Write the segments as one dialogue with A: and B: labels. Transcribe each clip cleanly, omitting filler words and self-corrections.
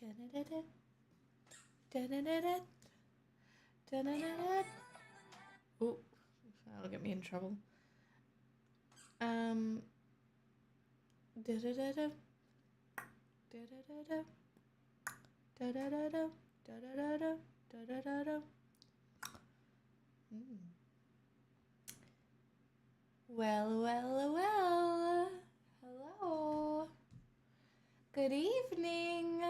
A: Da-da-da-da. Da-da-da-da. Da-da-da-da. Oh, that'll get me in trouble. Da-da-da-da. Da-da-da-da. Da-da-da-da. Da-da-da-da. Da-da-da-da. Well. Hello. Good evening.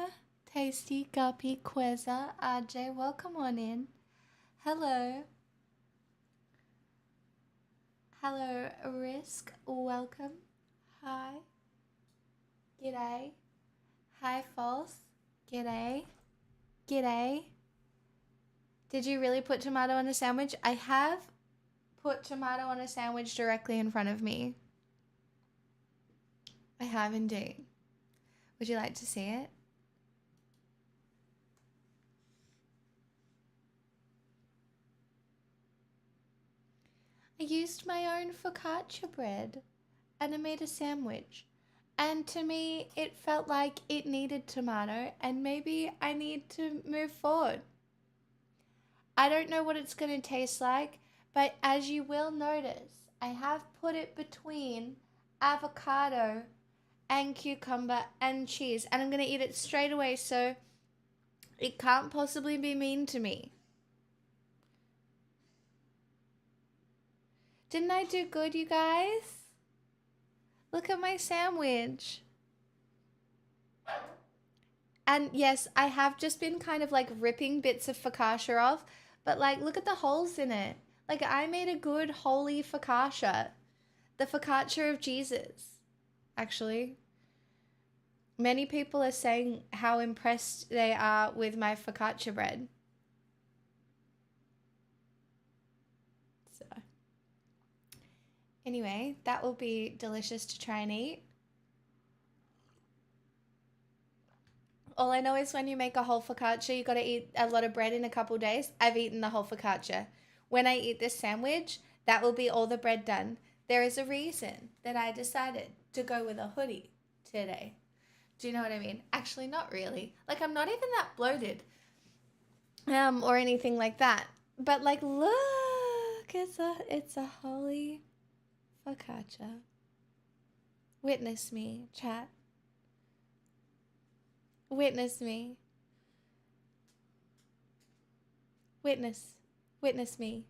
A: Tasty Guppy Quezza RJ, welcome on in. Hello. Hello, Risk, welcome. Hi. G'day. Hi, False. G'day. G'day. Did you really put tomato on a sandwich? I have put tomato on a sandwich directly in front of me. I have indeed. Would you like to see it? I used my own focaccia bread and I made a sandwich. And to me, it felt like it needed tomato and maybe I need to move forward. I don't know what it's going to taste like, but as you will notice, I have put it between avocado and cucumber and cheese. And I'm going to eat it straight away, so it can't possibly be mean to me. Didn't I do good, you guys? Look at my sandwich. And yes, I have just been kind of like ripping bits of focaccia off, but like, look at the holes in it. Like, I made a good holy focaccia. The focaccia of Jesus, actually. Many people are saying how impressed they are with my focaccia bread. So, anyway, that will be delicious to try and eat. All I know is when you make a whole focaccia, you got to eat a lot of bread in a couple days. I've eaten the whole focaccia. When I eat this sandwich, that will be all the bread done. There is a reason that I decided to go with a hoodie today. Do you know what I mean? Actually, not really. Like, I'm not even that bloated or anything like that. But like, look, it's a holy focaccia. Witness me, chat. Witness me. Witness me.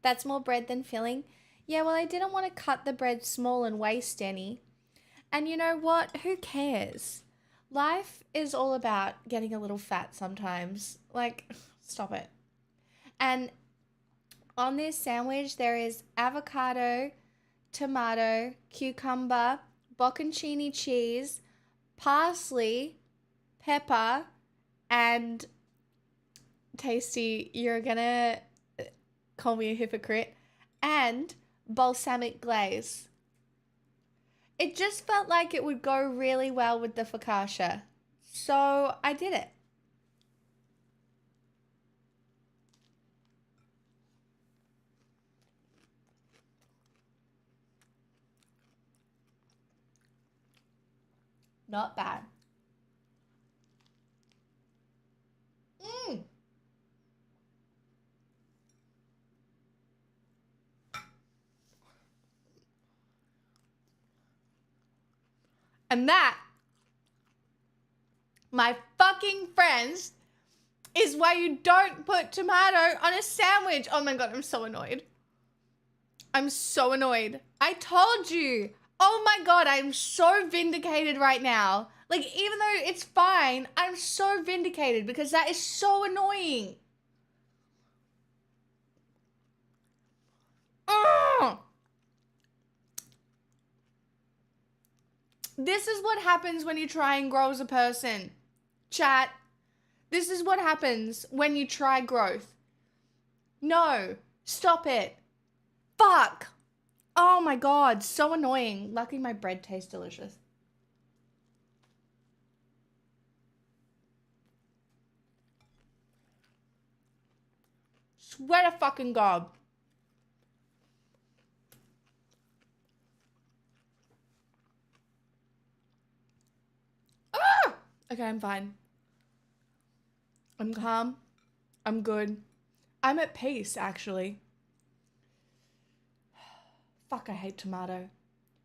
A: That's more bread than filling. Yeah, well, I didn't want to cut the bread small and waste any. And you know what? Who cares? Life is all about getting a little fat sometimes. Like, stop it. And on this sandwich, there is avocado, tomato, cucumber, bocconcini cheese, parsley, pepper, and Tasty, you're gonna call me a hypocrite, and balsamic glaze. It just felt like it would go really well with the focaccia, so I did it. Not bad. And that, my fucking friends, is why you don't put tomato on a sandwich. Oh my god, I'm so annoyed. I'm so annoyed. I told you. Oh my god, I'm so vindicated right now. Like, even though it's fine, I'm so vindicated because that is so annoying. Ugh. This is what happens when you try and grow as a person. Chat. This is what happens when you try growth. No. Stop it. Fuck. Oh my god. So annoying. Lucky my bread tastes delicious. Swear to fucking god. Ah! Okay, I'm fine. I'm calm. I'm good. I'm at peace, actually. Fuck, I hate tomato.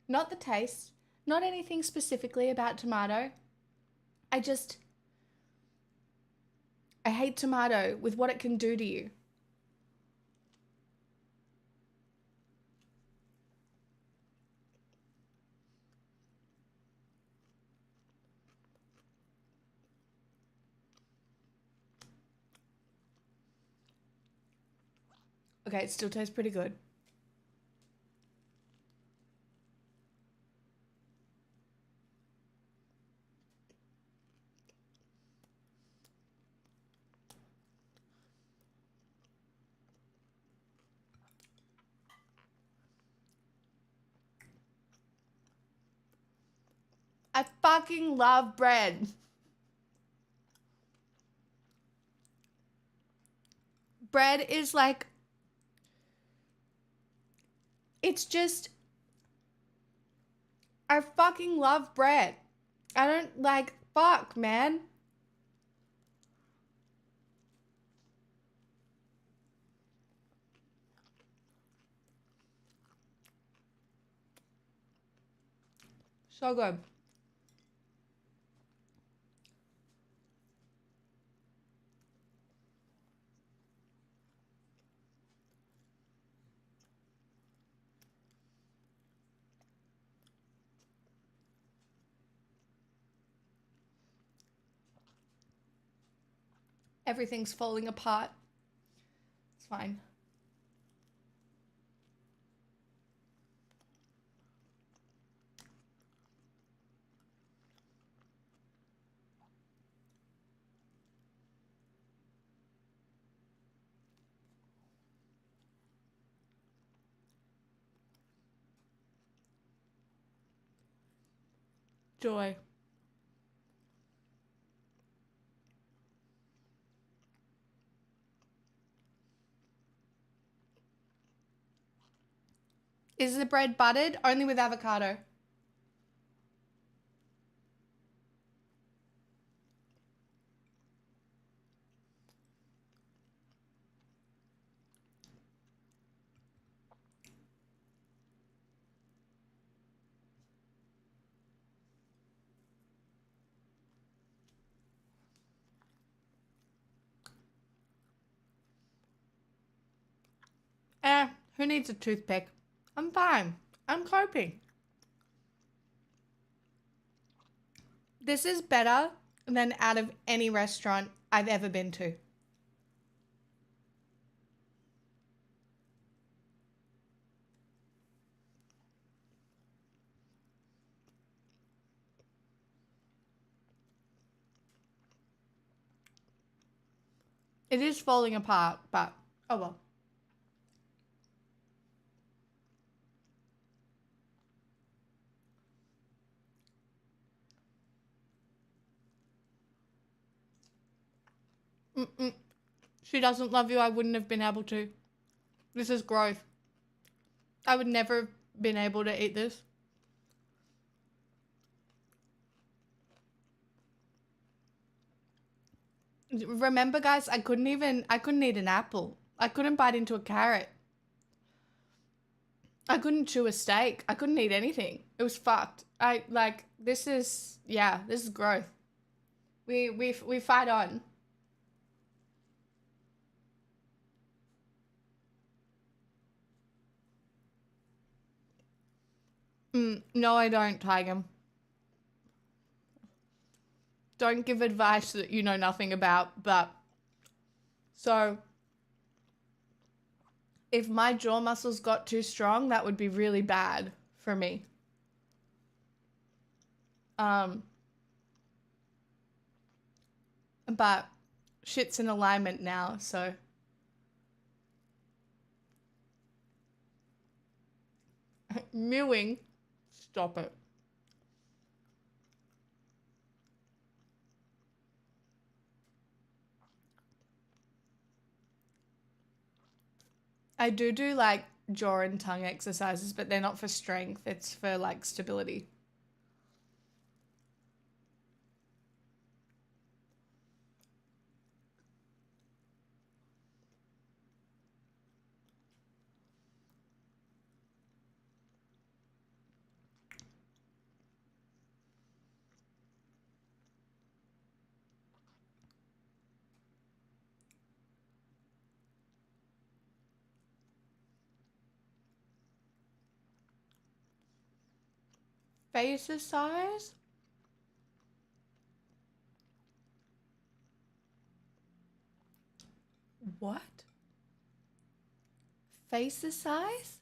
A: Not the taste. Not anything specifically about tomato. I hate tomato with what it can do to you. Okay, it still tastes pretty good. I fucking love bread. Bread is like, it's just, I fucking love bread. I don't like, fuck, man. So good. Everything's falling apart. It's fine. Joy. Is the bread buttered? Only with avocado. Who needs a toothpick? I'm fine. I'm coping. This is better than out of any restaurant I've ever been to. It is falling apart, but oh well. Mm-mm. She doesn't love you. I wouldn't have been able to. This is growth. I would never have been able to eat this. Remember, guys, I couldn't eat an apple. I couldn't bite into a carrot. I couldn't chew a steak. I couldn't eat anything. It was fucked. This is growth. We fight on. No, I don't, Tiger. Don't give advice that you know nothing about, but so if my jaw muscles got too strong, that would be really bad for me. But shit's in alignment now, so mewing, stop it. I do like jaw and tongue exercises, but they're not for strength. It's for like stability. Face size? What? Face size?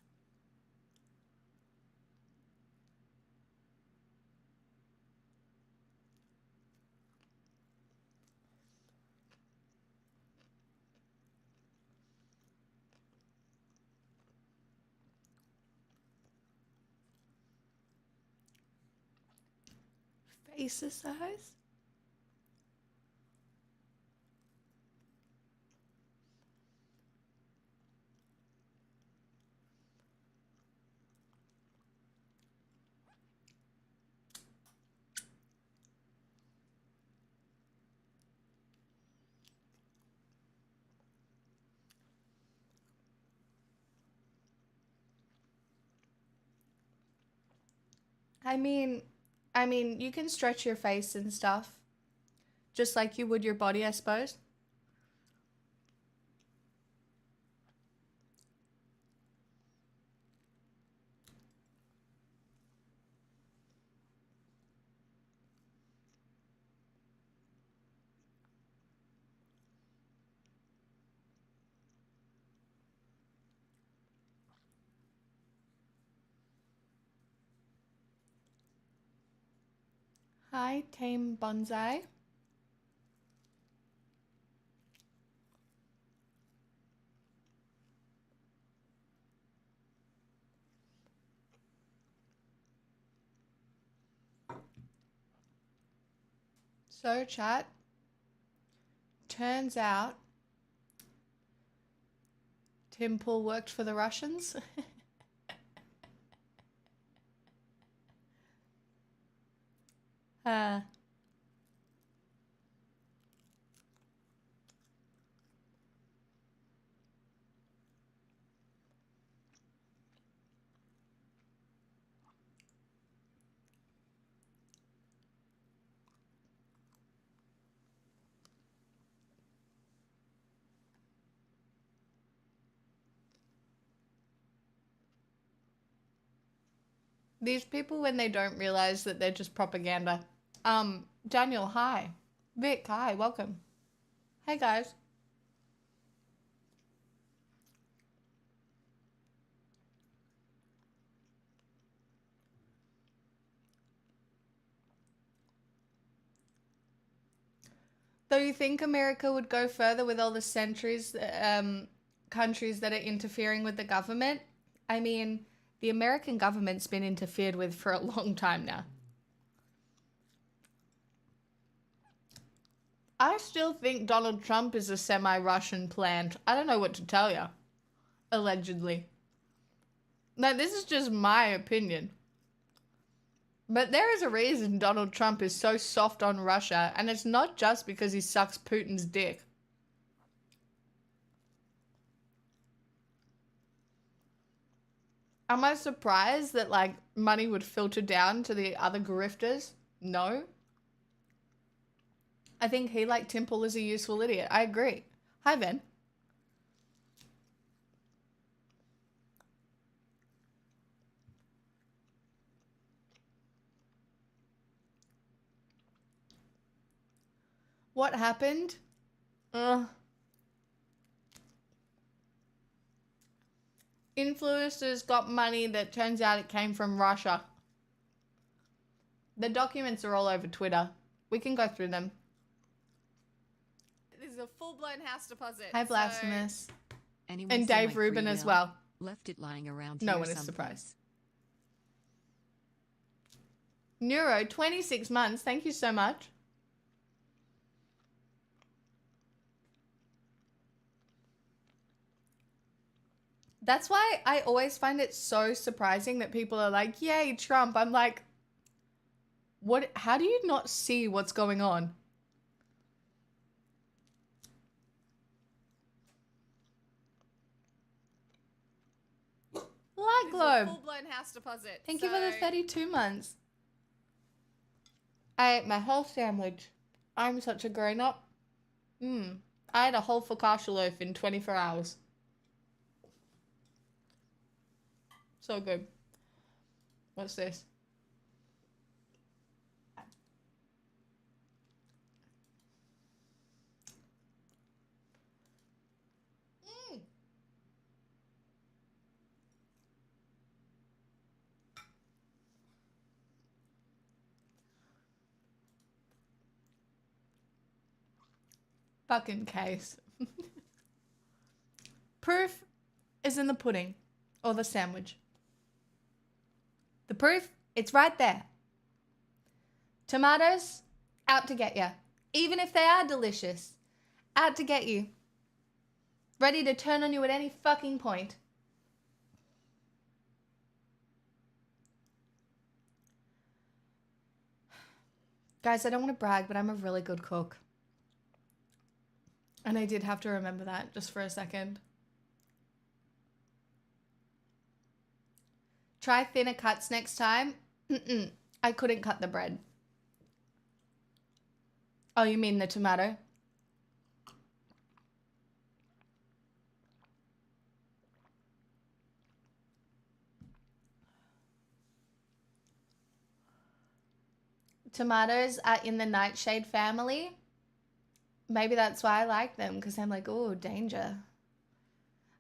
A: Face size? I mean, you can stretch your face and stuff, just like you would your body, I suppose. Hi, Tame Bonsai. So, chat, turns out Tim Pool worked for the Russians. uh, these people, when they don't realize that they're just propaganda. Daniel, hi. Vic, hi, welcome. Hey, guys. Though you think America would go further with all the countries that are interfering with the government? I mean, the American government's been interfered with for a long time now. I still think Donald Trump is a semi-Russian plant. I don't know what to tell you. Allegedly. Now, this is just my opinion. But there is a reason Donald Trump is so soft on Russia, and it's not just because he sucks Putin's dick. Am I surprised that, like, money would filter down to the other grifters? No. I think he, like Tim Pool, is a useful idiot. I agree. Hi, Ben. What happened? Influencers got money that turns out it came from Russia. The documents are all over Twitter. We can go through them. This is a full-blown house deposit. Hi, Blasphemous. So... and Dave Rubin as well.
B: Left it lying around.
A: No one is surprised. Neuro, 26 months. Thank you so much. That's why I always find it so surprising that people are like, yay, Trump. I'm like, what? How do you not see what's going on? Light Globe. Full-blown house deposit. Thank you for the 32 months. I ate my whole sandwich. I'm such a grown-up. I had a whole focaccia loaf in 24 hours. So good. What's this? fucking case. Proof is in the pudding or the sandwich. The proof, it's right there. Tomatoes, out to get you. Even if they are delicious, out to get you. Ready to turn on you at any fucking point. Guys, I don't want to brag, but I'm a really good cook. And I did have to remember that just for a second. Try thinner cuts next time. I couldn't cut the bread. Oh, you mean the tomato? Tomatoes are in the nightshade family. Maybe that's why I like them, because I'm like, oh, danger.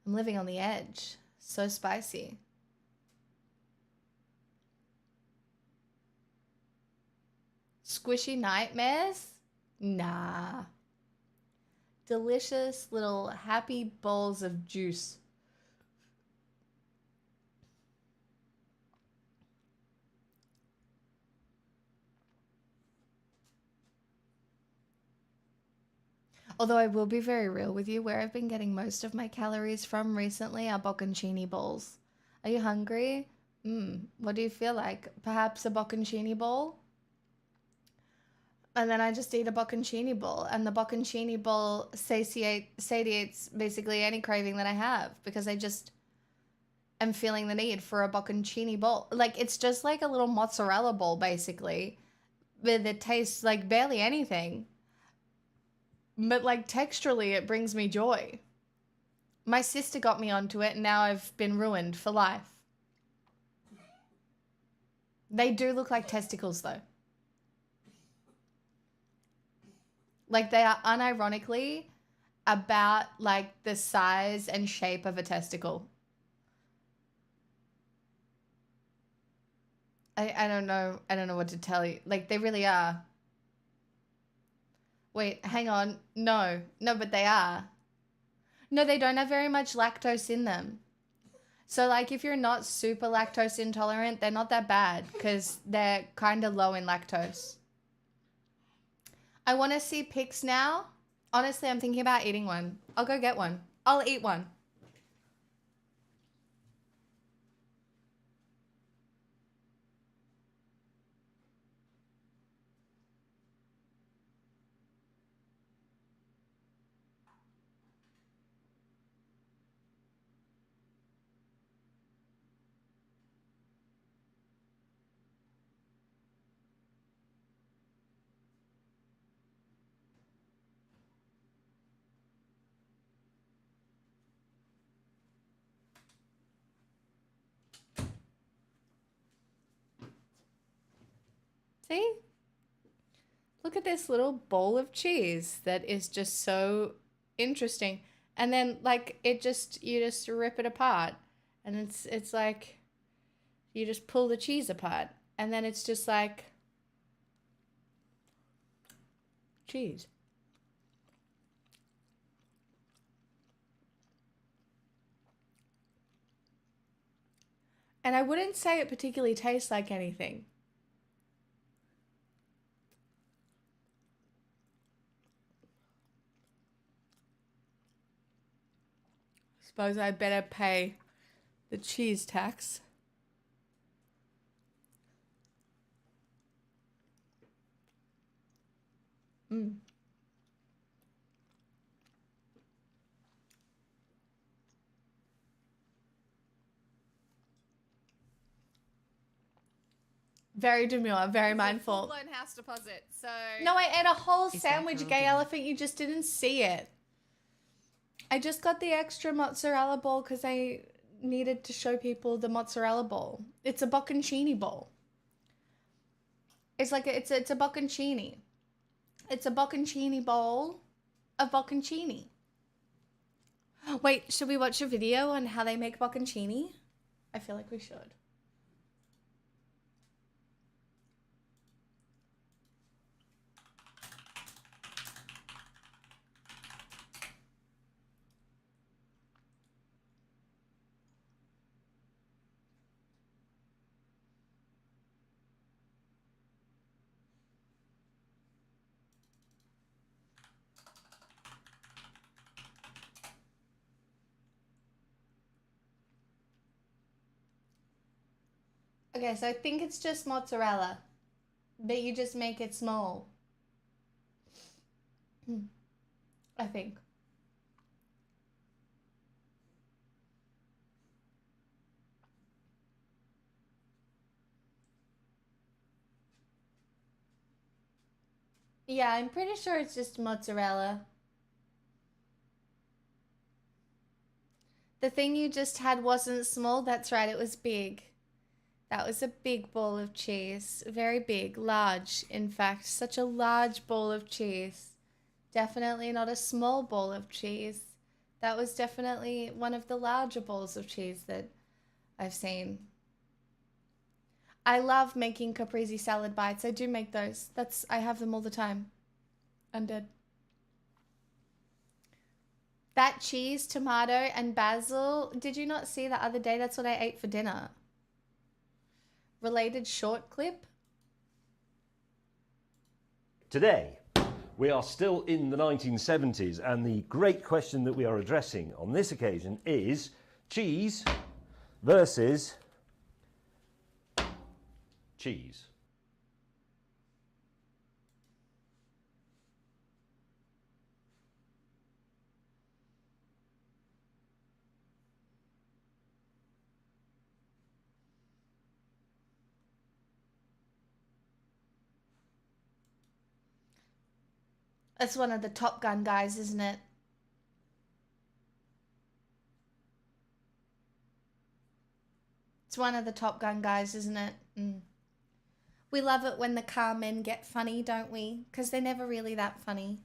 A: I'm living on the edge. So spicy. Squishy nightmares? Nah. Delicious little happy bowls of juice. Although I will be very real with you, where I've been getting most of my calories from recently are bocconcini bowls. Are you hungry? What do you feel like? Perhaps a bocconcini bowl? And then I just eat a bocconcini bowl, and the bocconcini bowl satiates basically any craving that I have, because I just am feeling the need for a bocconcini bowl. Like, it's just like a little mozzarella bowl, basically, but it tastes like barely anything. But like texturally, it brings me joy. My sister got me onto it, and now I've been ruined for life. They do look like testicles, though. Like, they are unironically about like the size and shape of a testicle. I don't know. I don't know what to tell you. Like, they really are. Wait, hang on. No, but they are. No, they don't have very much lactose in them. So, like, if you're not super lactose intolerant, they're not that bad, because they're kind of low in lactose. I want to see pics now. Honestly, I'm thinking about eating one. I'll go get one. I'll eat one. See? Look at this little bowl of cheese that is just so interesting. And then, like, you just rip it apart, and it's like you just pull the cheese apart, and then it's just like cheese. And I wouldn't say it particularly tastes like anything. Suppose I better pay the cheese tax. Very demure, very mindful.
B: Full-blown house deposit. So
A: no, I ate a whole sandwich, gay elephant. You just didn't see it. I just got the extra mozzarella ball because I needed to show people the mozzarella ball. It's a bocconcini bowl. It's like it's a bocconcini. It's a bocconcini bowl of bocconcini. Wait, should we watch a video on how they make bocconcini? I feel like we should. Okay, so I think it's just mozzarella, but you just make it small. I think. Yeah, I'm pretty sure it's just mozzarella. The thing you just had wasn't small. That's right, it was big. That was a big ball of cheese. Very big, large, in fact. Such a large ball of cheese. Definitely not a small ball of cheese. That was definitely one of the larger balls of cheese that I've seen. I love making caprese salad bites. I do make those. I have them all the time. I'm dead. That cheese, tomato, and basil. Did you not see the other day? That's what I ate for dinner. Related short clip.
B: Today, we are still in the 1970s, and the great question that we are addressing on this occasion is cheese versus cheese.
A: That's one of the Top Gun guys, isn't it? It's one of the Top Gun guys, isn't it? We love it when the car men get funny, don't we? Because they're never really that funny.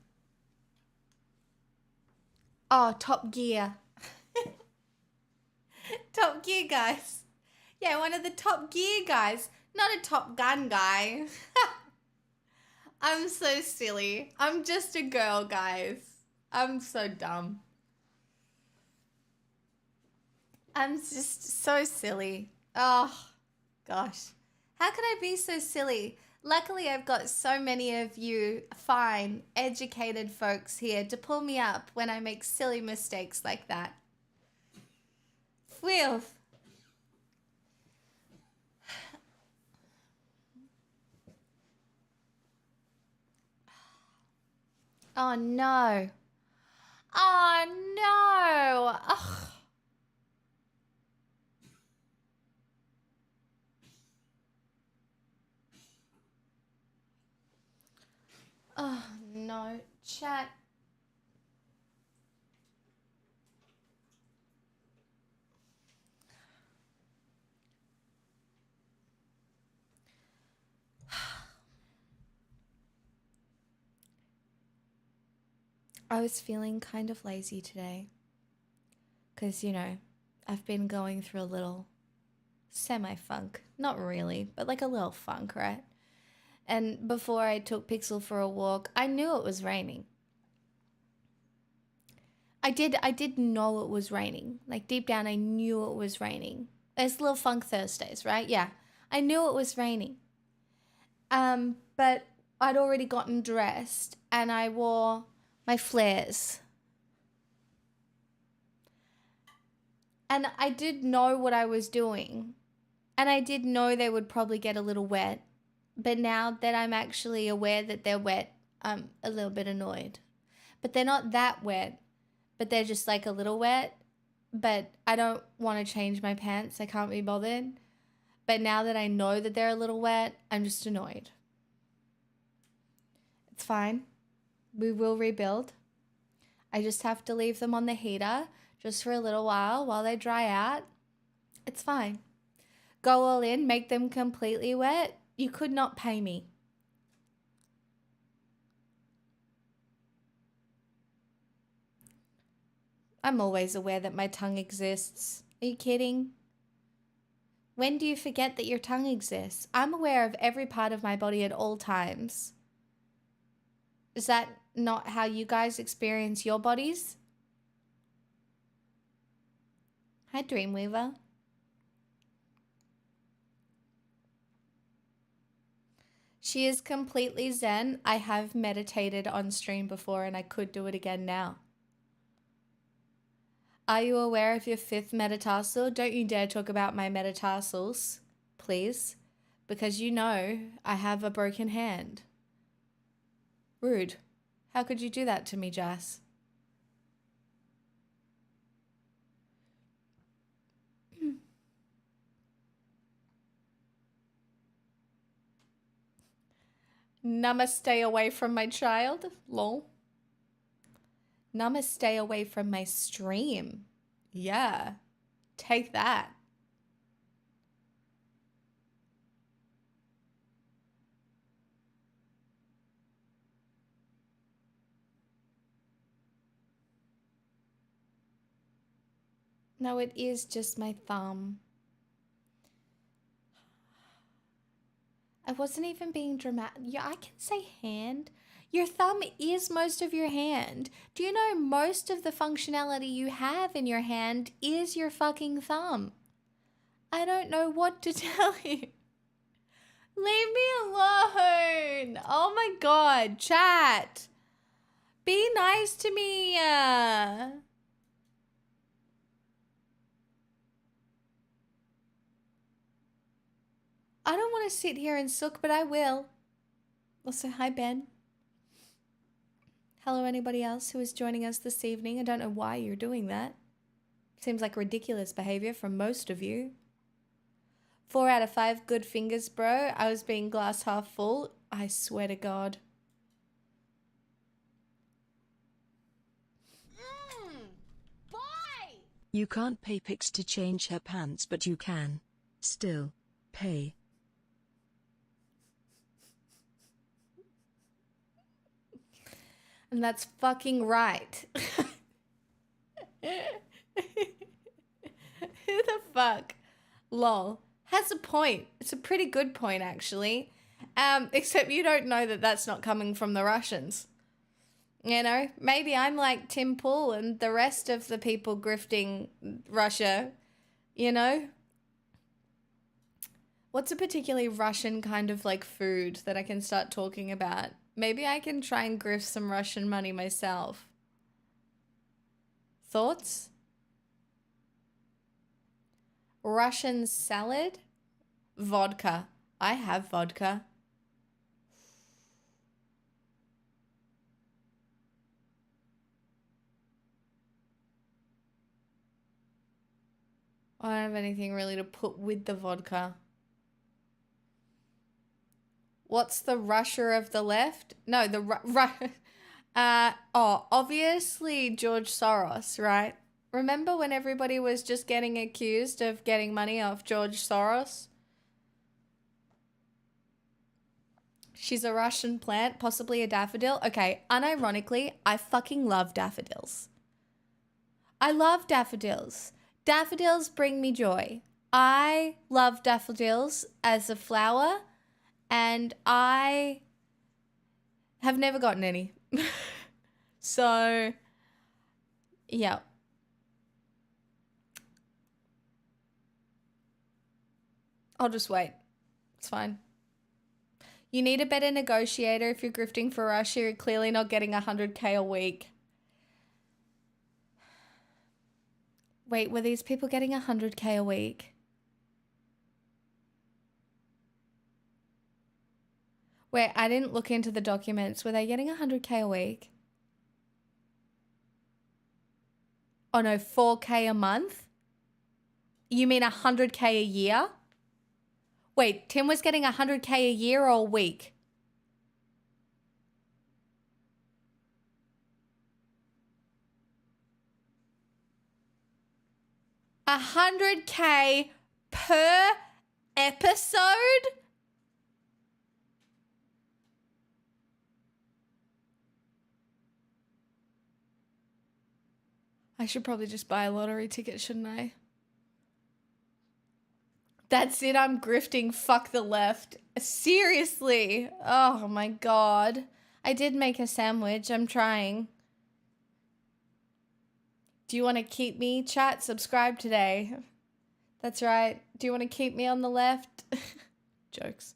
A: Oh, Top Gear. Top Gear guys. Yeah, one of the Top Gear guys. Not a Top Gun guy. I'm so silly. I'm just a girl, guys. I'm so dumb. I'm just so silly. Oh, gosh. How could I be so silly? Luckily, I've got so many of you fine, educated folks here to pull me up when I make silly mistakes like that. Phew. Oh, no. Oh, no. Ugh. Oh, no. Chat. I was feeling kind of lazy today. Because, I've been going through a little semi-funk. Not really, but like a little funk, right? And before I took Pixel for a walk, I knew it was raining. I did know it was raining. Like deep down, I knew it was raining. It's Little Funk Thursdays, right? Yeah. I knew it was raining. But I'd already gotten dressed and I wore my flares. And I did know what I was doing. And I did know they would probably get a little wet. But now that I'm actually aware that they're wet, I'm a little bit annoyed. But they're not that wet, but they're just like a little wet. But I don't want to change my pants. I can't be bothered. But now that I know that they're a little wet, I'm just annoyed. It's fine. We will rebuild. I just have to leave them on the heater just for a little while they dry out. It's fine. Go all in, make them completely wet. You could not pay me. I'm always aware that my tongue exists. Are you kidding? When do you forget that your tongue exists? I'm aware of every part of my body at all times. Is that not how you guys experience your bodies? Hi, Dreamweaver. She is completely zen. I have meditated on stream before and I could do it again now. Are you aware of your fifth metatarsal? Don't you dare talk about my metatarsals. please, because you know I have a broken hand. Rude. How could you do that to me, Jas? Namaste away from my child. Lol. Namaste away from my stream. Yeah. Take that. No, it is just my thumb. I wasn't even being dramatic. Yeah, I can say hand. Your thumb is most of your hand. Do you know most of the functionality you have in your hand is your fucking thumb? I don't know what to tell you. Leave me alone. Oh my God, chat. Be nice to me. I don't want to sit here and sook, but I will. Also, hi, Ben. Hello, anybody else who is joining us this evening. I don't know why you're doing that. Seems like ridiculous behavior from most of you. 4 out of 5 good fingers, bro. I was being glass half full. I swear to God.
C: Boy! You can't pay Pix to change her pants, but you can still pay.
A: And that's fucking right. Who the fuck? Lol. Has a point. It's a pretty good point, actually. Except you don't know that that's not coming from the Russians. You know, maybe I'm like Tim Pool and the rest of the people grifting Russia, you know? What's a particularly Russian kind of like food that I can start talking about? Maybe I can try and grift some Russian money myself. Thoughts? Russian salad? Vodka. I have vodka. I don't have anything really to put with the vodka. What's the Russia of the left? No, the obviously George Soros, right? Remember when everybody was just getting accused of getting money off George Soros? She's a Russian plant, possibly a daffodil. Okay, unironically, I fucking love daffodils. I love daffodils. Daffodils bring me joy. I love daffodils as a flower, and I have never gotten any. So, yeah. I'll just wait. It's fine. You need a better negotiator if you're grifting for Russia. You're clearly not getting 100K a week. Wait, were these people getting 100K a week? Wait, I didn't look into the documents. Were they getting 100K a week? Oh no, 4K a month? You mean 100K a year? Wait, Tim was getting 100K a year or a week? $100K per episode? I should probably just buy a lottery ticket, shouldn't I? That's it, I'm grifting. Fuck the left. Seriously. Oh my God. I did make a sandwich. I'm trying. Do you want to keep me, chat? Subscribe today. That's right. Do you want to keep me on the left? Jokes.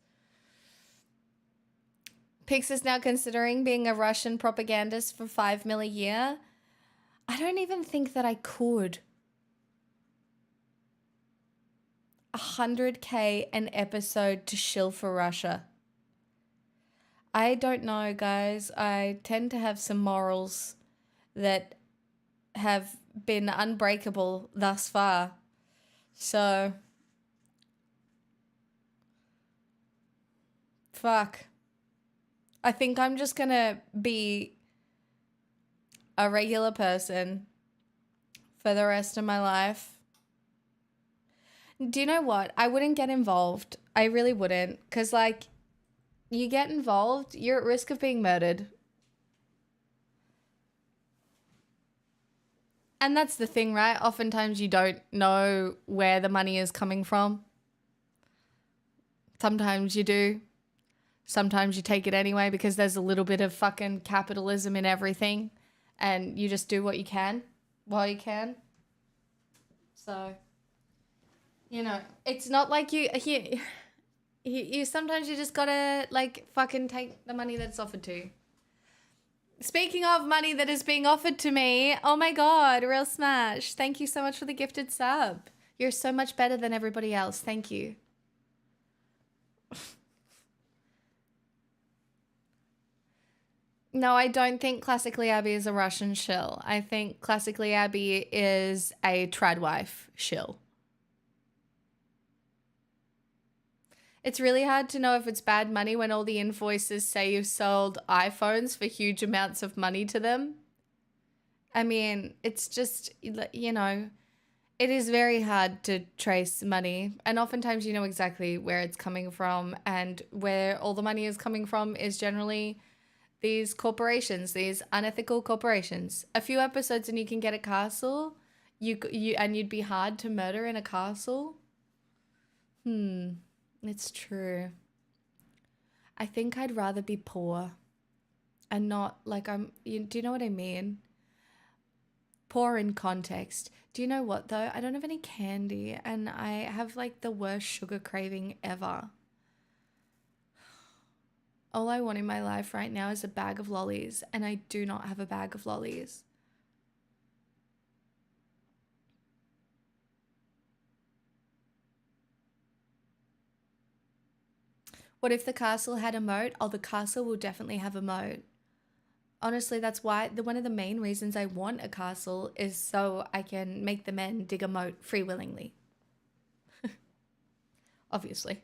A: Pix is now considering being a Russian propagandist for 5 mil a year. I don't even think that I could. 100K an episode to shill for Russia. I don't know, guys. I tend to have some morals that have been unbreakable thus far. So, fuck. I think I'm just gonna be a regular person for the rest of my life. Do you know what? I wouldn't get involved. I really wouldn't. Because, like, you get involved, you're at risk of being murdered. And that's the thing, right? Oftentimes you don't know where the money is coming from. Sometimes you do. Sometimes you take it anyway because there's a little bit of fucking capitalism in everything. And you just do what you can while you can. So, you know, it's not like you sometimes you just gotta, like, fucking take the money that's offered to you. Speaking of money that is being offered to me, oh my god, Real Smash. Thank you so much for the gifted sub. You're so much better than everybody else. Thank you. No, I don't think Classically Abby is a Russian shill. I think Classically Abby is a tradwife shill. It's really hard to know if it's bad money when all the invoices say you've sold iPhones for huge amounts of money to them. I mean, it's just, you know, it is very hard to trace money. And oftentimes you know exactly where it's coming from, and where all the money is coming from is generally these corporations, these unethical corporations. A few episodes and you can get a castle. You'd be hard to murder in a castle. It's true. I think I'd rather be poor and not like do you know what I mean? Poor in context. Do you know what though? I don't have any candy and I have like the worst sugar craving ever. All I want in my life right now is a bag of lollies, and I do not have a bag of lollies. What if the castle had a moat? Oh, the castle will definitely have a moat. Honestly, that's why one of the main reasons I want a castle is so I can make the men dig a moat free willingly. Obviously.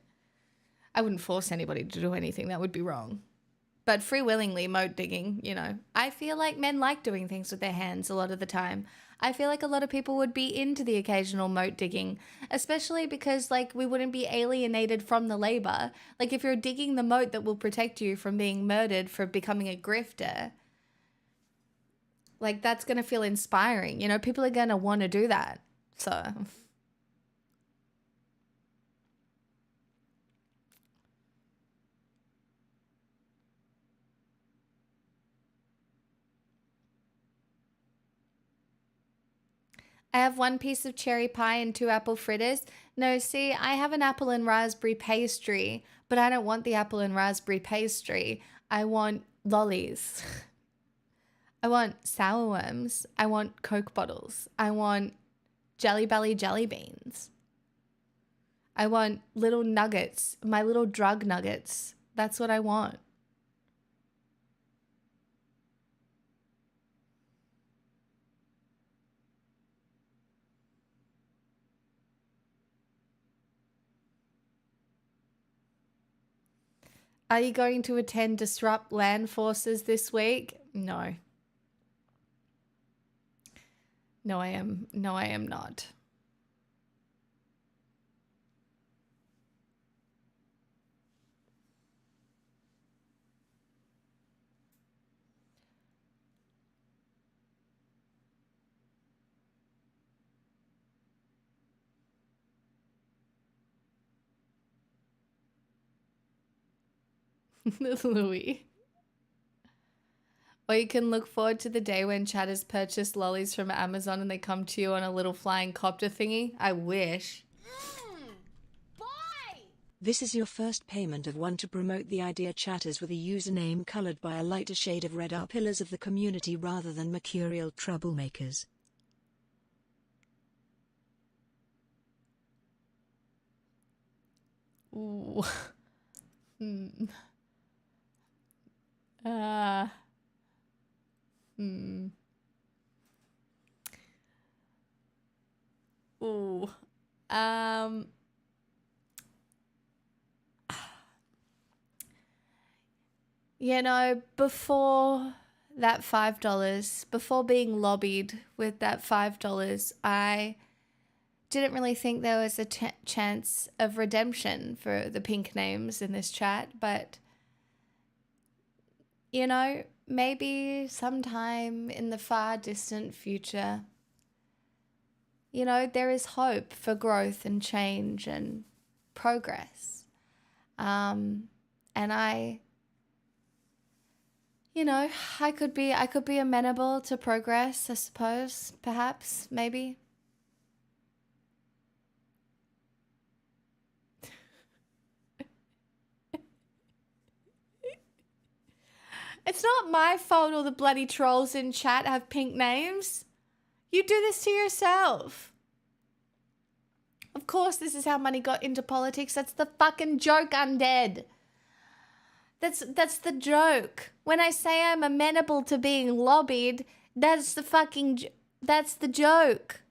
A: I wouldn't force anybody to do anything. That would be wrong. But free willingly moat digging, you know. I feel like men like doing things with their hands a lot of the time. I feel like a lot of people would be into the occasional moat digging, especially because, like, we wouldn't be alienated from the labor. Like, if you're digging the moat that will protect you from being murdered for becoming a grifter, like, that's going to feel inspiring. You know, people are going to want to do that. So I have one piece of cherry pie and 2 apple fritters. No, see, I have an apple and raspberry pastry, but I don't want the apple and raspberry pastry. I want lollies. I want sour worms. I want Coke bottles. I want Jelly Belly jelly beans. I want little nuggets, my little drug nuggets. That's what I want. Are you going to attend Disrupt Land Forces this week? No. No, I am not. Louis. Or you can look forward to the day when Chad has purchased lollies from Amazon and they come to you on a little flying copter thingy. I wish.
D: Boy!
C: This is your first payment of 1 to promote the idea. Chatters with a username colored by a lighter shade of red are pillars of the community rather than mercurial troublemakers.
A: Ooh. Hmm. Uh. Hmm. Ooh. Um. You know, before that $5, before being lobbied with that $5, I didn't really think there was a chance of redemption for the pink names in this chat, but you know, maybe sometime in the far distant future, you know, there is hope for growth and change and progress. And I, you know, I could be amenable to progress, I suppose, perhaps, maybe. It's not my fault all the bloody trolls in chat have pink names. You do this to yourself. Of course, this is how money got into politics. That's the fucking joke, undead. That's the joke. When I say I'm amenable to being lobbied, that's the fucking... That's the joke.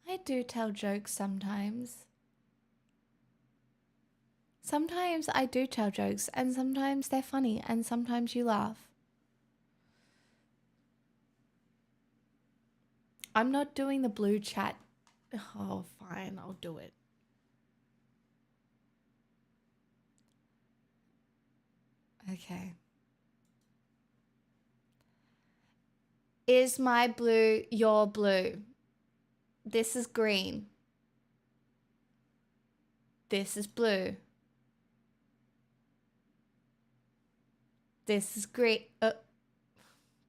A: I do tell jokes sometimes. Sometimes I do tell jokes, and sometimes they're funny, and sometimes you laugh. I'm not doing the blue chat. Oh, fine, I'll do it. Okay. Is my blue your blue? This is green. This is blue. This is green.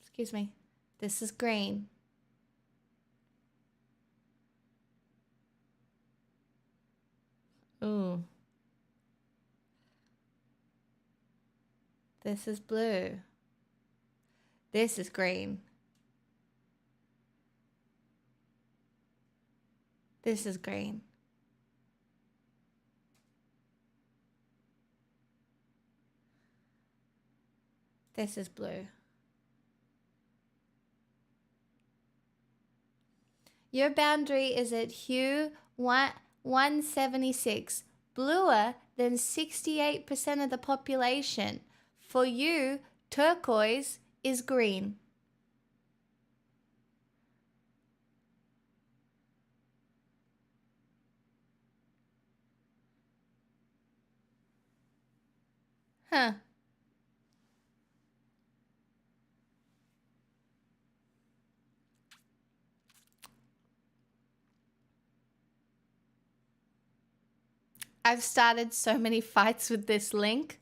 A: Excuse me. This is green. Ooh. This is blue. This is green. This is green. This is blue. Your boundary is at hue 176, bluer than 68% of the population. For you, turquoise is green. Huh. I've started so many fights with this link.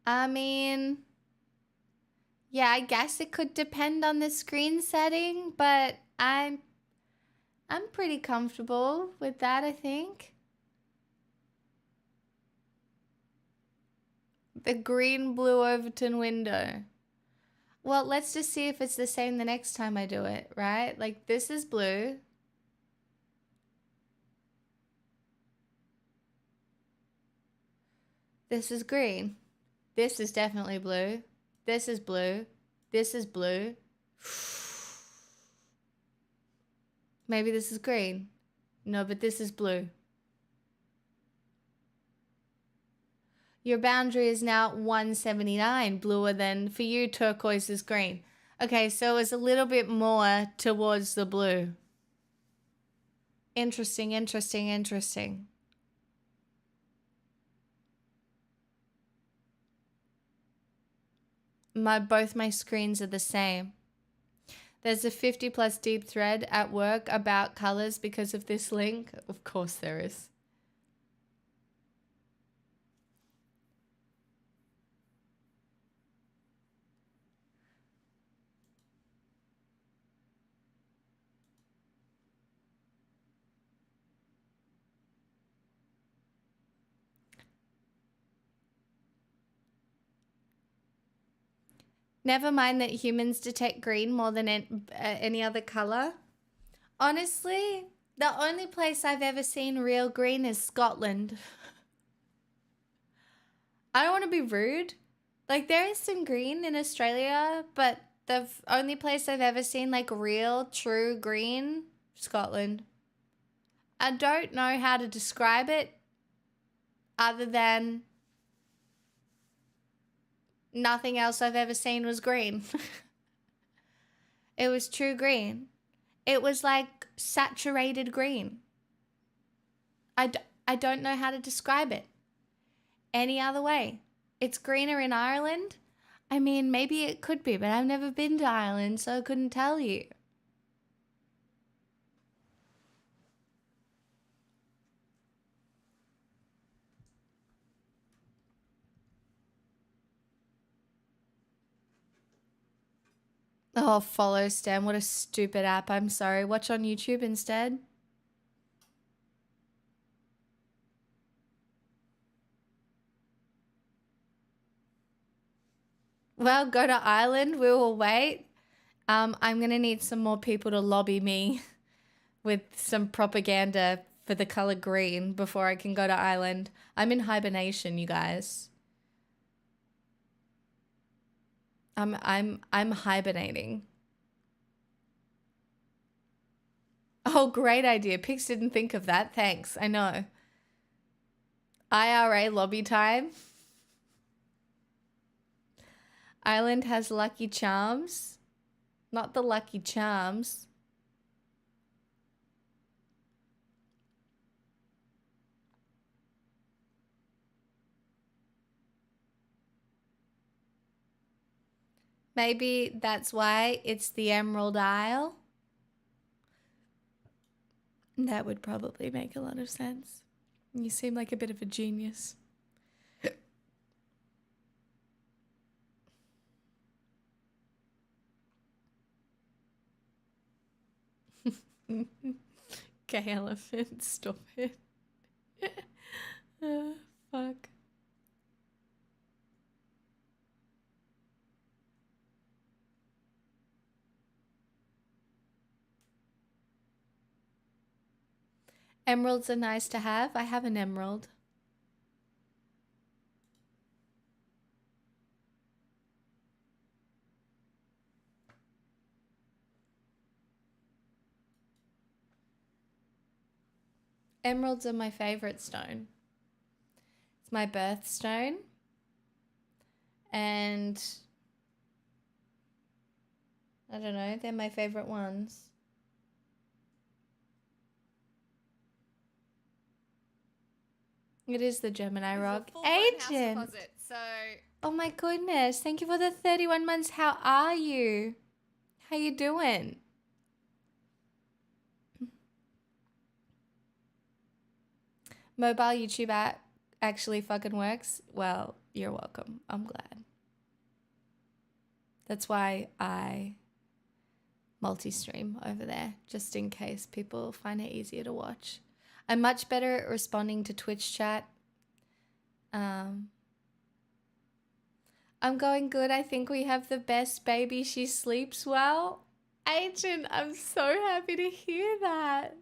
A: I mean, yeah, I guess it could depend on the screen setting, but I'm pretty comfortable with that, I think. The green blue Overton window. Well, let's just see if it's the same the next time I do it, right? Like, this is blue. This is green. This is definitely blue. This is blue. This is blue. Maybe this is green. No, but this is blue. Your boundary is now 179, bluer than, for you, turquoise is green. Okay, so it's a little bit more towards the blue. Interesting, interesting, interesting. Both my screens are the same. There's a 50 plus deep thread at work about colors because of this link. Of course there is. Never mind that humans detect green more than any other color. Honestly, the only place I've ever seen real green is Scotland. I don't want to be rude. Like, there is some green in Australia, but the only place I've ever seen, like, real, true green, Scotland. I don't know how to describe it other than nothing else I've ever seen was green. It was true green. It was like saturated green. I don't know how to describe it any other way. It's greener in Ireland. I mean, maybe it could be, but I've never been to Ireland, so I couldn't tell you. Oh, follow Stan. What a stupid app. I'm sorry. Watch on YouTube instead. Well, go to Ireland. We will wait. I'm going to need some more people to lobby me with some propaganda for the color green before I can go to Ireland. I'm in hibernation, you guys. I'm hibernating. Oh, great idea. Pix didn't think of that. Thanks. I know. IRA lobby time. Ireland has Lucky Charms. Not the Lucky Charms. Maybe that's why it's the Emerald Isle. That would probably make a lot of sense. You seem like a bit of a genius. Gay elephant, stop it. Fuck. Emeralds are nice to have. I have an emerald. Emeralds are my favorite stone. It's my birthstone. And I don't know, they're my favorite ones. It is the Gemini rock. Agent! Oh my goodness. Thank you for the 31 months. How are you? How you doing? Mobile YouTube app actually fucking works? Well, you're welcome. I'm glad. That's why I multi-stream over there, just in case people find it easier to watch. I'm much better at responding to Twitch chat. I'm going good. I think we have the best baby. She sleeps well. Agent, I'm so happy to hear that.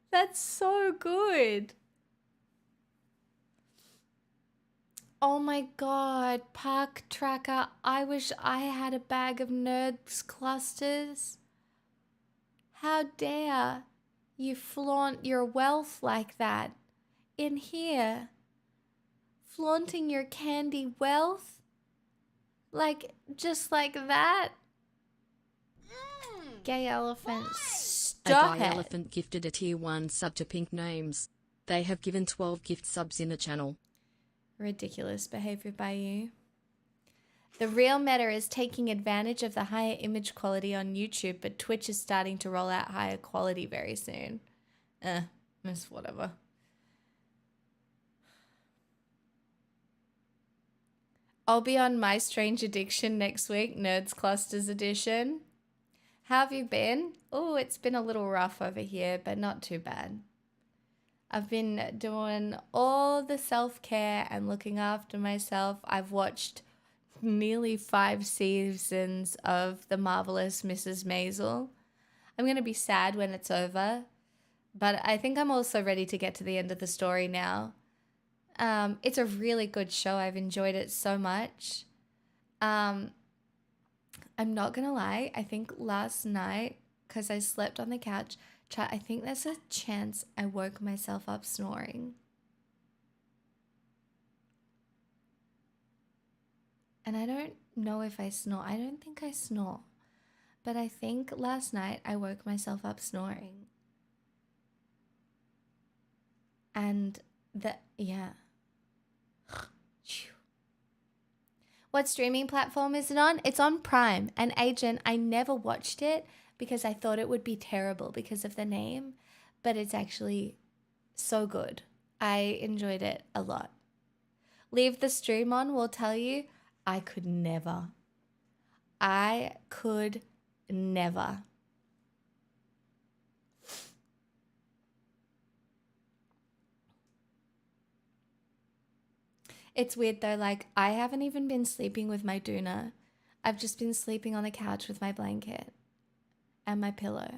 A: That's so good. Oh my god, Park Tracker. I wish I had a bag of nerds clusters. How dare you flaunt your wealth like that in here? Flaunting your candy wealth? Like, just like that? Gay elephant, stop
C: A guy
A: it.
C: elephant gifted a tier 1 sub to Pink Names. They have given 12 gift subs in a channel.
A: Ridiculous behavior by you. The real meta is taking advantage of the higher image quality on YouTube, but Twitch is starting to roll out higher quality very soon. Miss whatever. I'll be on My Strange Addiction next week, Nerds Clusters edition. How have you been? Oh, it's been a little rough over here, but not too bad. I've been doing all the self-care and looking after myself. I've watched nearly 5 seasons of The Marvelous Mrs. Maisel. I'm going to be sad when it's over, but I think I'm also ready to get to the end of the story now. It's a really good show. I've enjoyed it so much. I'm not going to lie. I think last night, because I slept on the couch, I think there's a chance I woke myself up snoring. And I don't know if I snore. I don't think I snore. But I think last night I woke myself up snoring. And yeah. What streaming platform is it on? It's on Prime. And Agent, I never watched it because I thought it would be terrible because of the name. But it's actually so good. I enjoyed it a lot. Leave the stream on will tell you I could never. I could never. It's weird though, like I haven't even been sleeping with my doona. I've just been sleeping on the couch with my blanket and my pillow.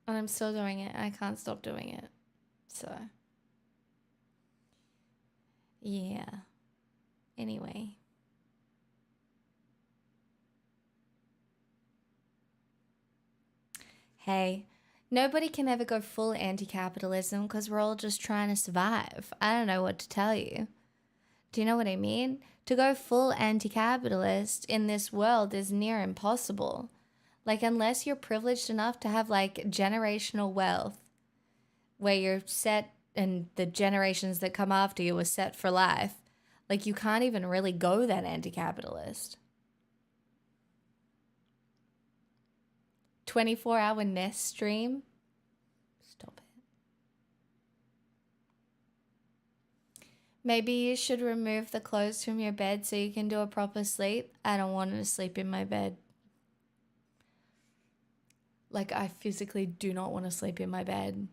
A: And I'm still doing it. I can't stop doing it. So, yeah. Anyway. Hey, nobody can ever go full anti-capitalism because we're all just trying to survive. I don't know what to tell you. Do you know what I mean? To go full anti-capitalist in this world is near impossible. Like, unless you're privileged enough to have, like, generational wealth where you're set and the generations that come after you are set for life, like, you can't even really go that anti-capitalist. 24-hour Nest stream? Stop it. Maybe you should remove the clothes from your bed so you can do a proper sleep. I don't want to sleep in my bed. Like, I physically do not want to sleep in my bed.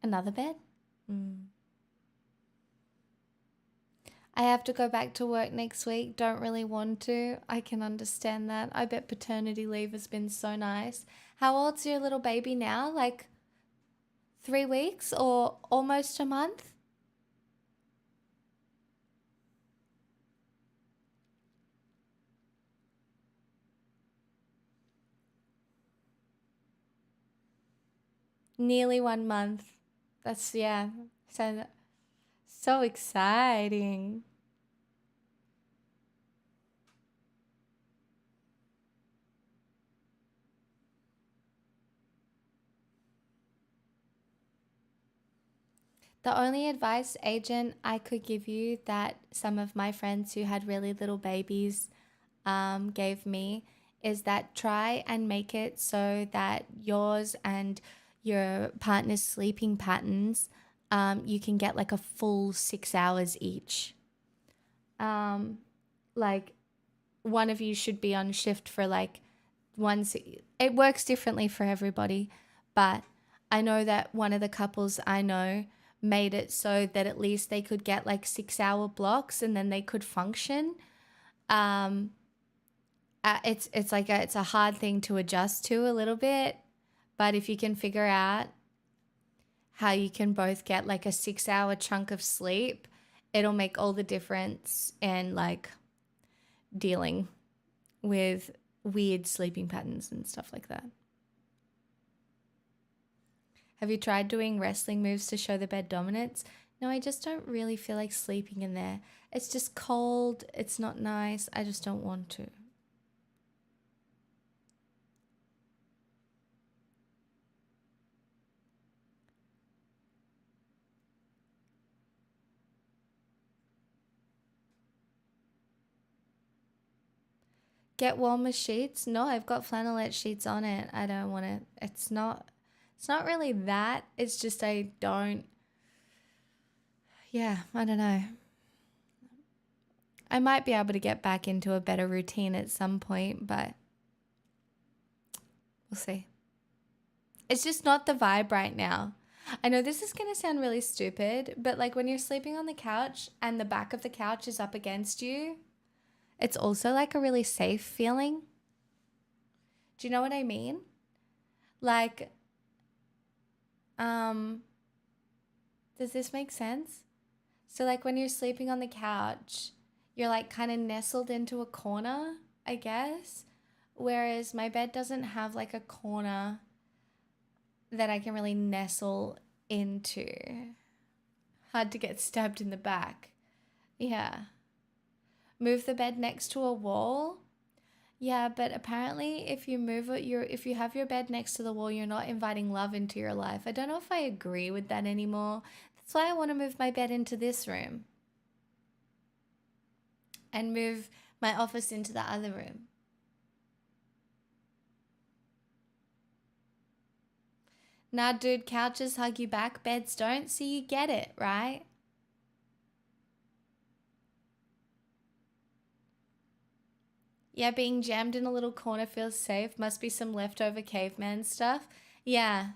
A: Another bed? I have to go back to work next week. Don't really want to. I can understand that. I bet paternity leave has been so nice. How old's your little baby now? Like 3 weeks or almost a month? Nearly 1 month. That's, yeah. So exciting. The only advice, Agent, I could give you that some of my friends who had really little babies gave me is that try and make it so that yours and your partner's sleeping patterns, you can get like a full 6 hours each. Like one of you should be on shift for like it works differently for everybody, but I know that one of the couples I know made it so that at least they could get like 6-hour blocks and then they could function. It's like it's a hard thing to adjust to a little bit, but if you can figure out how you can both get like a 6-hour chunk of sleep, it'll make all the difference in like dealing with weird sleeping patterns and stuff like that. Have you tried doing wrestling moves to show the bed dominance? No, I just don't really feel like sleeping in there. It's just cold. It's not nice. I just don't want to. Get warmer sheets? No, I've got flannelette sheets on it. I don't want to. It's not really that. It's just I don't. Yeah, I don't know. I might be able to get back into a better routine at some point, but we'll see. It's just not the vibe right now. I know this is going to sound really stupid, but like when you're sleeping on the couch and the back of the couch is up against you, it's also like a really safe feeling. Do you know what I mean? Like, does this make sense? So like when you're sleeping on the couch, you're like kind of nestled into a corner, I guess. Whereas my bed doesn't have like a corner that I can really nestle into. Hard to get stabbed in the back. Yeah. Move the bed next to a wall. Yeah, but apparently if you move it, if you have your bed next to the wall, you're not inviting love into your life. I don't know if I agree with that anymore. That's why I want to move my bed into this room. And move my office into the other room. Nah, dude, couches hug you back, beds don't, so you get it, right? Yeah, being jammed in a little corner feels safe. Must be some leftover caveman stuff. Yeah.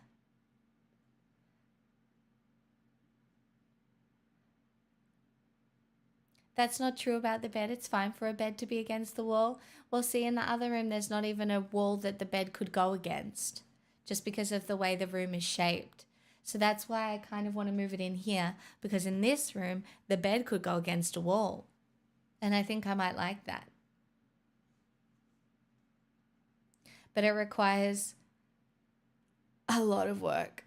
A: That's not true about the bed. It's fine for a bed to be against the wall. Well, see, in the other room, there's not even a wall that the bed could go against, just because of the way the room is shaped. So that's why I kind of want to move it in here, because in this room, the bed could go against a wall. And I think I might like that. But it requires a lot of work.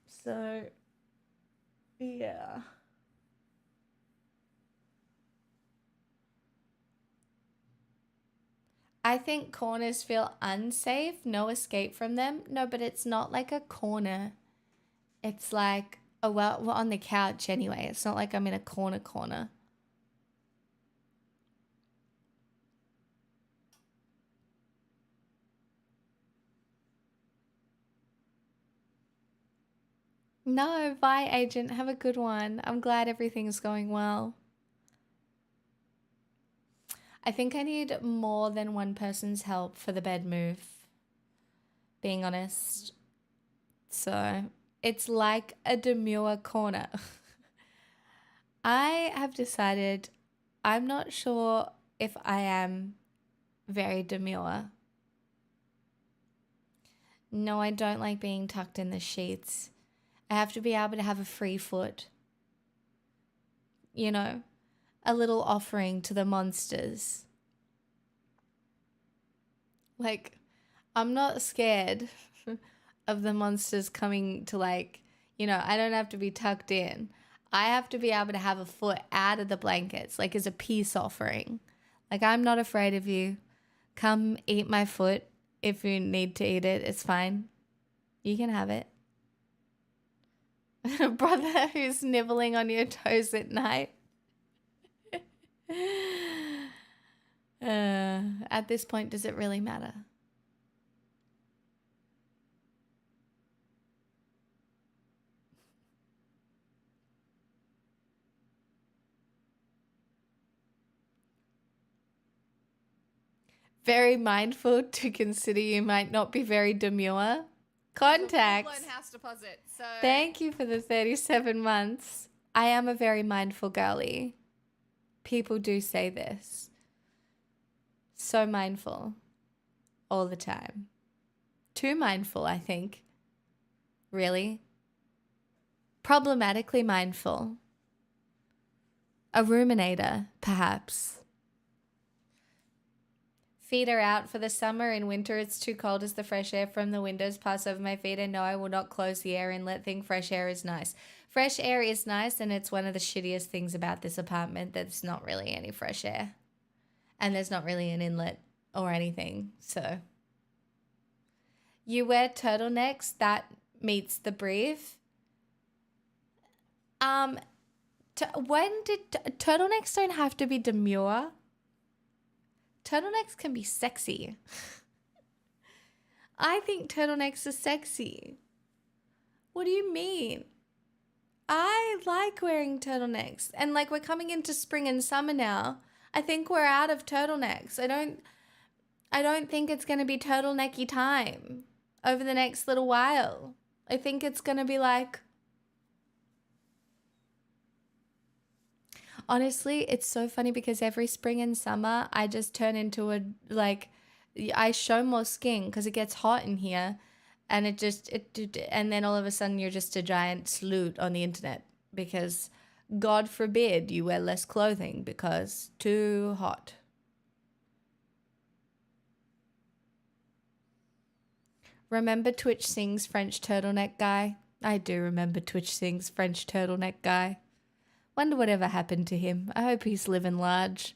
A: So, yeah. I think corners feel unsafe, no escape from them. No, but it's not like a corner. It's like, oh, well, we're on the couch anyway. It's not like I'm in a corner. No, bye, agent. Have a good one. I'm glad everything's going well. I think I need more than one person's help for the bed move, being honest. So it's like a demure corner. I have decided I'm not sure if I am very demure. No, I don't like being tucked in the sheets. I have to be able to have a free foot. You know, a little offering to the monsters. Like, I'm not scared of the monsters coming to, like, you know, I don't have to be tucked in. I have to be able to have a foot out of the blankets, like as a peace offering. Like, I'm not afraid of you. Come eat my foot if you need to eat it. It's fine. You can have it. A brother who's nibbling on your toes at night. At this point, does it really matter? Very mindful to consider you might not be very demure. Contacts.
D: Full-blown house deposit. So
A: Thank you for the 37 months. I am a very mindful girly. People do say this. So mindful. All the time. Too mindful, I think. Really? Problematically mindful. A ruminator, perhaps. Feet are out for the summer. In winter, it's too cold as the fresh air from the windows pass over my feet. And no, I will not close the air inlet thing. Fresh air is nice. Fresh air is nice, and it's one of the shittiest things about this apartment. There's not really any fresh air. And there's not really an inlet or anything. So, you wear turtlenecks, that meets the brief. When did turtlenecks don't have to be demure? turtlenecks can be sexy. I think turtlenecks are sexy. What do you mean? I like wearing turtlenecks. And like we're coming into spring and summer now. I think we're out of turtlenecks. I don't think it's going to be turtlenecky time over the next little while. I think it's going to be like, honestly, it's so funny because every spring and summer I just turn into I show more skin because it gets hot in here, and and then all of a sudden you're just a giant salute on the internet because God forbid you wear less clothing because too hot. Remember Twitch Sings French turtleneck guy? I do remember Twitch Sings French turtleneck guy. Wonder whatever happened to him. I hope he's living large.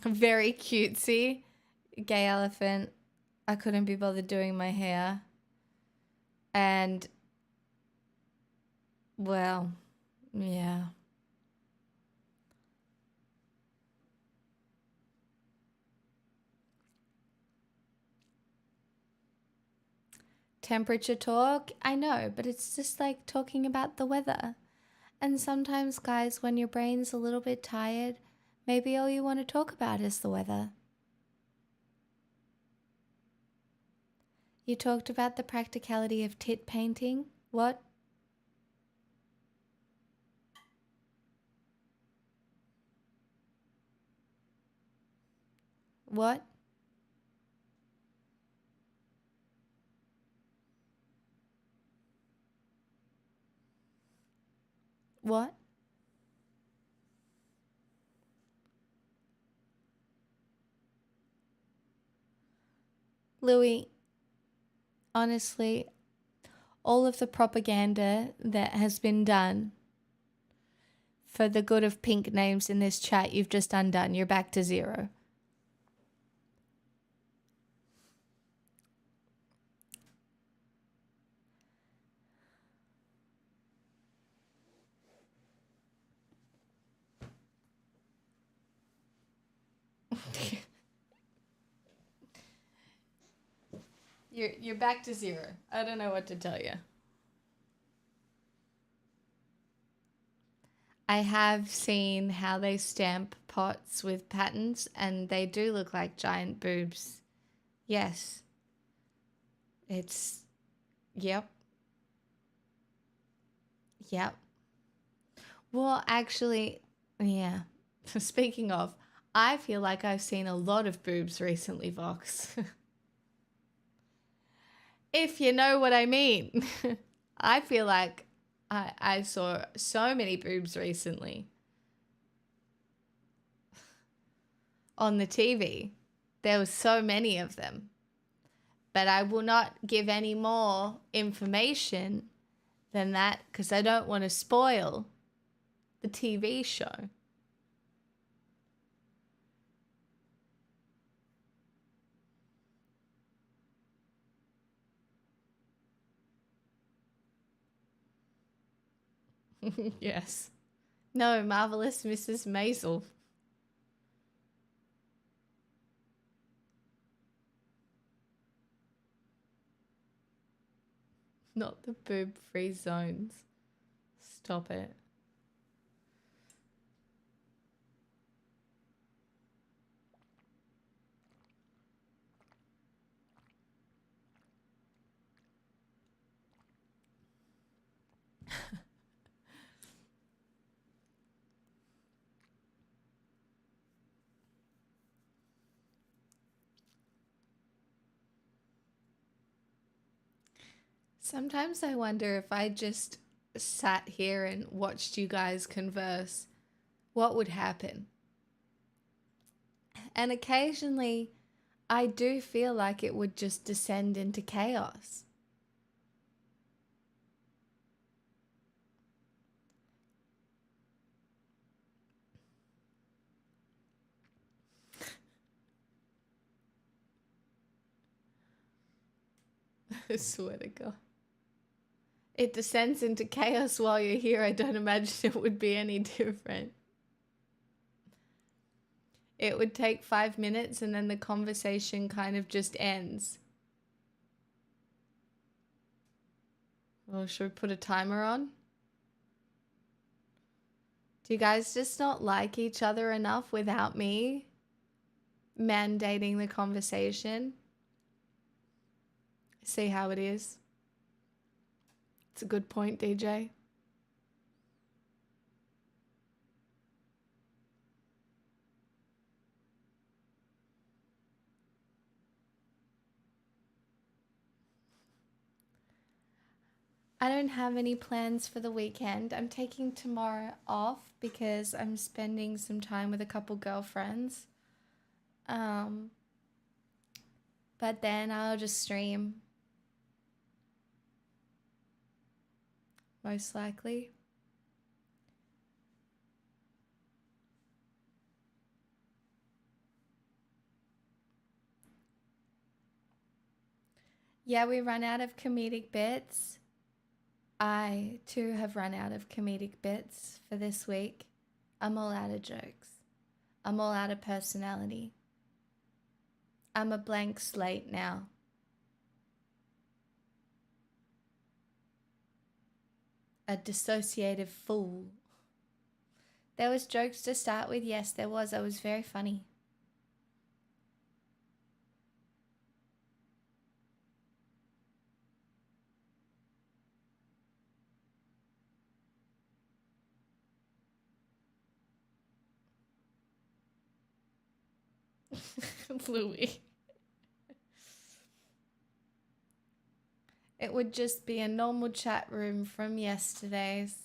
A: Very cutesy. Gay elephant. I couldn't be bothered doing my hair. And, well, yeah. Temperature talk? I know, but it's just like talking about the weather. And sometimes, guys, when your brain's a little bit tired, maybe all you want to talk about is the weather. You talked about the practicality of tit painting. What? What? What? Louis, honestly, all of the propaganda that has been done for the good of pink names in this chat, you've just undone. You're back to zero. You're back to zero. I don't know what to tell you. I have seen how they stamp pots with patterns, and they do look like giant boobs. Yes. It's... Yep. Yep. Well, actually, yeah. Speaking of, I feel like I've seen a lot of boobs recently, Vox. If you know what I mean. I feel like I saw so many boobs recently on the TV. There was so many of them. But I will not give any more information than that because I don't want to spoil the TV show. Yes. No, Marvelous Mrs. Maisel. Not the boob-free zones. Stop it. Sometimes I wonder if I just sat here and watched you guys converse, what would happen? And occasionally, I do feel like it would just descend into chaos. I swear to God. It descends into chaos while you're here. I don't imagine it would be any different. It would take 5 minutes and then the conversation kind of just ends. Well, should we put a timer on? Do you guys just not like each other enough without me mandating the conversation? See how it is? It's a good point, DJ. I don't have any plans for the weekend. I'm taking tomorrow off because I'm spending some time with a couple girlfriends. But then I'll just stream. Most likely. Yeah, we run out of comedic bits. I, too, have run out of comedic bits for this week. I'm all out of jokes. I'm all out of personality. I'm a blank slate now. A dissociative fool. There was jokes to start with. Yes, there was. I was very funny. Louis. It would just be a normal chat room from yesterday's.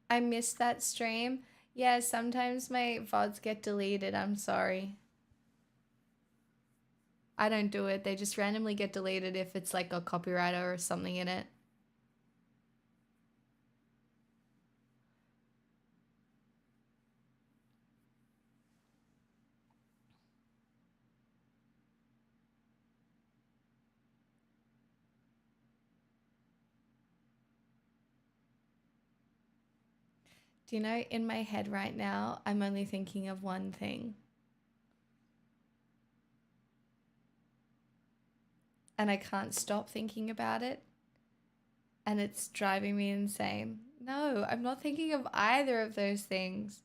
A: I missed that stream. Yeah, sometimes my VODs get deleted. I'm sorry. I don't do it. They just randomly get deleted if it's like a copyright or something in it. Do you know, in my head right now, I'm only thinking of one thing. And I can't stop thinking about it. And it's driving me insane. No, I'm not thinking of either of those things.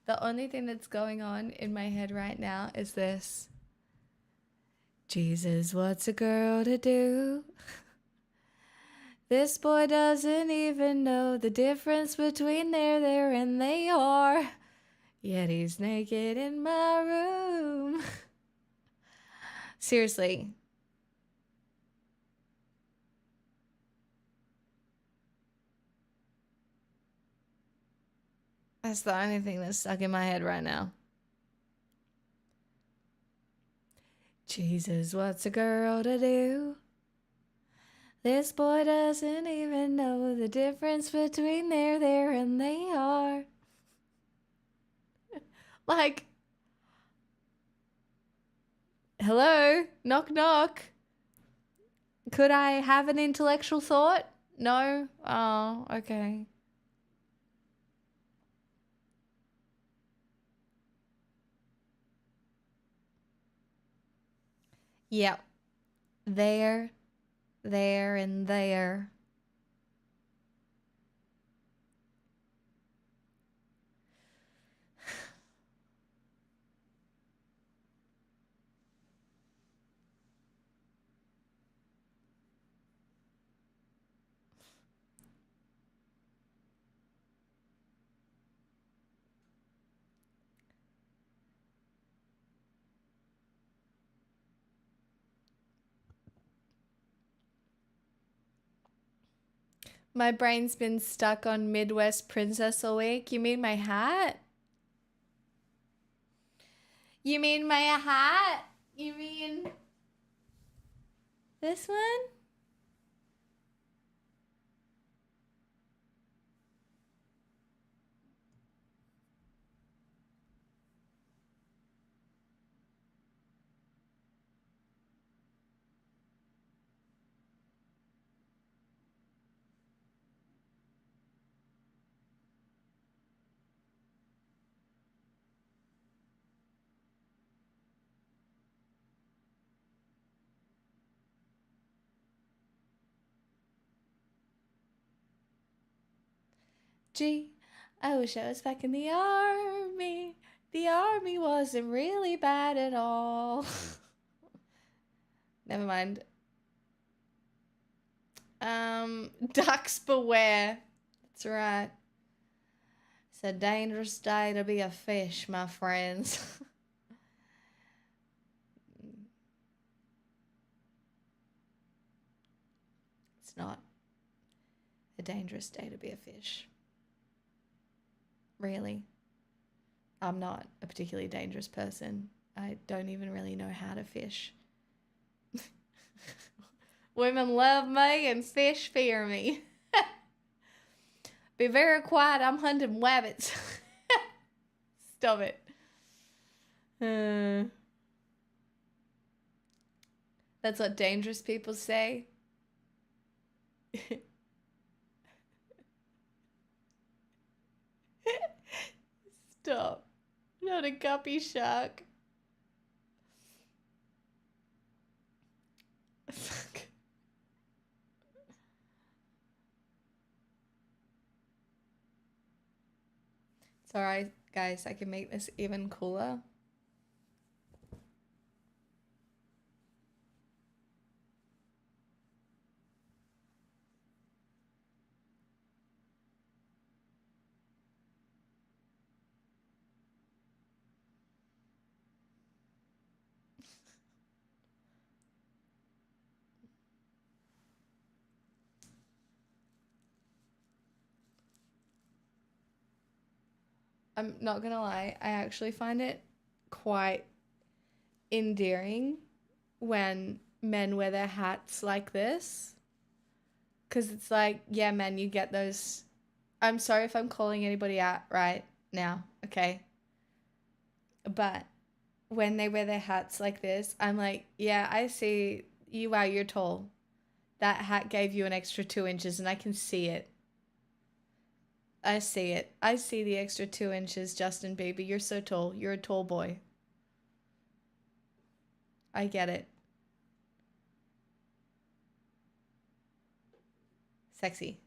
A: The only thing that's going on in my head right now is this. Jesus, what's a girl to do? This boy doesn't even know the difference between there, and they are. Yet he's naked in my room. Seriously. That's the only thing that's stuck in my head right now. Jesus, what's a girl to do? This boy doesn't even know the difference between there, and they are. Like, hello? Knock, knock. Could I have an intellectual thought? No? Oh, okay. Yep. There, and there. My brain's been stuck on Midwest Princess all week. You mean my hat? You mean my hat? You mean this one? Gee, I wish I was back in the army. The army wasn't really bad at all. Never mind. Ducks beware. That's right. It's a dangerous day to be a fish, my friends. It's not a dangerous day to be a fish. Really. I'm not a particularly dangerous person. I don't even really know how to fish. Women love me and fish fear me. Be very quiet, I'm hunting rabbits. Stop it. That's what dangerous people say. Stop. I'm not a guppy shark. Fuck. It's alright, guys. I can make this even cooler. I'm not gonna lie, I actually find it quite endearing when men wear their hats like this. Because it's like, yeah, man, you get those. I'm sorry if I'm calling anybody out right now, okay? But when they wear their hats like this, I'm like, yeah, I see you. Wow, you're tall. That hat gave you an extra 2 inches, and I can see it. I see it. I see the extra 2 inches, Justin Bieber. You're so tall. You're a tall boy. I get it. Sexy.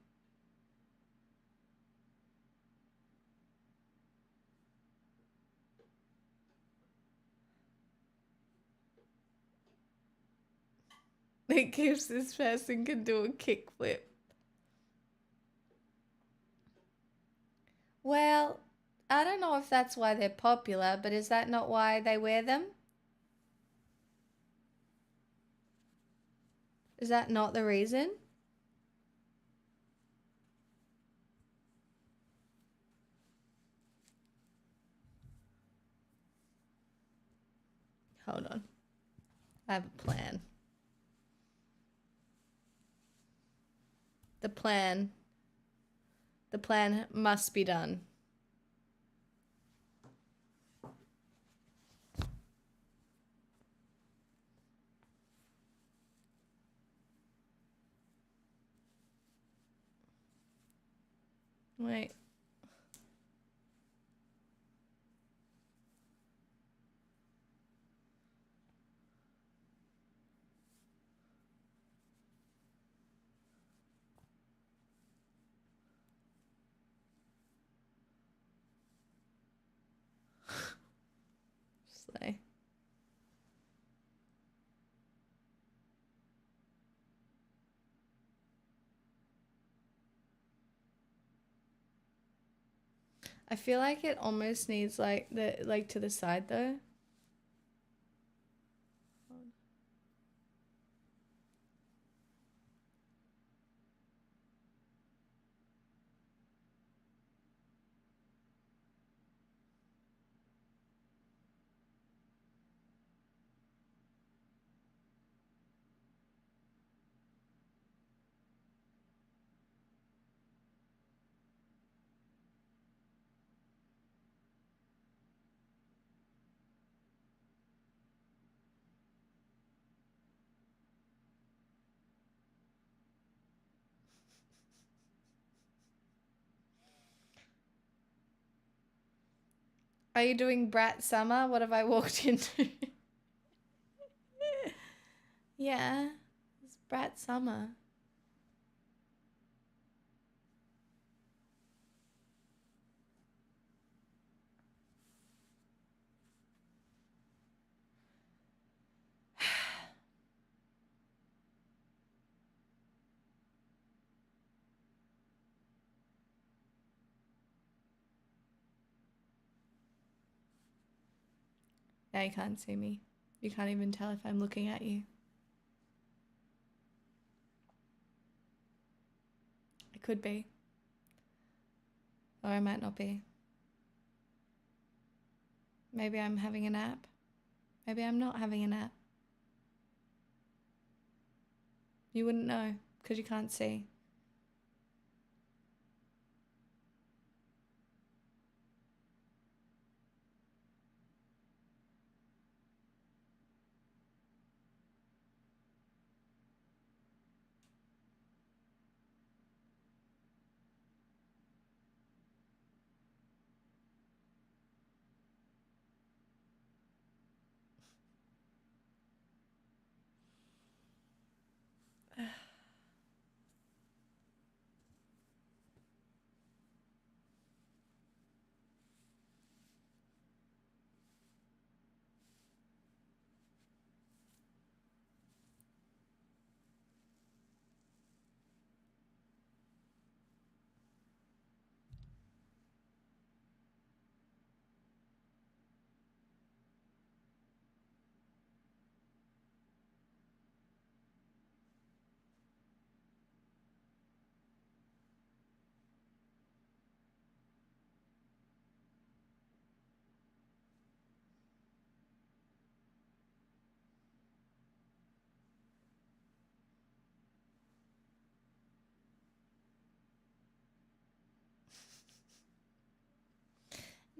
A: It gives this person can do a kickflip. Well, I don't know if that's why they're popular, but is that not why they wear them? Is that not the reason? Hold on. I have a plan. The plan must be done. Wait. Slay. I feel like it almost needs like to the side though. Are you doing Brat Summer? What have I walked into? Yeah, it's Brat Summer. Now you can't see me. You can't even tell if I'm looking at you. It could be. Or I might not be. Maybe I'm having a nap. Maybe I'm not having a nap. You wouldn't know because you can't see.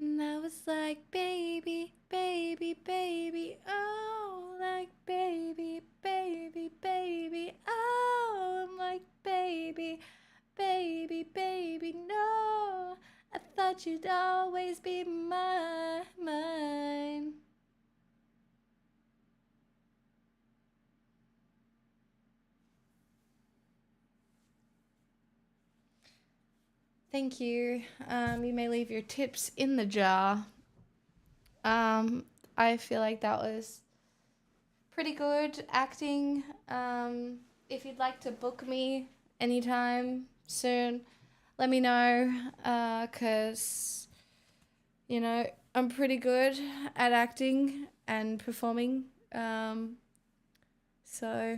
A: And I was like, baby, baby, baby, oh, like baby, baby, baby, oh, I'm like baby, baby, baby, no, I thought you'd always be mine. Thank you. You may leave your tips in the jar. I feel like that was pretty good acting. If you'd like to book me anytime soon, let me know. Cause you know I'm pretty good at acting and performing. So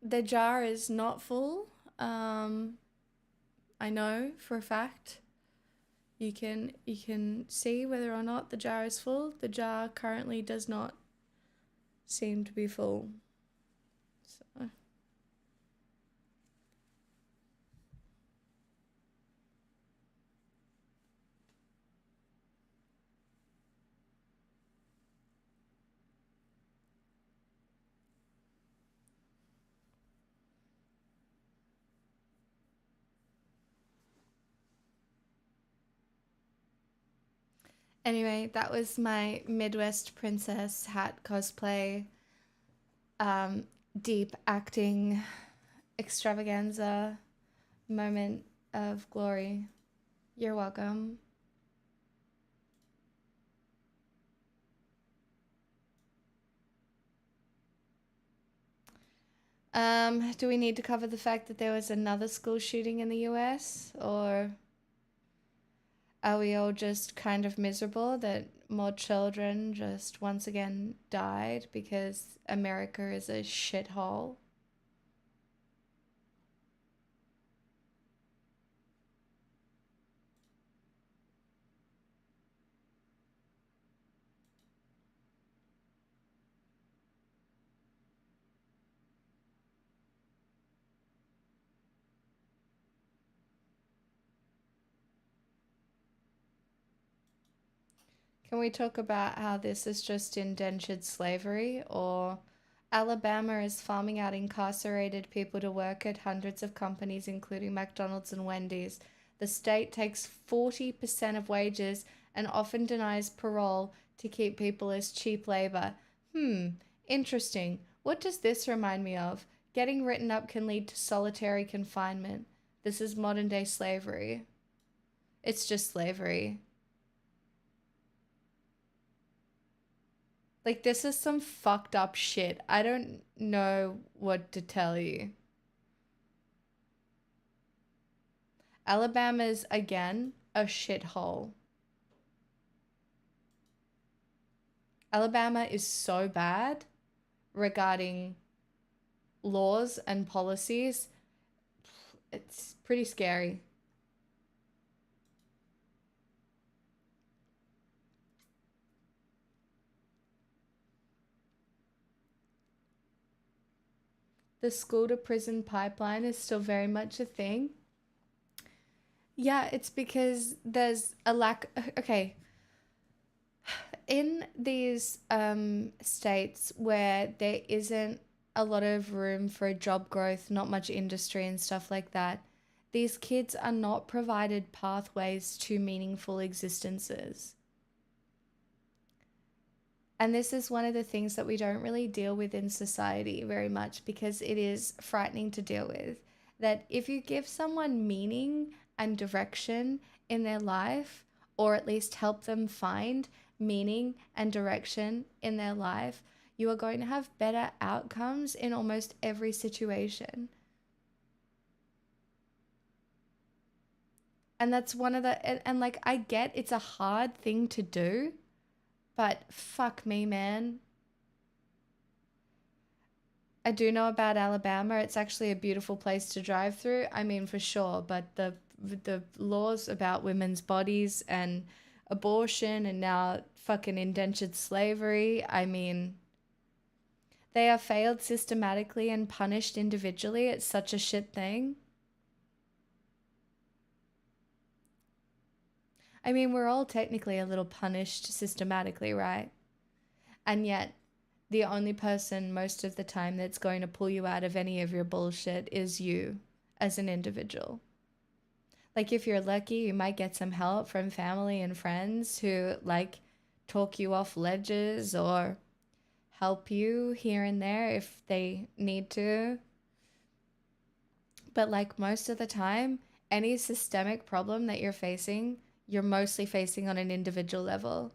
A: the jar is not full. I know for a fact. You can see whether or not the jar is full. The jar currently does not seem to be full. So anyway, that was my Midwest princess hat cosplay, deep acting extravaganza moment of glory. You're welcome. Do we need to cover the fact that there was another school shooting in the US, or are we all just kind of miserable that more children just once again died because America is a shithole? Can we talk about how this is just indentured slavery, or Alabama is farming out incarcerated people to work at hundreds of companies, including McDonald's and Wendy's. The state takes 40% of wages and often denies parole to keep people as cheap labor. Interesting. What does this remind me of? Getting written up can lead to solitary confinement. This is modern day slavery. It's just slavery. Like, this is some fucked up shit. I don't know what to tell you. Alabama's, again, a shithole. Alabama is so bad regarding laws and policies. It's pretty scary. The school to prison pipeline is still very much a thing. Yeah, it's because there's a lack. Okay. In these states where there isn't a lot of room for job growth, not much industry and stuff like that, these kids are not provided pathways to meaningful existences. And this is one of the things that we don't really deal with in society very much because it is frightening to deal with. That if you give someone meaning and direction in their life, or at least help them find meaning and direction in their life, you are going to have better outcomes in almost every situation. And that's one of the, and like, I get it's a hard thing to do, but fuck me, man. I do know about Alabama. It's actually a beautiful place to drive through. I mean, for sure. But the laws about women's bodies and abortion and now fucking indentured slavery, I mean, they are failed systematically and punished individually. It's such a shit thing. I mean, we're all technically a little punished systematically, right? And yet, the only person most of the time that's going to pull you out of any of your bullshit is you as an individual. Like, if you're lucky, you might get some help from family and friends who, like, talk you off ledges or help you here and there if they need to. But, like, most of the time, any systemic problem that you're facing, you're mostly facing on an individual level.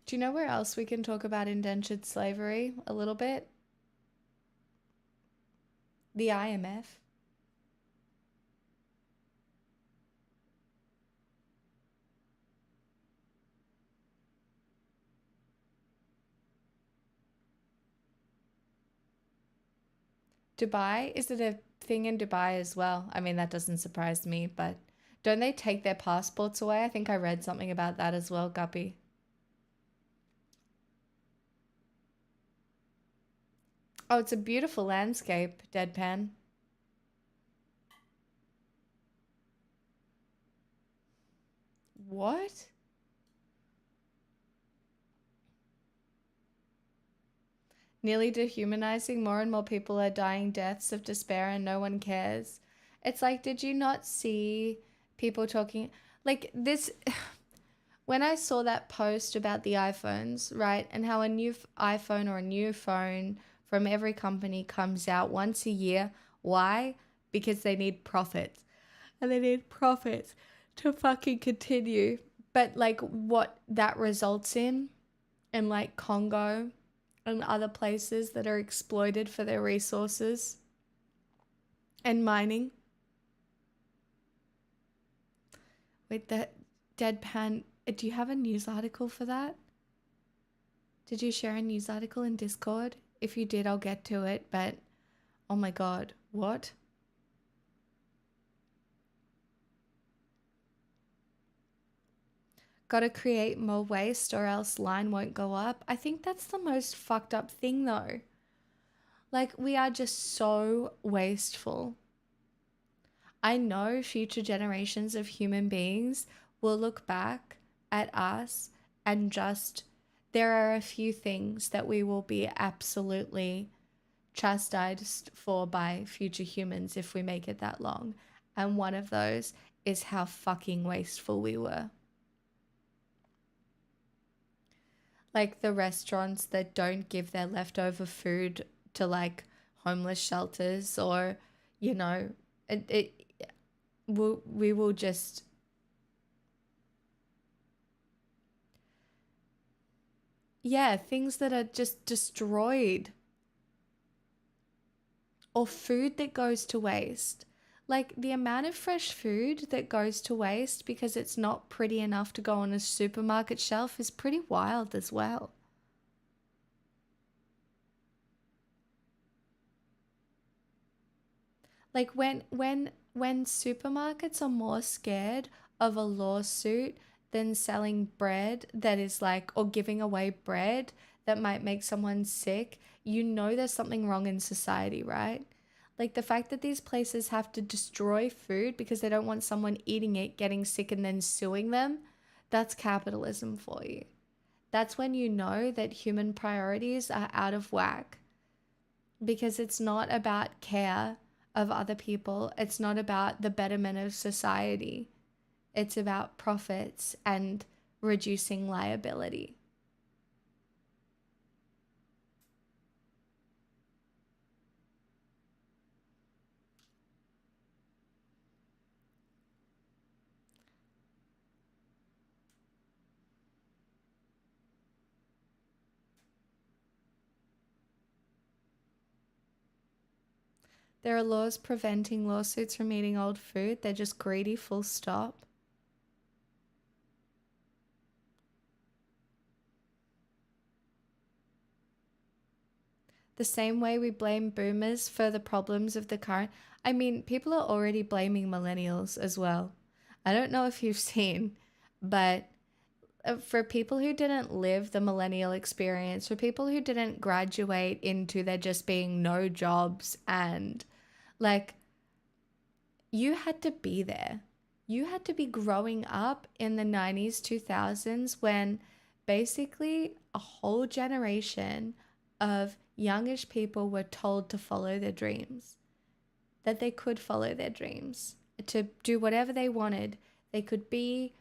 A: Do you know where else we can talk about indentured slavery a little bit? The IMF. Dubai? Is it a thing in Dubai as well? I mean, that doesn't surprise me, but don't they take their passports away? I think I read something about that as well, Guppy. Oh, it's a beautiful landscape, Deadpan. What? Nearly dehumanizing, more and more people are dying deaths of despair and no one cares. It's like, did you not see people talking like this? When I saw that post about the iPhones, right, and how a new iPhone or a new phone from every company comes out once a year. Why? Because they need profits. And they need profits to fucking continue. But like what that results in like Congo and other places that are exploited for their resources and mining. Wait, the Deadpan, do you have a news article for that? Did you share a news article in Discord? If you did, I'll get to it, but oh my god, what? Gotta create more waste or else line won't go up. I think that's the most fucked up thing though. Like, we are just so wasteful. I know future generations of human beings will look back at us, and just there are a few things that we will be absolutely chastised for by future humans if we make it that long. And one of those is how fucking wasteful we were. Like the restaurants that don't give their leftover food to like homeless shelters, or, you know, we will just, yeah, things that are just destroyed, or food that goes to waste. Like the amount of fresh food that goes to waste because it's not pretty enough to go on a supermarket shelf is pretty wild as well. Like when supermarkets are more scared of a lawsuit than selling bread that is like, or giving away bread that might make someone sick, you know there's something wrong in society, right? Like the fact that these places have to destroy food because they don't want someone eating it, getting sick, and then suing them, that's capitalism for you. That's when you know that human priorities are out of whack, because it's not about care of other people. It's not about the betterment of society. It's about profits and reducing liability. There are laws preventing lawsuits from eating old food. They're just greedy, full stop. The same way we blame boomers for the problems of the current. I mean, people are already blaming millennials as well. I don't know if you've seen, but for people who didn't live the millennial experience, for people who didn't graduate into there just being no jobs, and like, you had to be there. You had to be growing up in the 90s, 2000s, when basically a whole generation of youngish people were told to follow their dreams, that they could follow their dreams, to do whatever they wanted. They could be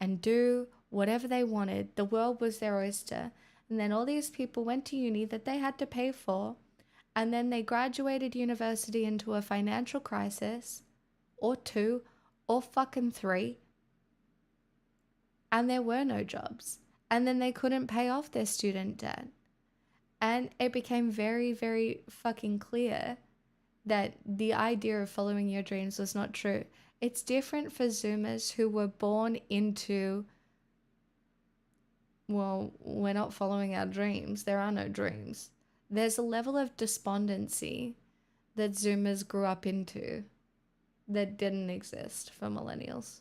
A: and do whatever they wanted. The world was their oyster. And then all these people went to uni that they had to pay for. And then they graduated university into a financial crisis, or two, or fucking three. And there were no jobs. And then they couldn't pay off their student debt. And it became very, very fucking clear that the idea of following your dreams was not true. It's different for Zoomers who were born into, well, we're not following our dreams. There are no dreams. There's a level of despondency that Zoomers grew up into that didn't exist for millennials.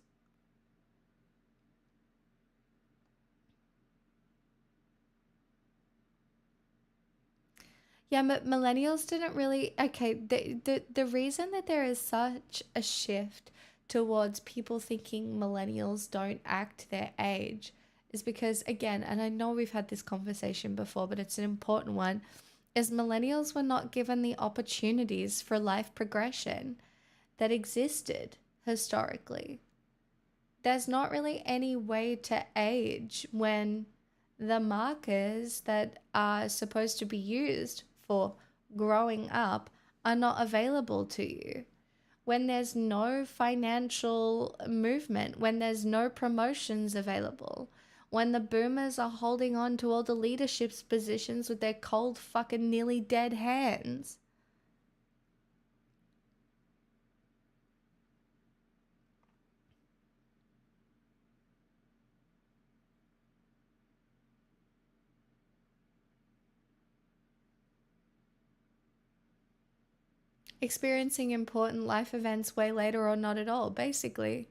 A: Yeah, but millennials didn't really. Okay, the reason that there is such a shift towards people thinking millennials don't act their age is because, again, and I know we've had this conversation before, but it's an important one, is millennials were not given the opportunities for life progression that existed historically. There's not really any way to age when the markers that are supposed to be used for growing up are not available to you. When there's no financial movement, when there's no promotions available, when the boomers are holding on to all the leadership positions with their cold fucking nearly dead hands. Experiencing important life events way later or not at all, basically.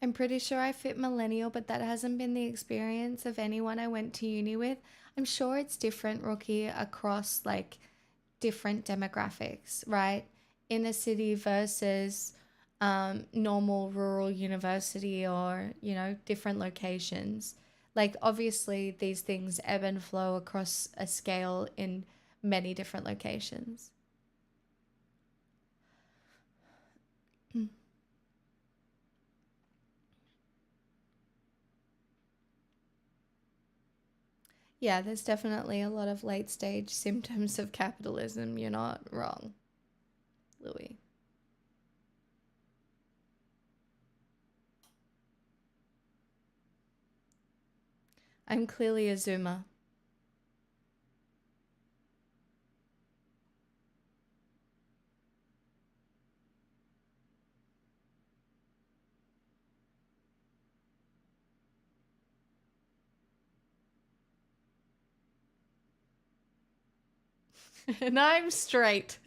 A: I'm pretty sure I fit millennial, but that hasn't been the experience of anyone I went to uni with. I'm sure it's different, Rookie, across like different demographics, right? Inner city versus normal rural university, or, you know, different locations. Like, obviously, these things ebb and flow across a scale in many different locations. Yeah, there's definitely a lot of late stage symptoms of capitalism. You're not wrong, Louis. I'm clearly a Zoomer. And I'm straight.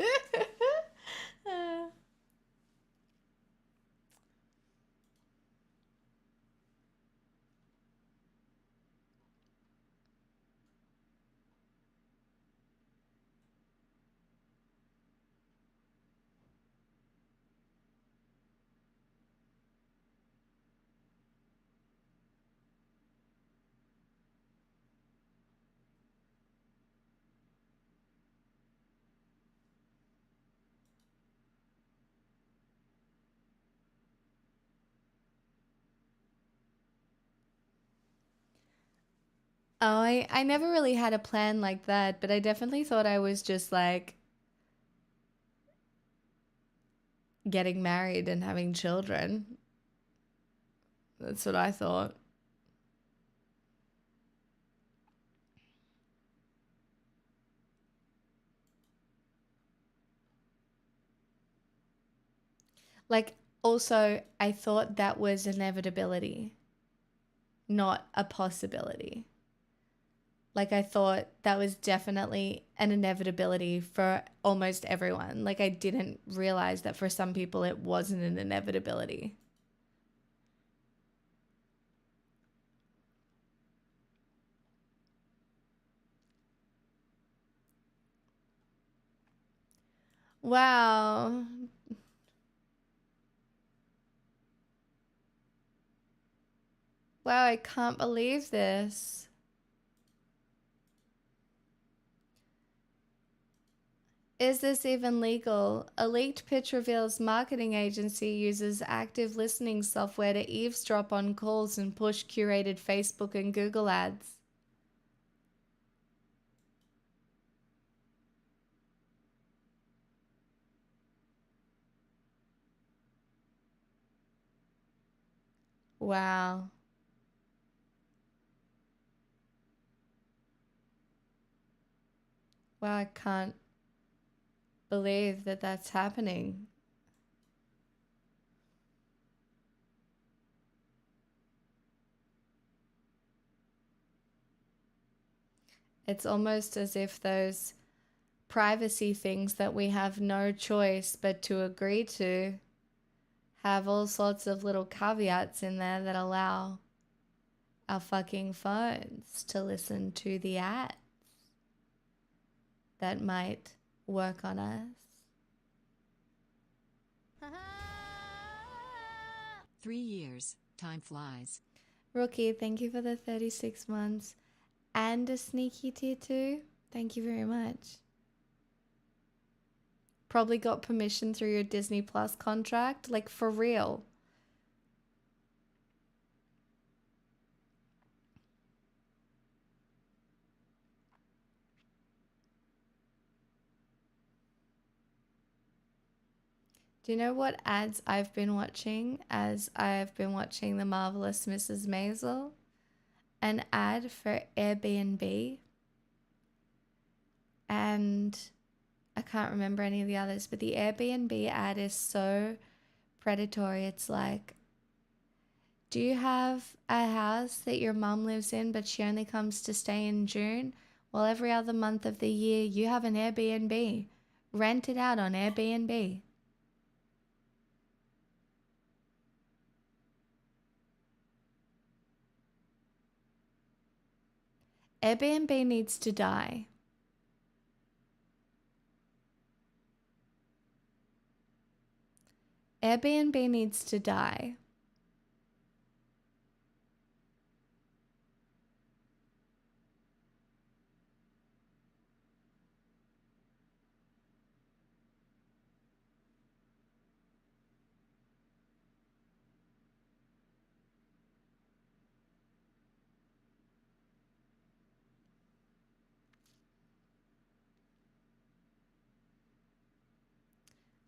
A: Oh, I never really had a plan like that, but I definitely thought I was just like getting married and having children. That's what I thought. Like, also, I thought that was inevitability, not a possibility. Like, I thought that was definitely an inevitability for almost everyone. Like, I didn't realize that for some people it wasn't an inevitability. Wow. Wow, I can't believe this. Is this even legal? A leaked pitch reveals marketing agency uses active listening software to eavesdrop on calls and push curated Facebook and Google ads. Wow. Wow, I can't believe that that's happening. It's almost as if those privacy things that we have no choice but to agree to have all sorts of little caveats in there that allow our fucking phones to listen to the ads that might work on us.
C: 3 years, time flies.
A: Rookie, thank you for the 36 months and a sneaky tier 2. Thank you very much. Probably got permission through your Disney Plus contract, like for real. Do you know what ads I've been watching as I've been watching The Marvelous Mrs. Maisel? An ad for Airbnb. And I can't remember any of the others, but the Airbnb ad is so predatory. It's like, do you have a house that your mum lives in, but she only comes to stay in June? Well, every other month of the year, you have an Airbnb. Rent it out on Airbnb. Airbnb needs to die. Airbnb needs to die.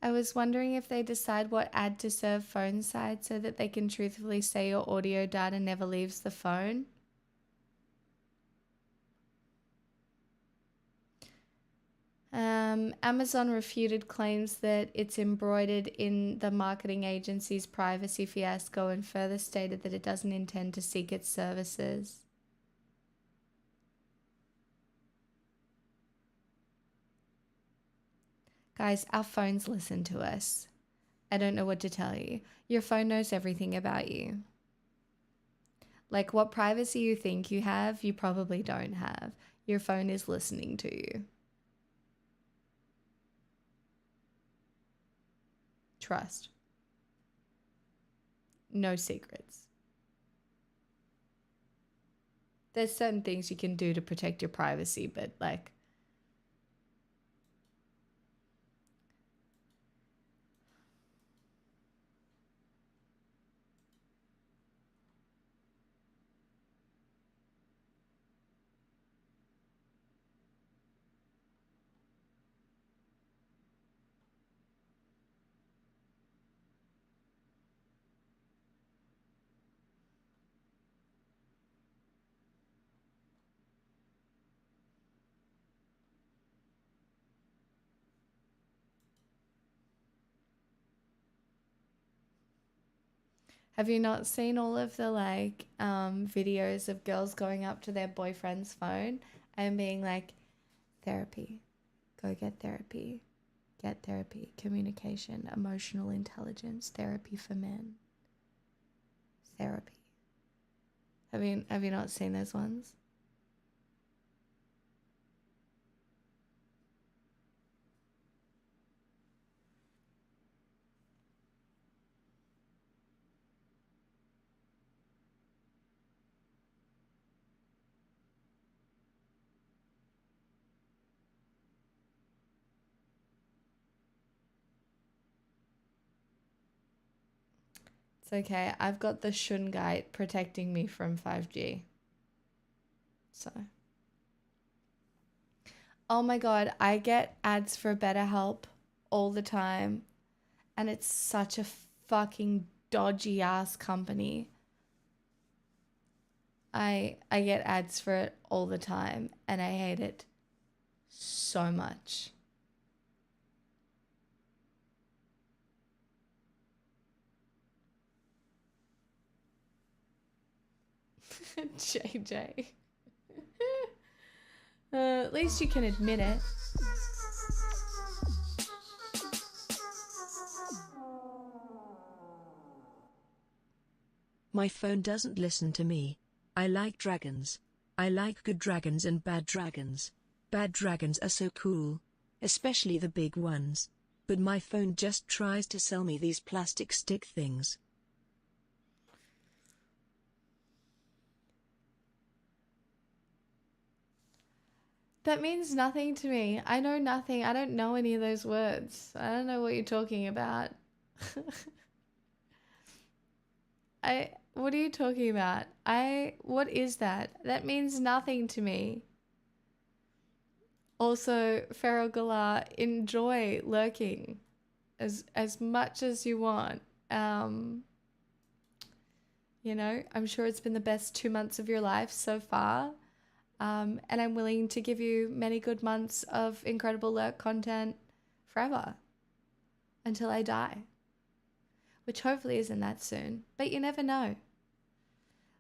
A: I was wondering if they decide what ad to serve phone side so that they can truthfully say your audio data never leaves the phone. Amazon refuted claims that it's embroidered in the marketing agency's privacy fiasco and further stated that it doesn't intend to seek its services. Guys, our phones listen to us. I don't know what to tell you. Your phone knows everything about you. Like what privacy you think you have, you probably don't have. Your phone is listening to you. Trust. No secrets. There's certain things you can do to protect your privacy, but like, have you not seen all of the like videos of girls going up to their boyfriend's phone and being like, therapy, go get therapy, communication, emotional intelligence, therapy for men, therapy. Have you not seen those ones? It's okay. I've got the Shungite protecting me from 5G. So. Oh my God, I get ads for BetterHelp all the time. And it's such a fucking dodgy ass company. I get ads for it all the time and I hate it so much. JJ. At least you can admit it.
C: My phone doesn't listen to me. I like dragons. I like good dragons and bad dragons. Bad dragons are so cool. Especially the big ones. But my phone just tries to sell me these plastic stick things.
A: That means nothing to me. I know nothing. I don't know any of those words. I don't know what you're talking about. What are you talking about? What is that? That means nothing to me. Also, Feral Galar, enjoy lurking as much as you want. You know, I'm sure it's been the best 2 months of your life so far. And I'm willing to give you many good months of incredible lurk content forever until I die, which hopefully isn't that soon, but you never know.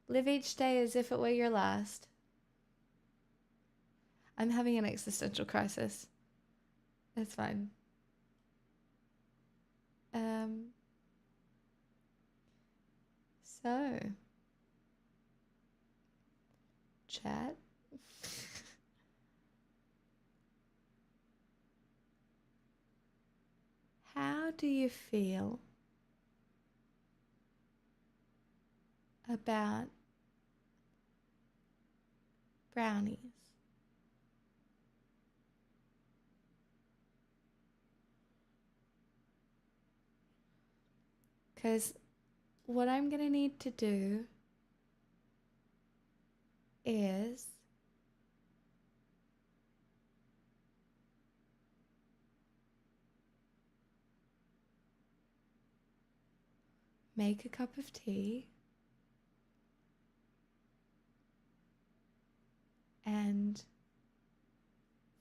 A: Live each day as if it were your last. I'm having an existential crisis. It's fine. So, chat. do you feel about brownies? Because what I'm going to need to do is make a cup of tea and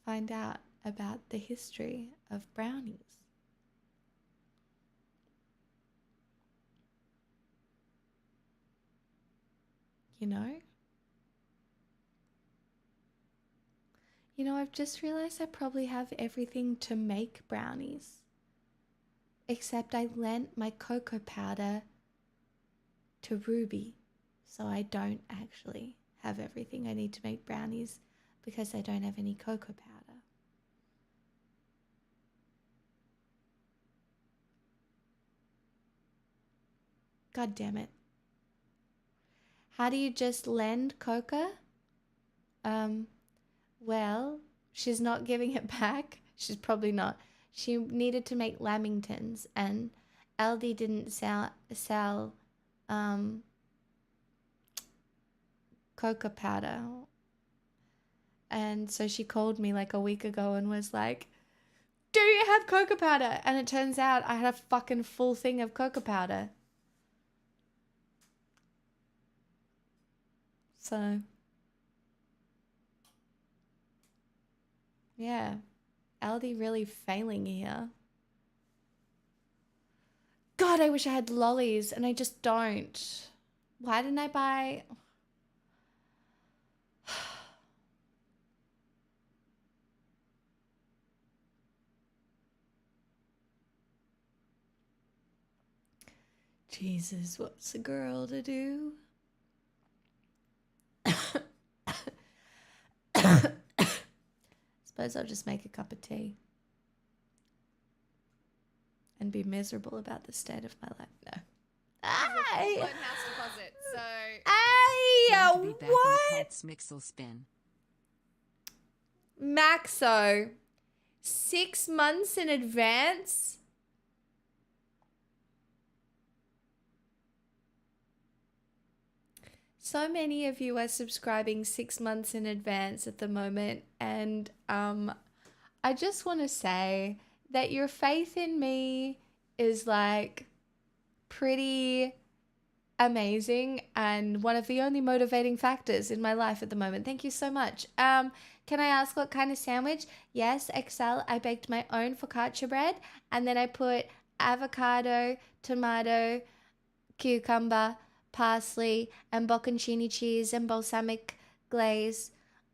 A: find out about the history of brownies. You know? You know, I've just realized I probably have everything to make brownies. Except I lent my cocoa powder to Ruby, so I don't actually have everything I need to make brownies because I don't have any cocoa powder. God damn it. How do you just lend cocoa? Well, she's not giving it back. She's probably not. She needed to make lamingtons, and Aldi didn't sell cocoa powder. And so she called me like a week ago and was like, do you have cocoa powder? And it turns out I had a fucking full thing of cocoa powder. So, yeah, Aldi really failing here. God, I wish I had lollies, and I just don't. Why didn't I buy... Jesus, what's a girl to do? Suppose I'll just make a cup of tea and be miserable about the state of my life. No.
D: Hey! House deposit. So
A: Hey,
E: Going to be back in
A: what?
E: the Colts Mixel spin.
A: Maxo, 6 months in advance? So many of you are subscribing 6 months in advance at the moment, and I just want to say that your faith in me is like pretty amazing and one of the only motivating factors in my life at the moment. Thank you so much. Can I ask what kind of sandwich? Yes, Excel. I baked my own focaccia bread, and then I put avocado, tomato, cucumber, parsley, and bocconcini cheese and balsamic glaze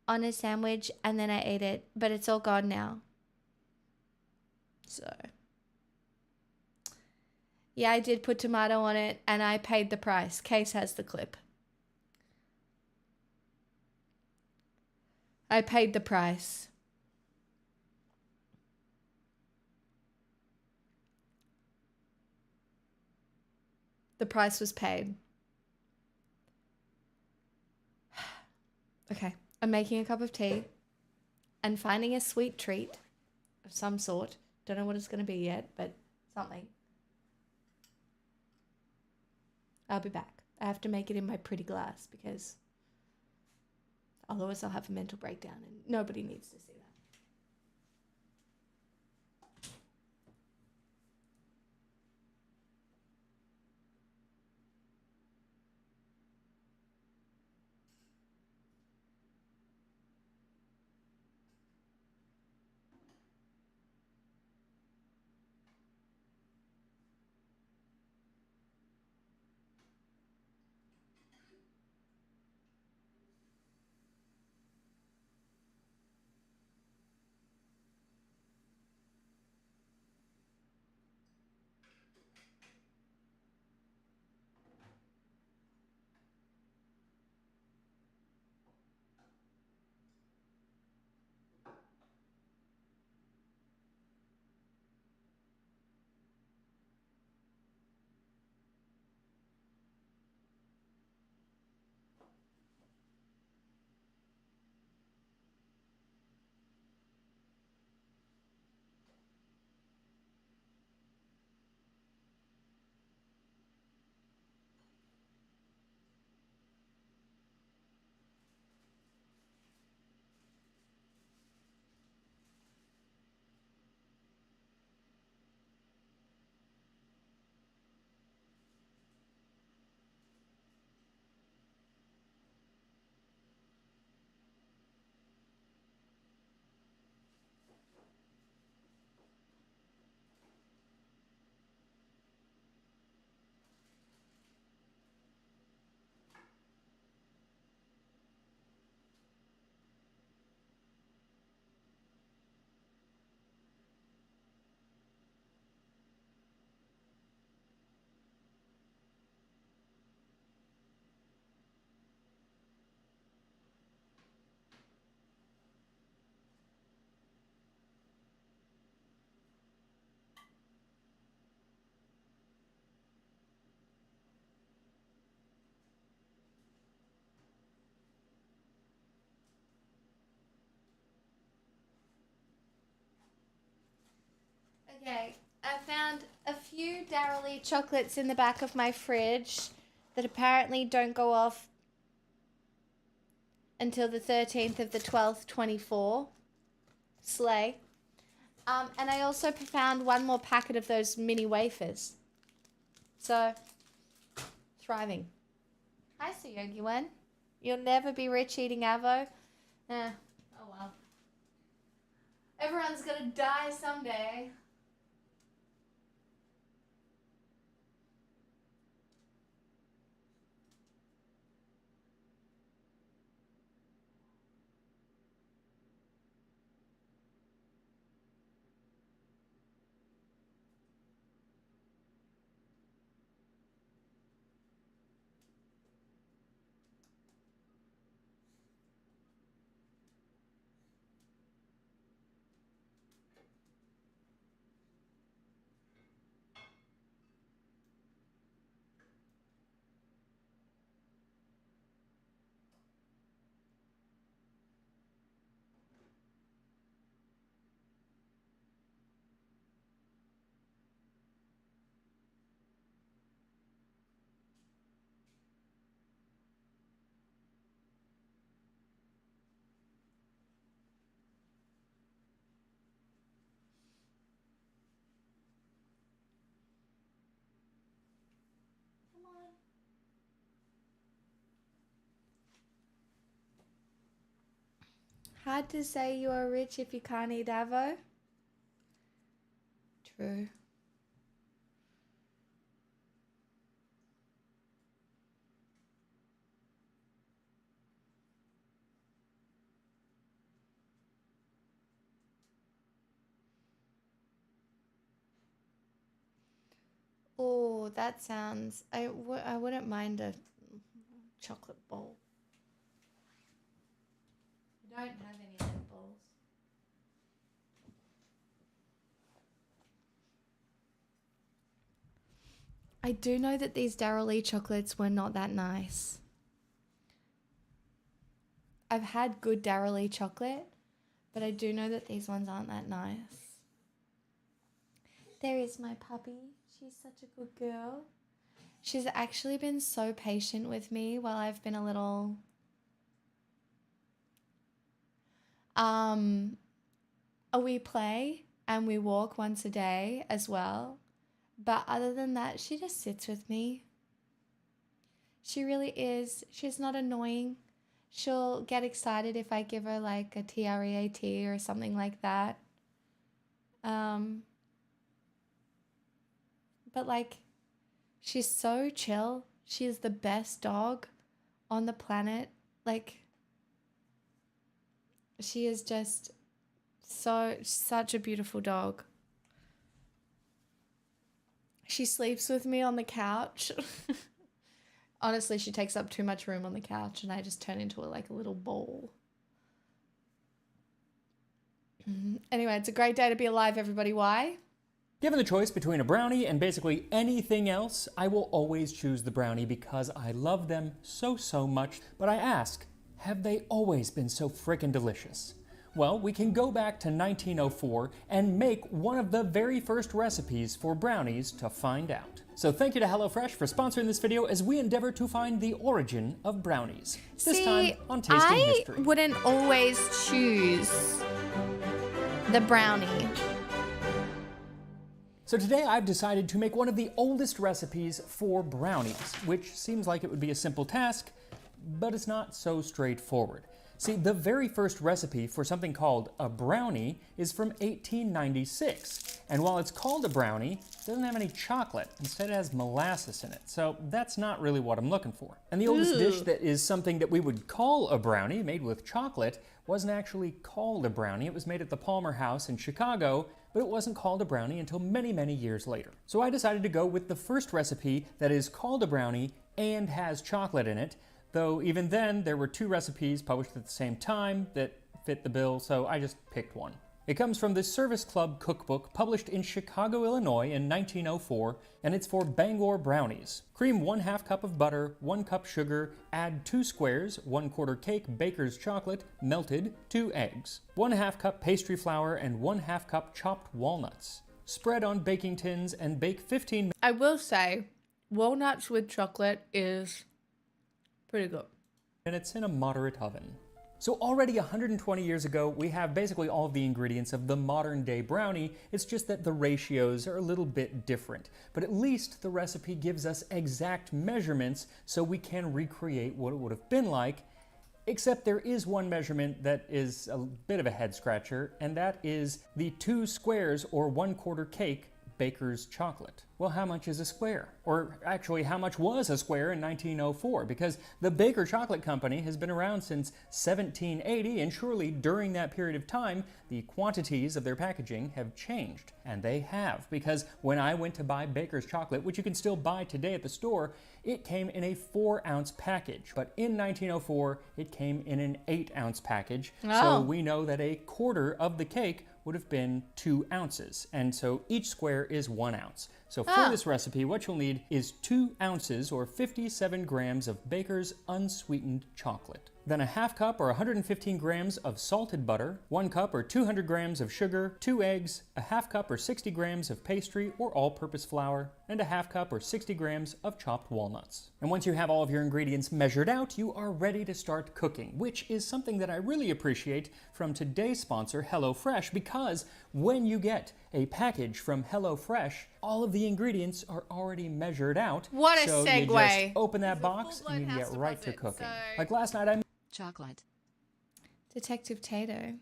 A: on a sandwich, and then I ate it, but it's all gone now. So, yeah, I did put tomato on it, and I paid the price. Case has the clip. I paid the price. The price was paid. Okay, I'm making a cup of tea and finding a sweet treat of some sort. Don't know what it's going to be yet, but something. I'll be back. I have to make it in my pretty glass because otherwise I'll have a mental breakdown and nobody needs to see that. Okay, I found a few Dairy Lee chocolates in the back of my fridge that apparently don't go off until the 13th of the 12th, 24. Slay. And I also found one more packet of those mini wafers. So, thriving. Hi, Suyogi Wen. You'll never be rich eating avo. Oh well. Everyone's gonna die someday. Hard to say you are rich if you can't eat avo. True. Oh, that sounds... I wouldn't mind a chocolate bowl. I don't have any Red Bulls. I do know that these Dairy Lee chocolates were not that nice. I've had good Dairy Lee chocolate, but I do know that these ones aren't that nice. There is my puppy. She's such a good girl. She's actually been so patient with me while I've been a little... we play and we walk once a day as well. But other than that, she just sits with me. She really is. She's not annoying. She'll get excited if I give her like a TREAT or something like that. But like, she's so chill. She is the best dog on the planet. Like, she is just such a beautiful dog. She sleeps with me on the couch. Honestly, she takes up too much room on the couch and I just turn into a little ball. Anyway, it's a great day to be alive, everybody. Why?
E: Given the choice between a brownie and basically anything else, I will always choose the brownie because I love them so much. But I ask, have they always been so frickin' delicious? Well, we can go back to 1904 and make one of the very first recipes for brownies to find out. So thank you to HelloFresh for sponsoring this video as we endeavor to find the origin of brownies. This time on Tasting History.
A: I wouldn't always choose the brownie.
E: So today I've decided to make one of the oldest recipes for brownies, which seems like it would be a simple task, but it's not so straightforward. See, the very first recipe for something called a brownie is from 1896. And while it's called a brownie, it doesn't have any chocolate. Instead, it has molasses in it. So that's not really what I'm looking for. And the oldest dish that is something that we would call a brownie, made with chocolate, wasn't actually called a brownie. It was made at the Palmer House in Chicago, but it wasn't called a brownie until many years later. So I decided to go with the first recipe that is called a brownie and has chocolate in it. Though even then, there were two recipes published at the same time that fit the bill, so I just picked one. It comes from the Service Club Cookbook, published in Chicago, Illinois in 1904, and it's for Bangor brownies. Cream 1/2 cup of butter, 1 cup sugar, add 2 squares, 1/4 cake baker's chocolate, melted, 2 eggs, 1/2 cup pastry flour, and 1/2 cup chopped walnuts. spread on baking tins, and bake 15
A: I will say, walnuts with chocolate is pretty good.
E: minutes in a moderate oven. So already 120 years ago, we have basically all of the ingredients of the modern day brownie. It's just that the ratios are a little bit different. But at least the recipe gives us exact measurements so we can recreate what it would have been like. Except there is one measurement that is a bit of a head scratcher, and that is the 2 squares or 1/4 cake baker's chocolate. Well, how much is a square? Or actually, how much was a square in 1904? Because the Baker Chocolate Company has been around since 1780, and surely during that period of time, the quantities of their packaging have changed. And they have, because when I went to buy Baker's chocolate, which you can still buy today at the store, it came in a 4-ounce package. But in 1904, it came in an 8-ounce package.
A: Oh.
E: So we know that a quarter of the cake would have been 2 ounces. And so each square is 1 ounce. So for this recipe, what you'll need is 2 ounces or 57 grams of Baker's unsweetened chocolate. Then a half cup or 115 grams of salted butter, 1 cup or 200 grams of sugar, 2 eggs, a half cup or 60 grams of pastry or all-purpose flour, and a half cup or 60 grams of chopped walnuts. And once you have all of your ingredients measured out, you are ready to start cooking, which is something that I really appreciate from today's sponsor, HelloFresh, because when you get a package from HelloFresh, all of the ingredients are already measured out.
A: What a
E: so
A: segue.
E: You just open that
D: It's a
E: box
D: full-blown
E: and you
D: house
E: get right to
D: deposit,
E: cooking.
D: so-
E: Like last night, I
C: Chocolate.
A: Detective Tato,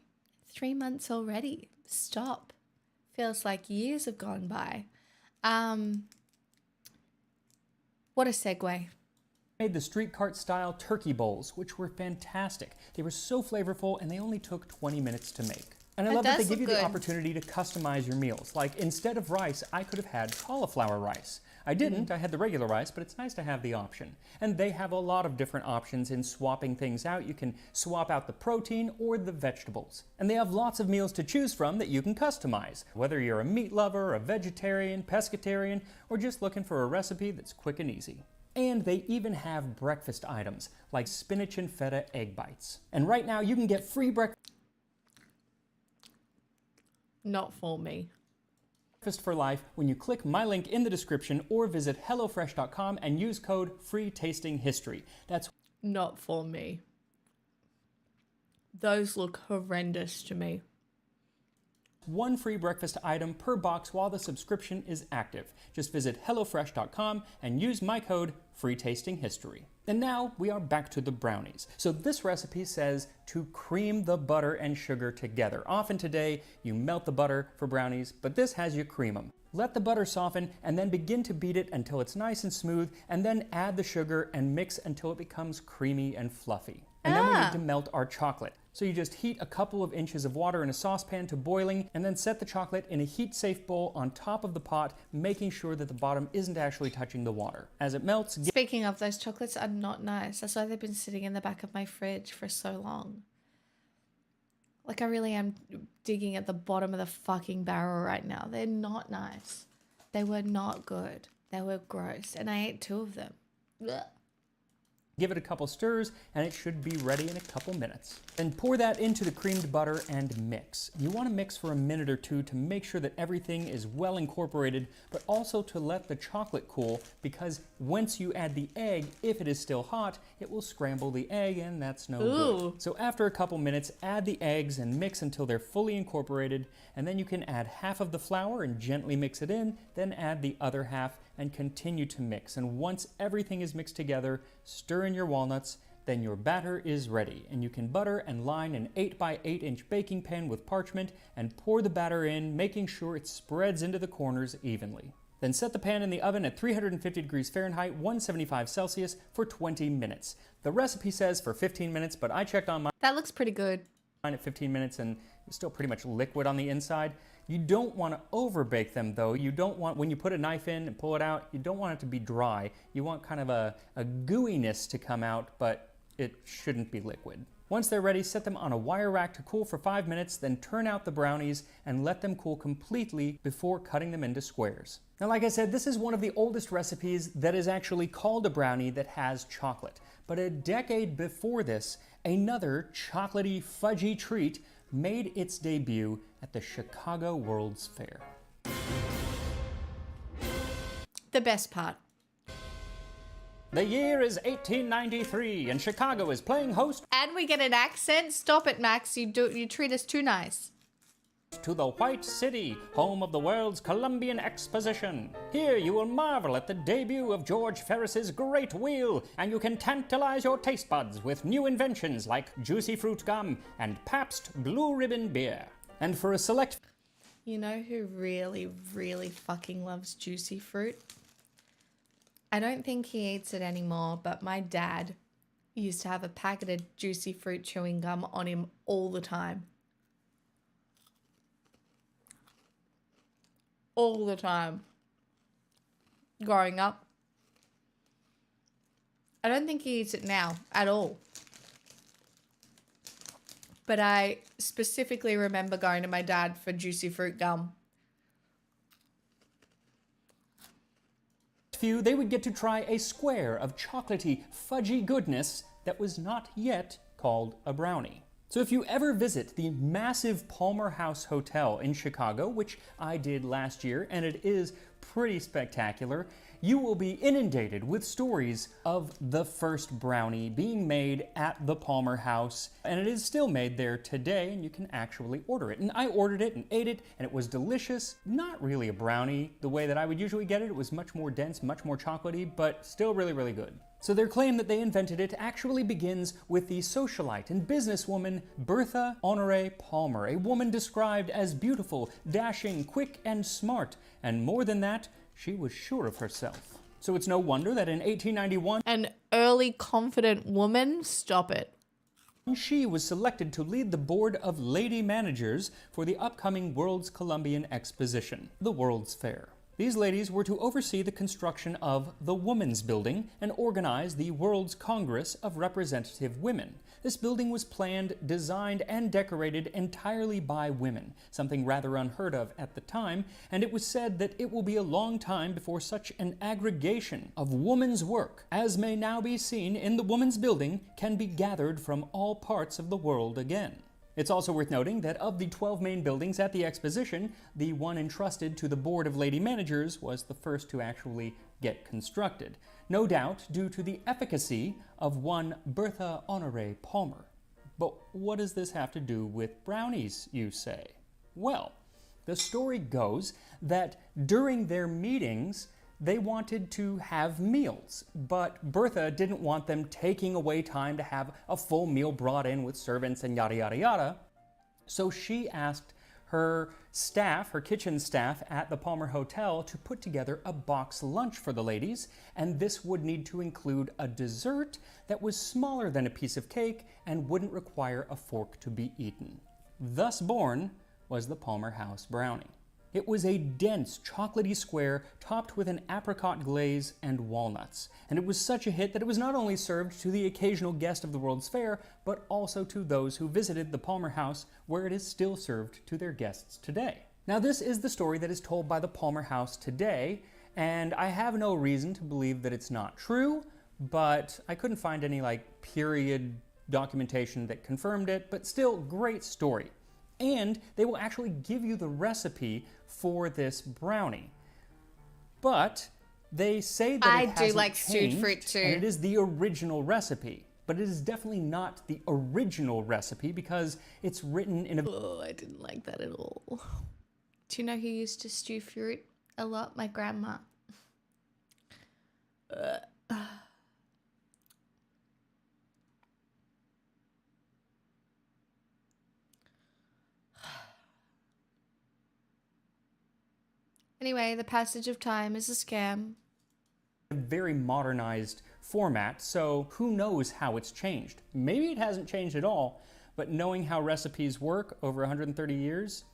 A: 3 months already. Stop. Feels like years have gone by. What a segue.
E: made the street cart style turkey bowls, which were fantastic. They were so flavorful and they only took 20 minutes to make. And I
A: That
E: love that they
A: does
E: give you
A: look
E: the
A: good.
E: opportunity to customize your meals. Like instead of rice, I could have had cauliflower rice. I didn't, I had the regular rice, but it's nice to have the option. And they have a lot of different options in swapping things out. You can swap out the protein or the vegetables. And they have lots of meals to choose from that you can customize, whether you're a meat lover, a vegetarian, pescatarian, or just looking for a recipe that's quick and easy. And they even have breakfast items like spinach and feta egg bites. And right now you can get free breakfast
A: Not for me.
E: for life when you click my link in the description or visit HelloFresh.com and use code FREETASTINGHISTORY. That's
A: Not for me. Those look horrendous to me.
E: one free breakfast item per box while the subscription is active. Just visit HelloFresh.com and use my code FREETASTINGHISTORY. And now we are back to the brownies. So this recipe says to cream the butter and sugar together. Often today you melt the butter for brownies, but this has you cream them. Let the butter soften and then begin to beat it until it's nice and smooth, and then add the sugar and mix until it becomes creamy and fluffy. And then we need to melt our chocolate. So you just heat a couple of inches of water in a saucepan to boiling, and then set the chocolate in a heat-safe bowl on top of the pot, making sure that the bottom isn't actually touching the water. As it melts,
A: Speaking of, those chocolates are not nice. That's why they've been sitting in the back of my fridge for so long. Like, I really am digging at the bottom of the fucking barrel right now. They're not nice. They were not good. They were gross. And I ate 2 of them. Blech.
E: give it a couple stirs, and it should be ready in a couple minutes. Then pour that into the creamed butter and mix. You want to mix for a minute or two to make sure that everything is well incorporated, but also to let the chocolate cool, because once you add the egg, if it is still hot, it will scramble the egg, and that's no good. So after a couple minutes, add the eggs and mix until they're fully incorporated, and then you can add half of the flour and gently mix it in, then add the other half and continue to mix. And once everything is mixed together, stir in your walnuts, then your batter is ready. And you can butter and line an 8x8 inch baking pan with parchment and pour the batter in, making sure it spreads into the corners evenly. Then set the pan in the oven at 350 degrees Fahrenheit, 175 Celsius for 20 minutes. The recipe says for 15 minutes, but I checked on mine
A: That looks pretty good.
E: at 15 minutes and it's still pretty much liquid on the inside. You don't want to over bake them though. You don't want, when you put a knife in and pull it out, you don't want it to be dry. You want kind of a gooiness to come out, but it shouldn't be liquid. Once they're ready, set them on a wire rack to cool for 5 minutes, then turn out the brownies and let them cool completely before cutting them into squares. Now, like I said, this is one of the oldest recipes that is actually called a brownie that has chocolate. But a decade before this, another chocolatey, fudgy treat made its debut at the Chicago World's Fair.
A: the best part.
E: The year is 1893, and Chicago is playing host
A: And we get an accent. Stop it, Max. You treat us too nice.
E: to the White City, home of the world's Columbian Exposition. Here you will marvel at the debut of George Ferris's Great Wheel, and you can tantalize your taste buds with new inventions like juicy fruit gum and Pabst Blue Ribbon beer. And for a select...
A: You know who really, really fucking loves juicy fruit? I don't think he eats it anymore, but my dad used to have a packet of juicy fruit chewing gum on him all the time. All the time. Growing up. I don't think he eats it now at all. But I specifically remember going to my dad for juicy fruit gum.
E: few, they would get to try a square of chocolatey, fudgy goodness that was not yet called a brownie. So if you ever visit the massive Palmer House Hotel in Chicago, which I did last year, and it is pretty spectacular, you will be inundated with stories of the first brownie being made at the Palmer House, and it is still made there today, and you can actually order it. And I ordered it and ate it, and it was delicious. Not really a brownie the way that I would usually get it. It was much more dense, much more chocolatey, but still really, really good. So their claim that they invented it actually begins with the socialite and businesswoman Bertha Honore Palmer, a woman described as beautiful, dashing, quick, and smart. And more than that, she was sure of herself. So it's no wonder that in 1891,
A: An early confident woman? Stop it.
E: she was selected to lead the board of lady managers for the upcoming World's Columbian Exposition, the World's Fair. These ladies were to oversee the construction of the Woman's Building and organize the World's Congress of Representative Women. This building was planned, designed, and decorated entirely by women, something rather unheard of at the time, and it was said that it will be a long time before such an aggregation of woman's work, as may now be seen in the Woman's Building, can be gathered from all parts of the world again. It's also worth noting that of the 12 main buildings at the exposition, the one entrusted to the Board of Lady Managers was the first to actually get constructed, no doubt due to the efficacy of one Bertha Honore Palmer. But what does this have to do with brownies, you say? Well, the story goes that during their meetings, they wanted to have meals, but Bertha didn't want them taking away time to have a full meal brought in with servants and yada yada yada. So she asked her staff, her kitchen staff at the Palmer Hotel, to put together a box lunch for the ladies, and this would need to include a dessert that was smaller than a piece of cake and wouldn't require a fork to be eaten. Thus born was the Palmer House brownie. It was a dense, chocolatey square topped with an apricot glaze and walnuts. And it was such a hit that it was not only served to the occasional guest of the World's Fair, but also to those who visited the Palmer House, where it is still served to their guests today. Now, this is the story that is told by the Palmer House today, and I have no reason to believe that it's not true, but I couldn't find any, period documentation that confirmed it, but still, great story. And they will actually give you the recipe for this brownie. But they say that
A: I
E: it
A: do
E: hasn't
A: like stewed
E: changed,
A: fruit too.
E: and it is the original recipe. But it is definitely not the original recipe because it's written in a...
A: Oh, I didn't like that at all. Do you know who used to stew fruit a lot? My grandma. Anyway, the passage of time is a scam.
E: very modernized format, so who knows how it's changed. Maybe it hasn't changed at all, but knowing how recipes work over 130 years,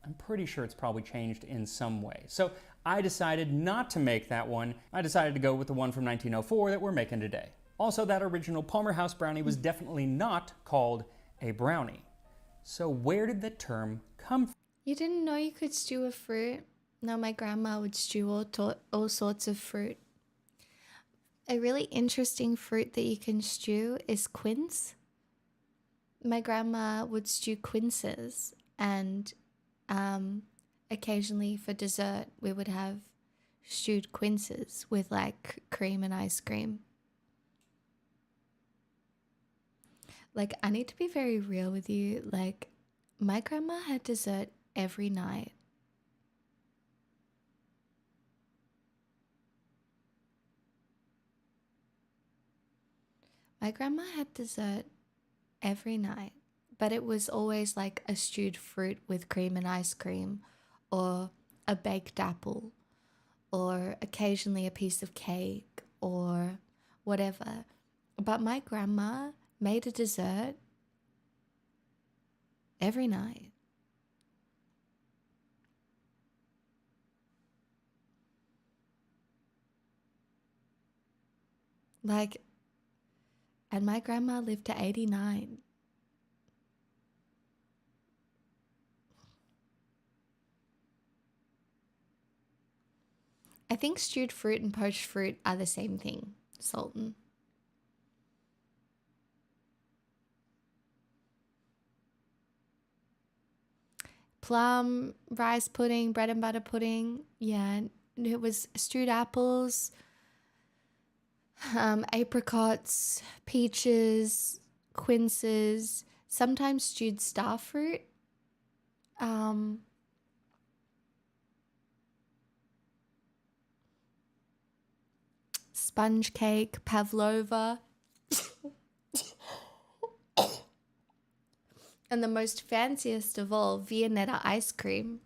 E: I'm pretty sure it's probably changed in some way. So I decided not to make that one. I decided to go with the one from 1904 that we're making today. Also, that original Palmer House brownie was definitely not called a brownie. So where did the term come from?
A: You didn't know you could stew a fruit? No, my grandma would stew all sorts of fruit. A really interesting fruit that you can stew is quince. My grandma would stew quinces, and occasionally for dessert we would have stewed quinces with like cream and ice cream. Like, I need to be very real with you. Like, my grandma had dessert every night. My grandma had dessert every night, but it was always like a stewed fruit with cream and ice cream, or a baked apple, or occasionally a piece of cake, or whatever. But my grandma made a dessert every night. Like, and my grandma lived to 89. I think stewed fruit and poached fruit are the same thing, Sultan. Plum, rice pudding, bread and butter pudding. Yeah, it was stewed apples, apricots, peaches, quinces, sometimes stewed star fruit. Sponge cake, pavlova. And the most fanciest of all, Viennetta ice cream.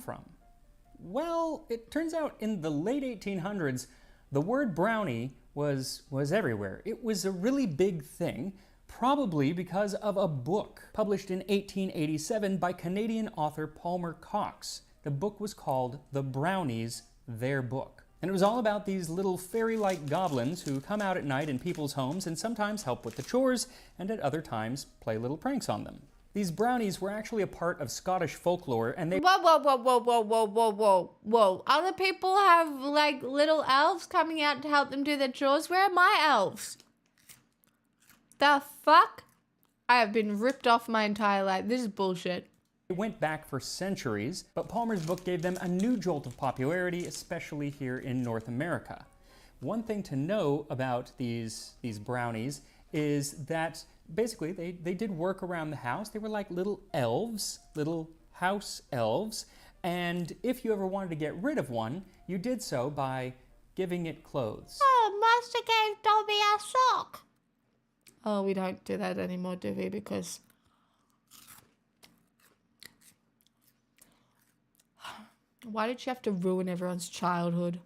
E: From? Well, it turns out in the late 1800s, the word brownie was everywhere. It was a really big thing, probably because of a book published in 1887 by Canadian author Palmer Cox. The book was called The Brownies, Their Book. And it was all about these little fairy-like goblins who come out at night in people's homes and sometimes help with the chores, and at other times play little pranks on them. These brownies were actually a part of Scottish folklore, and they...
A: Whoa. Other people have, like, little elves coming out to help them do their chores. Where are my elves? The fuck? I have been ripped off my entire life. This is bullshit.
E: They went back for centuries, but Palmer's book gave them a new jolt of popularity, especially here in North America. One thing to know about these brownies is that basically they did work around the house. They were like little elves, little house elves, and if you ever wanted to get rid of one, you did so by giving it clothes.
A: Oh, Master gave Dobby a sock. Oh, we don't do that anymore, do we? Because... why did you have to ruin everyone's childhood?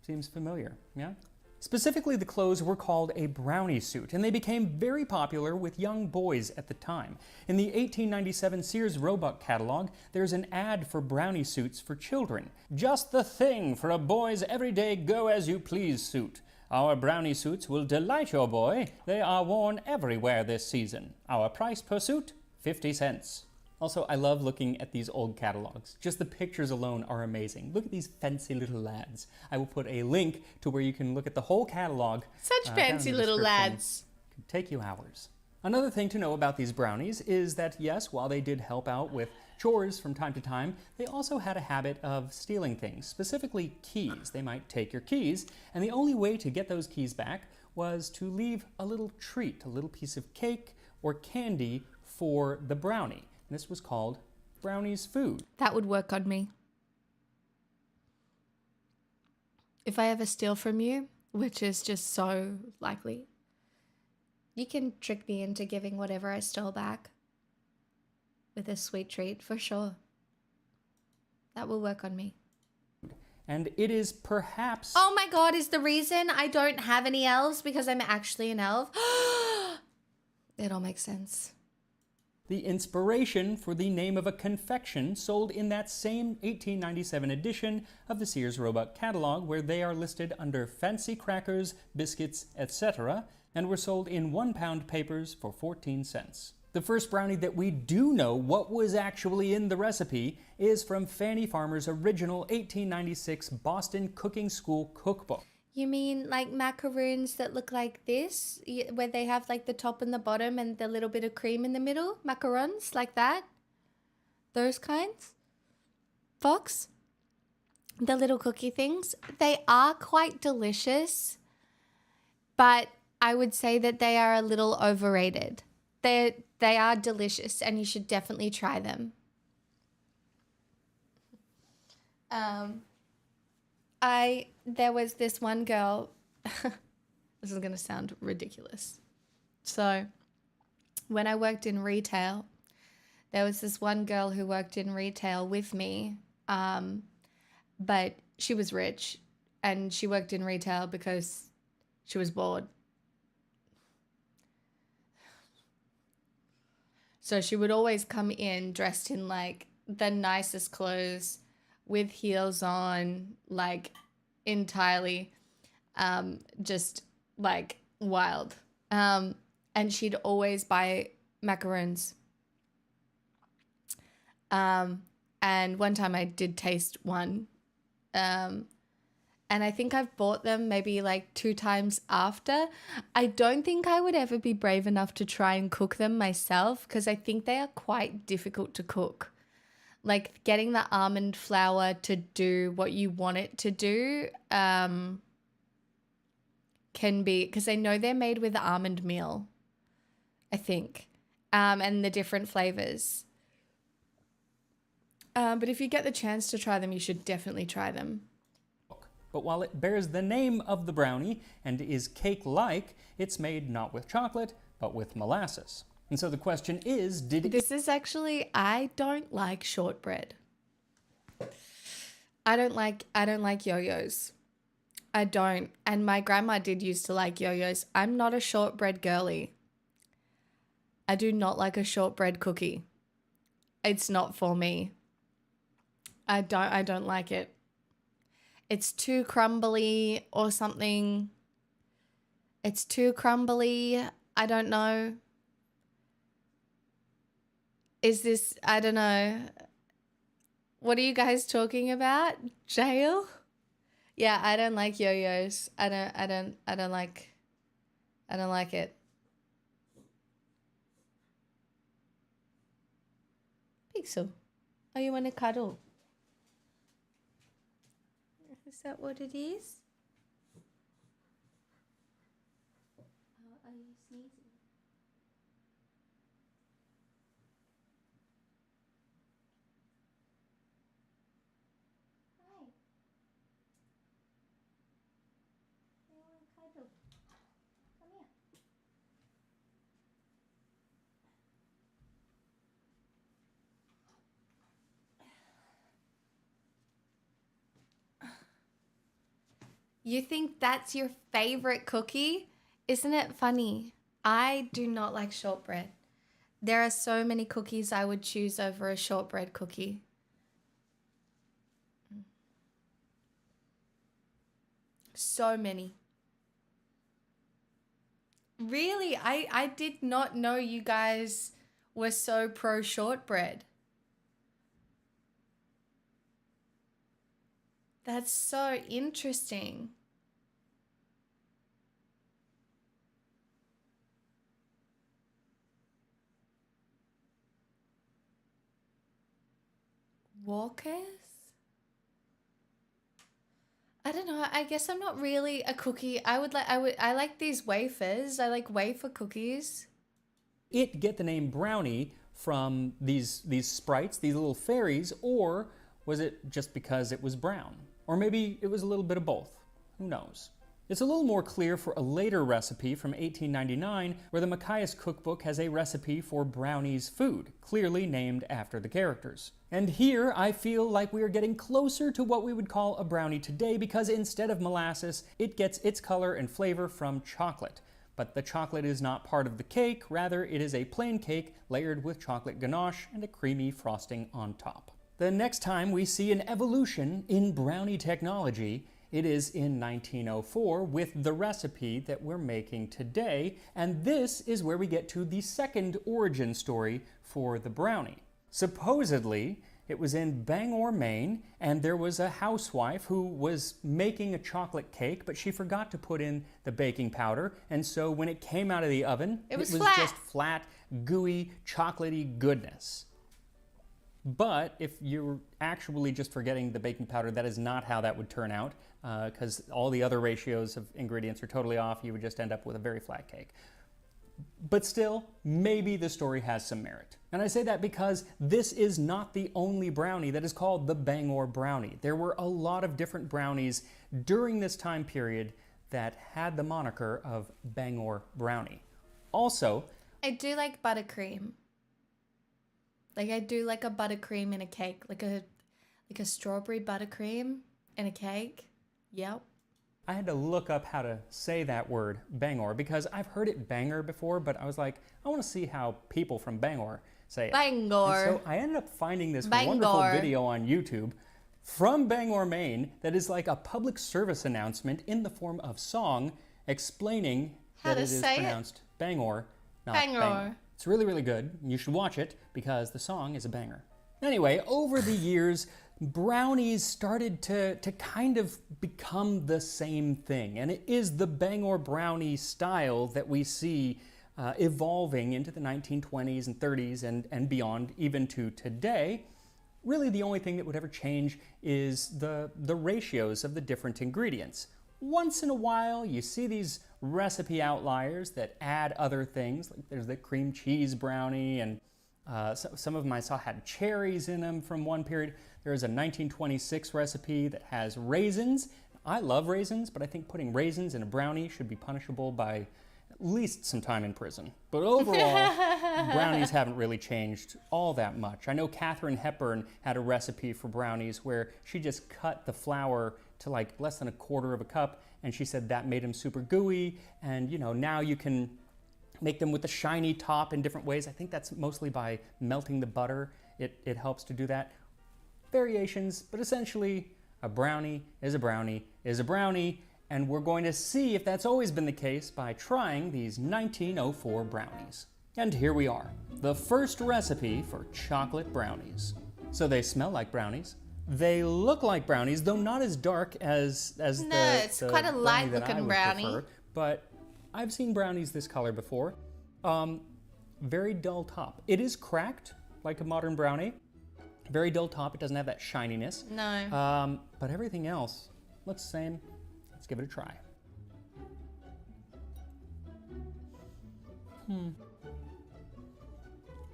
E: Seems familiar, yeah? Specifically, the clothes were called a brownie suit, and they became very popular with young boys at the time. In the 1897 Sears Roebuck catalog, there's an ad for brownie suits for children. Just the thing for a boy's everyday go-as-you-please suit. Our brownie suits will delight your boy. They are worn everywhere this season. Our price per suit, 50 cents. Also, I love looking at these old catalogs. Just the pictures alone are amazing. Look at these fancy little lads. I will put a link to where you can look at the whole catalog.
A: Such fancy little lads.
E: It could take you hours. Another thing to know about these brownies is that, yes, while they did help out with chores from time to time, they also had a habit of stealing things, specifically keys. They might take your keys, and the only way to get those keys back was to leave a little treat, a little piece of cake or candy for the brownie. This was called brownie's food.
A: That would work on me. If I ever steal from you, which is just so likely, you can trick me into giving whatever I stole back with a sweet treat for sure. That will work on me.
E: And it is perhaps...
A: oh my god, is the reason I don't have any elves because I'm actually an elf? It all makes sense.
E: the inspiration for the name of a confection sold in that same 1897 edition of the Sears Roebuck catalog, where they are listed under fancy crackers, biscuits, etc., and were sold in 1-pound papers for 14 cents. The first brownie that we do know what was actually in the recipe is from Fannie Farmer's original 1896 Boston Cooking School cookbook.
A: You mean like macaroons that look like this, where they have like the top and the bottom and the little bit of cream in the middle? Macarons like that? Those kinds? Fox? the little cookie things. They are quite delicious, but I would say that they are a little overrated. They are delicious, and you should definitely try them. There was this one girl. This is going to sound ridiculous. So, when I worked in retail, there was this one girl who worked in retail with me, but she was rich, and she worked in retail because she was bored. So she would always come in dressed in like the nicest clothes with heels on, like entirely just like wild. And she'd always buy macaroons. And one time I did taste one. And I think I've bought them maybe like 2 times after. I don't think I would ever be brave enough to try and cook them myself because I think they are quite difficult to cook. Like getting the almond flour to do what you want it to do can be, because I know they're made with almond meal, I think, and the different flavors. But if you get the chance to try them, you should definitely try them.
E: But while it bears the name of the brownie and is cake-like, it's made not with chocolate, but with molasses. And so the question is,
A: This is actually, I don't like shortbread. I don't like yo-yos. I don't. And my grandma did used to like yo-yos. I'm not a shortbread girly. I do not like a shortbread cookie. It's not for me. I don't like it. It's too crumbly or something. It's too crumbly. I don't know. I don't know. What are you guys talking about? Jail? Yeah, I don't like yo-yos. I don't like it. Pixel, oh, you want to cuddle? Is that what it is? Oh, are you sneezing? Hi. You want to cuddle? Come here. You think that's your favorite cookie? Isn't it funny? I do not like shortbread. There are so many cookies I would choose over a shortbread cookie. So many. Really? I did not know you guys were so pro shortbread. That's so interesting. Walkers? I don't know. I guess I'm not really a cookie. I like these wafers. I like wafer cookies.
E: It get the name brownie from these sprites, these little fairies, or was it just because it was brown? Or maybe it was a little bit of both. Who knows? It's a little more clear for a later recipe from 1899, where the Macias cookbook has a recipe for brownies food, clearly named after the characters. And here I feel like we are getting closer to what we would call a brownie today, because instead of molasses, it gets its color and flavor from chocolate. But the chocolate is not part of the cake, rather it is a plain cake layered with chocolate ganache and a creamy frosting on top. The next time we see an evolution in brownie technology, it is in 1904 with the recipe that we're making today, and this is where we get to the second origin story for the brownie. Supposedly, it was in Bangor, Maine, and there was a housewife who was making a chocolate cake, but she forgot to put in the baking powder, and so when it came out of the oven,
A: It was
E: just flat, gooey, chocolatey goodness. But if you're actually just forgetting the baking powder, that is not how that would turn out, because all the other ratios of ingredients are totally off. You would just end up with a very flat cake. But still, maybe the story has some merit. And I say that because this is not the only brownie that is called the Bangor brownie. There were a lot of different brownies during this time period that had the moniker of Bangor brownie. Also,
A: I do like buttercream. Like I do like a buttercream in a cake, like a strawberry buttercream in a cake. Yep.
E: I had to look up how to say that word, Bangor, because I've heard it banger before, but I was like, I want to see how people from Bangor say it.
A: Bangor.
E: And so I ended up finding this
A: Bangor.
E: wonderful video on YouTube from Bangor, Maine, that is like a public service announcement in the form of song explaining
A: How
E: that
A: to
E: it is
A: say it?
E: pronounced Bangor, not
A: Bangor.
E: Bangor. It's really, really good. You should watch it because the song is a banger. Anyway, over the years, brownies started to kind of become the same thing. And it is the Bangor brownie style that we see evolving into the 1920s and 30s and beyond, even to today. Really, the only thing that would ever change is the ratios of the different ingredients. Once in a while, you see these recipe outliers that add other things. Like there's the cream cheese brownie, and some of them I saw had cherries in them from one period. There is a 1926 recipe that has raisins. I love raisins, but I think putting raisins in a brownie should be punishable by at least some time in prison. But overall, brownies haven't really changed all that much. I know Katharine Hepburn had a recipe for brownies where she just cut the flour to like less than a quarter of a cup, and she said that made them super gooey, and you know, now you can make them with a shiny top in different ways. I think that's mostly by melting the butter. It helps to do that. Variations, but essentially a brownie is a brownie is a brownie, and we're going to see if that's always been the case by trying these 1904 brownies. And here we are, the first recipe for chocolate brownies. So they smell like brownies. They look like brownies, though not as dark as
A: it's quite a
E: brownie
A: light
E: that I
A: looking
E: would
A: brownie.
E: prefer, but I've seen brownies this color before. Very dull top. It is cracked like a modern brownie. Very dull top. It doesn't have that shininess.
A: No.
E: But everything else looks the same. Let's give it a try.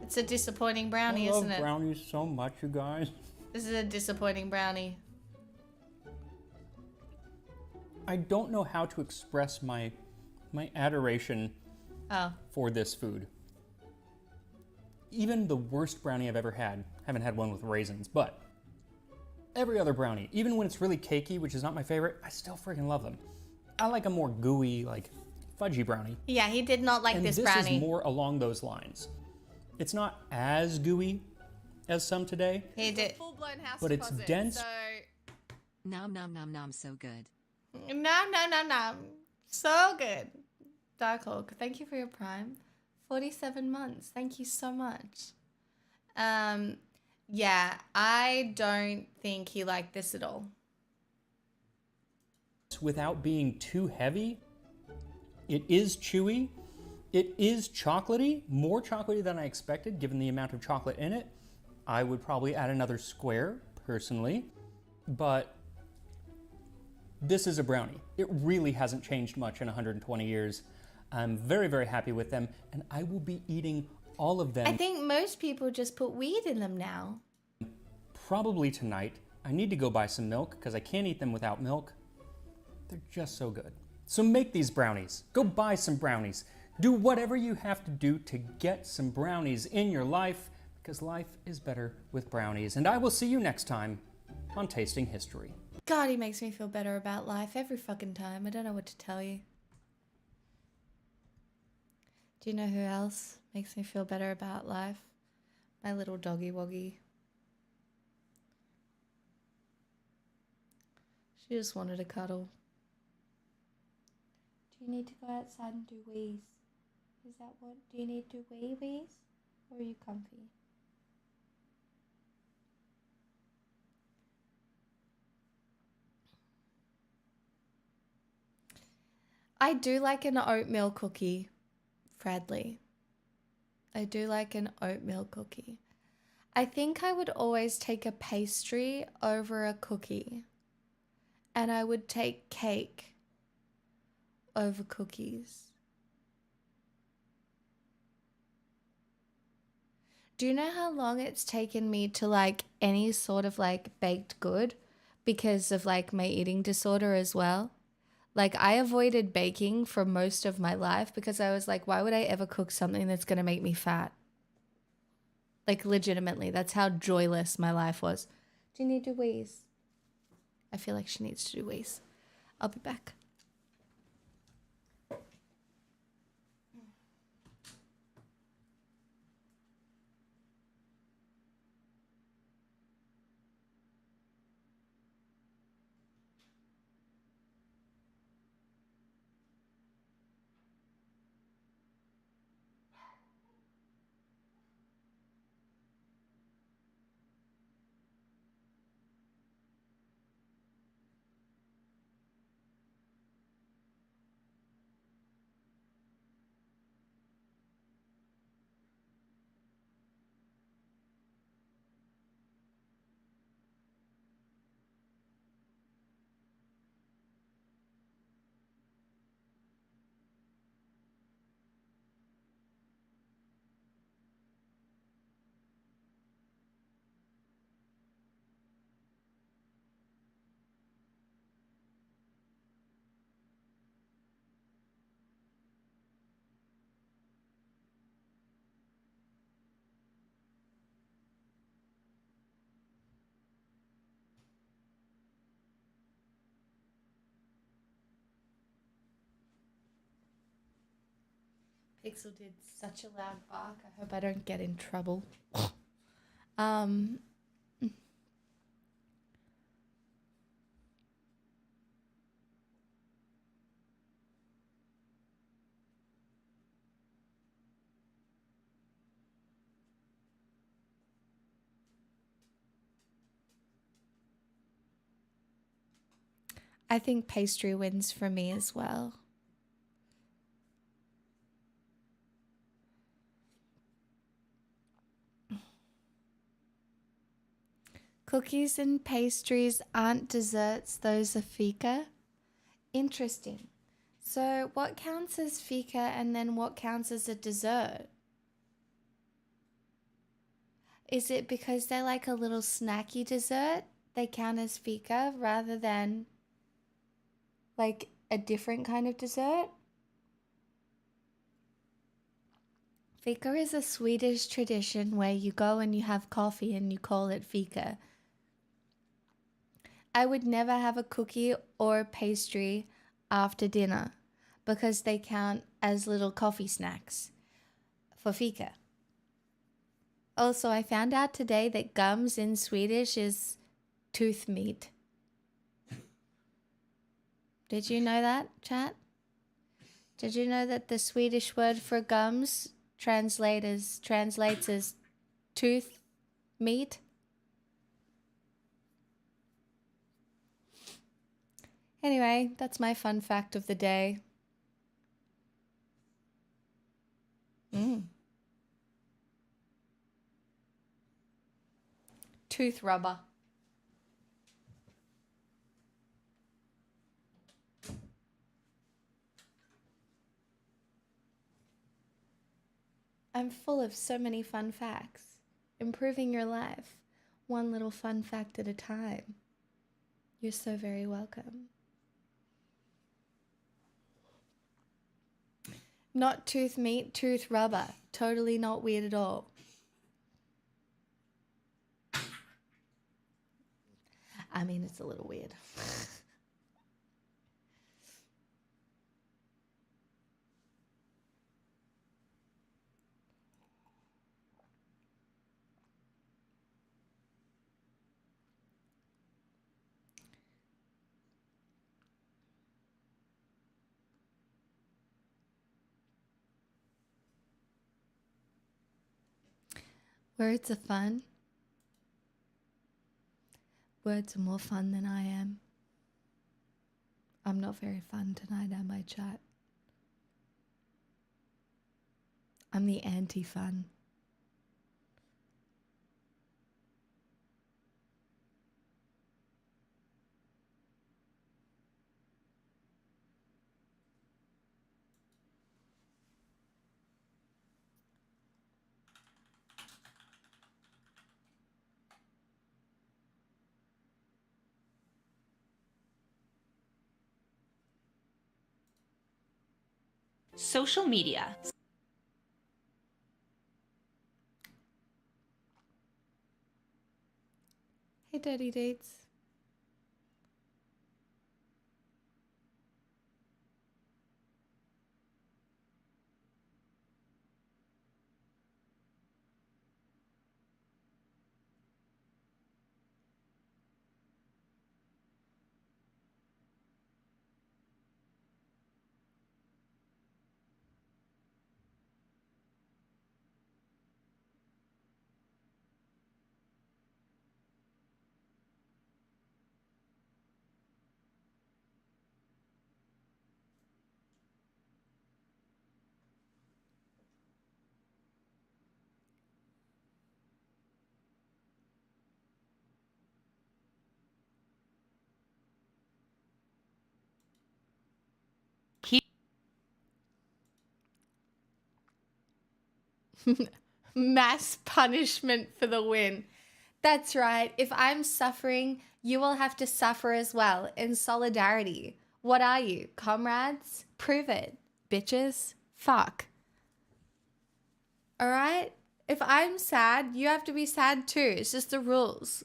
A: It's a disappointing brownie,
E: I love
A: isn't it?
E: brownies so much, you guys.
A: This is a disappointing brownie.
E: I don't know how to express my adoration for this food. Even the worst brownie I've ever had, haven't had one with raisins, but every other brownie, even when it's really cakey, which is not my favorite, I still freaking love them. I like a more gooey, like fudgy brownie.
A: Yeah, he did not like
E: And
A: this
E: this
A: brownie.
E: is more along those lines. It's not as gooey as some today.
A: He did.
D: Full-blown house
E: But it's
D: deposit.
E: dense.
D: So
F: Nom nom nom nom, so good.
A: No. So good. Dark Hawk, thank you for your prime. 47 months. Thank you so much. Yeah, I don't think he liked this at all.
E: Without being too heavy, it is chewy. It is chocolatey, more chocolatey than I expected given the amount of chocolate in it. I would probably add another square, personally, but this is a brownie. It really hasn't changed much in 120 years. I'm very, very happy with them, and I will be eating all of them
A: I think most people just put weed in them now.
E: probably tonight. I need to go buy some milk because I can't eat them without milk. They're just so good. So make these brownies. Go buy some brownies. Do whatever you have to do to get some brownies in your life, because life is better with brownies. And I will see you next time on Tasting History.
A: God, he makes me feel better about life every fucking time. I don't know what to tell you. Do you know who else makes me feel better about life? My little doggy woggy. She just wanted a cuddle. Do you need to go outside and do wheeze? Is that what? Do you need to wheeze? Or are you comfy? I do like an oatmeal cookie, Bradley. I do like an oatmeal cookie. I think I would always take a pastry over a cookie. And I would take cake over cookies. Do you know how long it's taken me to like any sort of like baked good because of like my eating disorder as well? Like I avoided baking for most of my life because I was like, why would I ever cook something that's going to make me fat? Like legitimately, that's how joyless my life was. Do you need to wheeze? I feel like she needs to do wheeze. I'll be back. Pixel did such a loud bark. I hope I don't get in trouble. um, I think pastry wins for me as well. Cookies and pastries aren't desserts, those are fika. Interesting. So what counts as fika and then what counts as a dessert? Is it because they're like a little snacky dessert? They count as fika rather than like a different kind of dessert? Fika is a Swedish tradition where you go and you have coffee and you call it fika. I would never have a cookie or a pastry after dinner because they count as little coffee snacks for fika. Also, I found out today that gums in Swedish is tooth meat. Did you know that, chat? Did you know that the Swedish word for gums translates as tooth meat? Anyway, that's my fun fact of the day. Tooth rubber. I'm full of so many fun facts. Improving your life, one little fun fact at a time. You're so very welcome. Not tooth meat, tooth rubber. Totally not weird at all. I mean, it's a little weird. Words are fun. Words are more fun than I am. I'm not very fun tonight, am I, chat? I'm the anti-fun.
G: social media.
A: Hey, Dirty Deeds. Mass punishment for the win. That's right. If I'm suffering, you will have to suffer as well in solidarity. What are you, comrades? Prove it, bitches. Fuck. All right? If I'm sad, you have to be sad too. It's just the rules.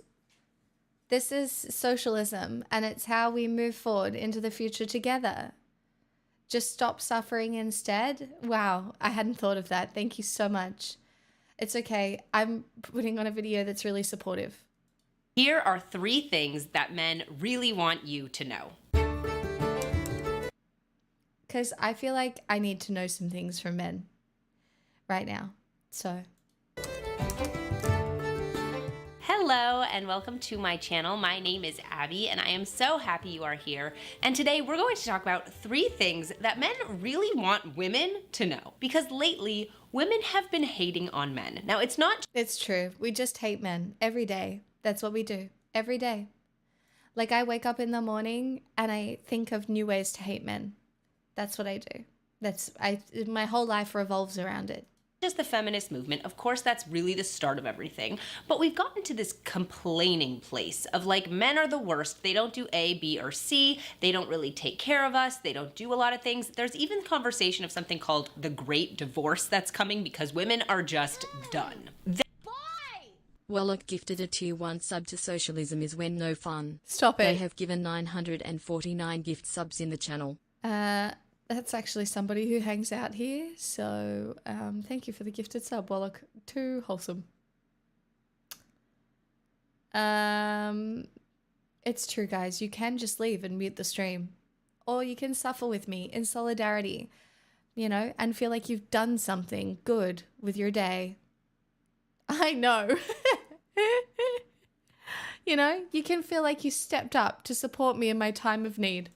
A: This is socialism, and it's how we move forward into the future together. Just stop suffering instead. Wow, I hadn't thought of that. Thank you so much. It's okay. I'm putting on a video that's really supportive.
G: Here are 3 things that men really want you to know.
A: Because I feel like I need to know some things from men right now. So.
G: Hello and welcome to my channel. My name is Abby and I am so happy you are here. And today we're going to talk about 3 things that men really want women to know. Because lately, women have been hating on men. Now it's
A: true. We just hate men every day. That's what we do every day. Like I wake up in the morning and I think of new ways to hate men. That's what I do. My whole life revolves around it.
G: Just the feminist movement. Of course, that's really the start of everything. But we've gotten to this complaining place of like, men are the worst. They don't do A, B, or C. They don't really take care of us. They don't do a lot of things. There's even conversation of something called the Great Divorce that's coming because women are just done.
F: Well, look, gifted a tier 1 sub to socialism is when no fun.
A: Stop it.
F: They have given 949 gift subs in the channel.
A: That's actually somebody who hangs out here. So thank you for the gifted sub. Well, look, too wholesome. It's true, guys. You can just leave and mute the stream. Or you can suffer with me in solidarity, you know, and feel like you've done something good with your day. I know. You know, you can feel like you stepped up to support me in my time of need.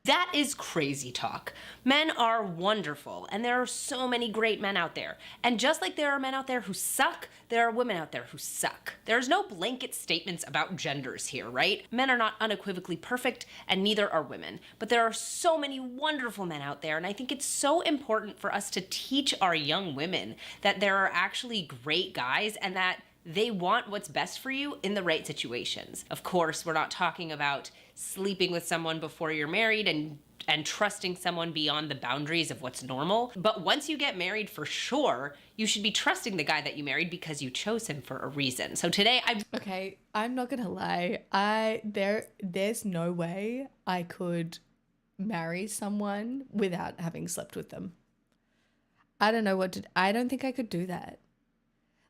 G: That is crazy talk. Men are wonderful, and there are so many great men out there. And just like there are men out there who suck, there are women out there who suck. There's no blanket statements about genders here, right? Men are not unequivocally perfect, and neither are women. But there are so many wonderful men out there, and I think it's so important for us to teach our young women that there are actually great guys and that they want what's best for you in the right situations. Of course, we're not talking about sleeping with someone before you're married and trusting someone beyond the boundaries of what's normal. But once you get married, for sure, you should be trusting the guy that you married because you chose him for a reason. So today
A: Okay, I'm not gonna lie. There's no way I could marry someone without having slept with them. I don't think I could do that.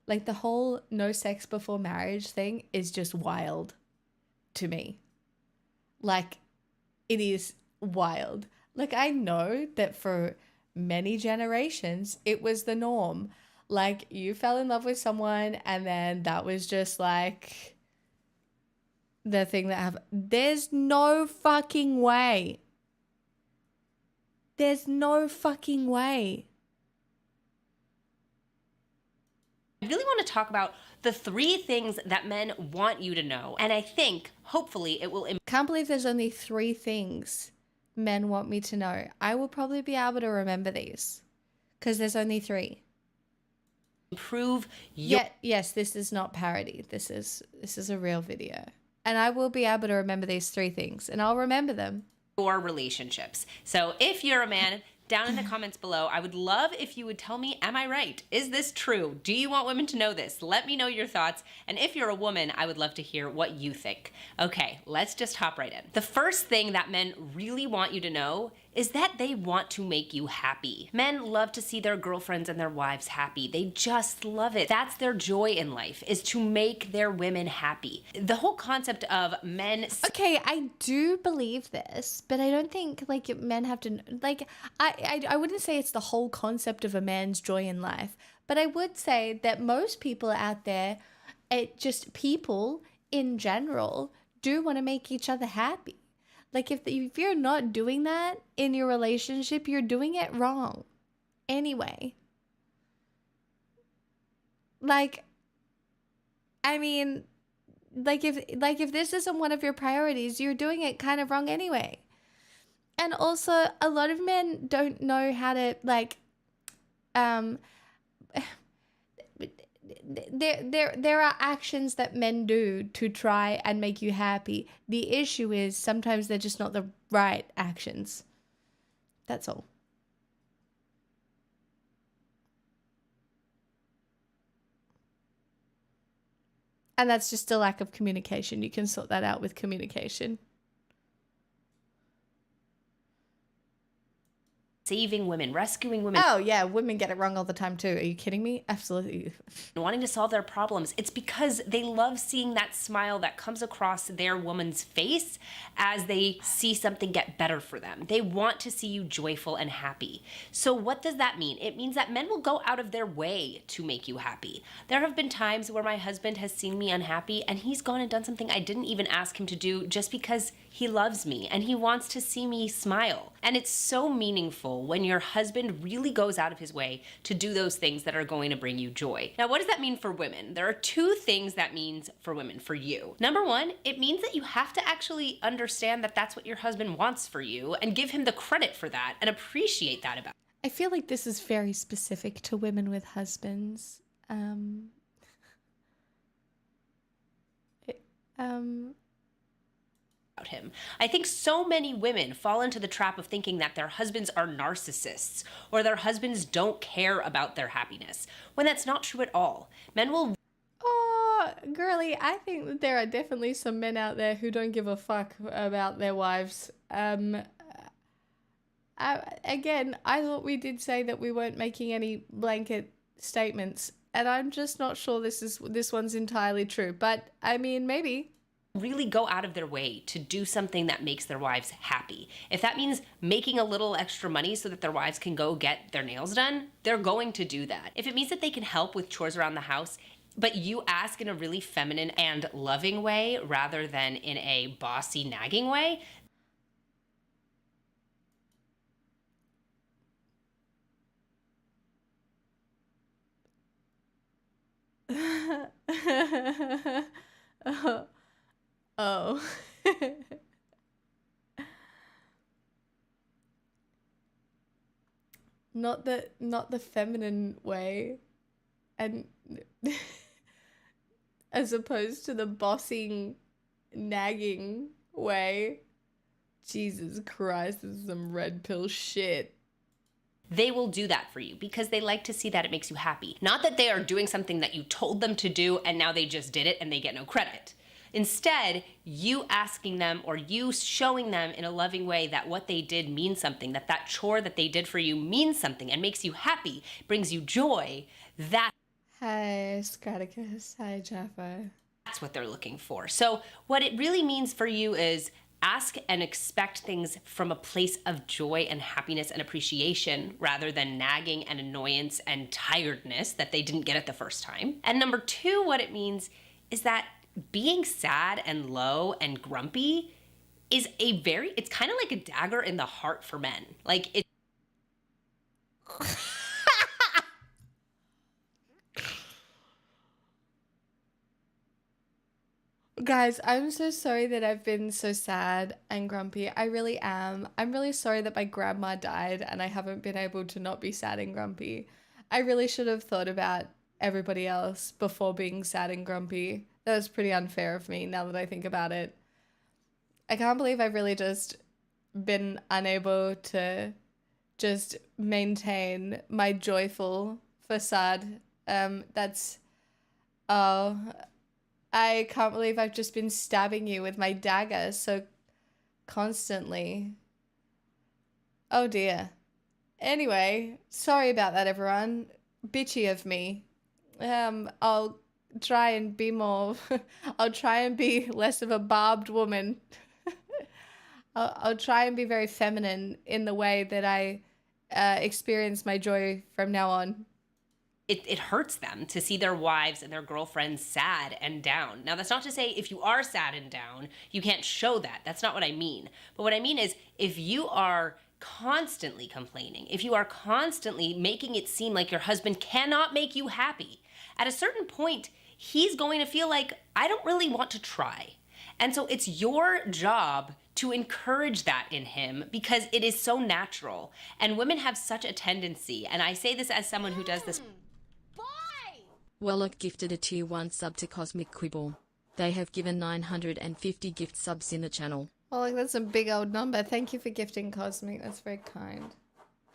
A: Like the whole no sex before marriage thing is just wild to me. Like it is wild. Like I know that for many generations, it was the norm. Like you fell in love with someone and then that was just like the thing that happened. There's no fucking way. There's no fucking way.
G: I really want to talk about the 3 things that men want you to know. And I think, hopefully, it will
A: Can't believe there's only 3 things men want me to know. I will probably be able to remember these because there's only 3.
G: improve your...
A: Yes, this is not parody. This is a real video. And I will be able to remember these 3 things and I'll remember them.
G: Your relationships. So if you're a man, Down in the comments below, I would love if you would tell me, am I right? Is this true? Do you want women to know this? Let me know your thoughts. And if you're a woman, I would love to hear what you think. Okay, let's just hop right in. The first thing that men really want you to know is that they want to make you happy. Men love to see their girlfriends and their wives happy. They just love it. That's their joy in life, is to make their women happy. The whole concept of men...
A: Okay, I do believe this, but I don't think like men have to like I wouldn't say it's the whole concept of a man's joy in life, but I would say that most people out there, people in general do want to make each other happy. Like if you're not doing that in your relationship, you're doing it wrong. Anyway. Like, I mean, like if this isn't one of your priorities, you're doing it kind of wrong anyway. And also, a lot of men don't know how to there are actions that men do to try and make you happy. The issue is sometimes they're just not the right actions. That's all. And that's just a lack of communication. You can sort that out with communication.
G: Saving women, rescuing women.
A: Oh, yeah, women get it wrong all the time, too. Are you kidding me? Absolutely.
G: Wanting to solve their problems. It's because they love seeing that smile that comes across their woman's face as they see something get better for them. They want to see you joyful and happy. So what does that mean? It means that men will go out of their way to make you happy. There have been times where my husband has seen me unhappy and he's gone and done something I didn't even ask him to do just because he loves me and he wants to see me smile. And it's so meaningful when your husband really goes out of his way to do those things that are going to bring you joy. Now, what does that mean for women? There are two things that means for women, for you. Number one, it means that you have to actually understand that that's what your husband wants for you and give him the credit for that and appreciate that about.
A: I feel like this is very specific to women with husbands.
G: Him. I think so many women fall into the trap of thinking that their husbands are narcissists or their husbands don't care about their happiness, when that's not true at all. Men will...
A: Oh, girly, I think that there are definitely some men out there who don't give a fuck about their wives. Again, I thought we did say that we weren't making any blanket statements, and I'm just not sure this one's entirely true, but I mean, maybe.
G: Really go out of their way to do something that makes their wives happy. If that means making a little extra money so that their wives can go get their nails done, they're going to do that. If it means that they can help with chores around the house, but you ask in a really feminine and loving way rather than in a bossy, nagging way,
A: Oh. Not the feminine way, and as opposed to the bossing, nagging way. Jesus Christ, this is some red pill shit.
G: They will do that for you because they like to see that it makes you happy. Not that they are doing something that you told them to do and now they just did it and they get no credit. Instead, you asking them or you showing them in a loving way that what they did means something, that that chore that they did for you means something and makes you happy, brings you joy, that...
A: Hi, Scraticus. Hi, Jaffa.
G: That's what they're looking for. So what it really means for you is ask and expect things from a place of joy and happiness and appreciation rather than nagging and annoyance and tiredness that they didn't get it the first time. And number two, what it means is that being sad and low and grumpy is it's kind of like a dagger in the heart for men. Like it.
A: Guys, I'm so sorry that I've been so sad and grumpy. I really am. I'm really sorry that my grandma died and I haven't been able to not be sad and grumpy. I really should have thought about everybody else before being sad and grumpy. That was pretty unfair of me now that I think about it. I can't believe I've really just been unable to just maintain my joyful facade. Oh, I can't believe I've just been stabbing you with my dagger so constantly. Oh dear. Anyway, sorry about that, everyone. Bitchy of me. I'll try and be more, I'll try and be less of a barbed woman. I'll try and be very feminine in the way that I experience my joy from now on.
G: It hurts them to see their wives and their girlfriends sad and down. Now, that's not to say if you are sad and down, you can't show that. That's not what I mean. But what I mean is if you are constantly complaining, if you are constantly making it seem like your husband cannot make you happy, at a certain point, he's going to feel like, I don't really want to try. And so it's your job to encourage that in him because it is so natural. And women have such a tendency, and I say this as someone who does this.
F: Wellock gifted a tier 1 sub to Cosmic Quibble. They have given 950 gift subs in the channel.
A: Oh, like that's a big old number. Thank you for gifting Cosmic. That's very kind.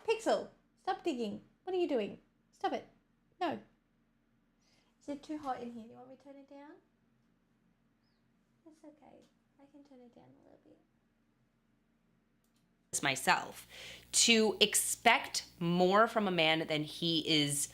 A: Pixel, stop digging. What are you doing? Stop it. No. Is it too hot in here? You want me to turn it down? It's okay. I can turn it down a little bit.
G: Myself, to expect more from a man than he is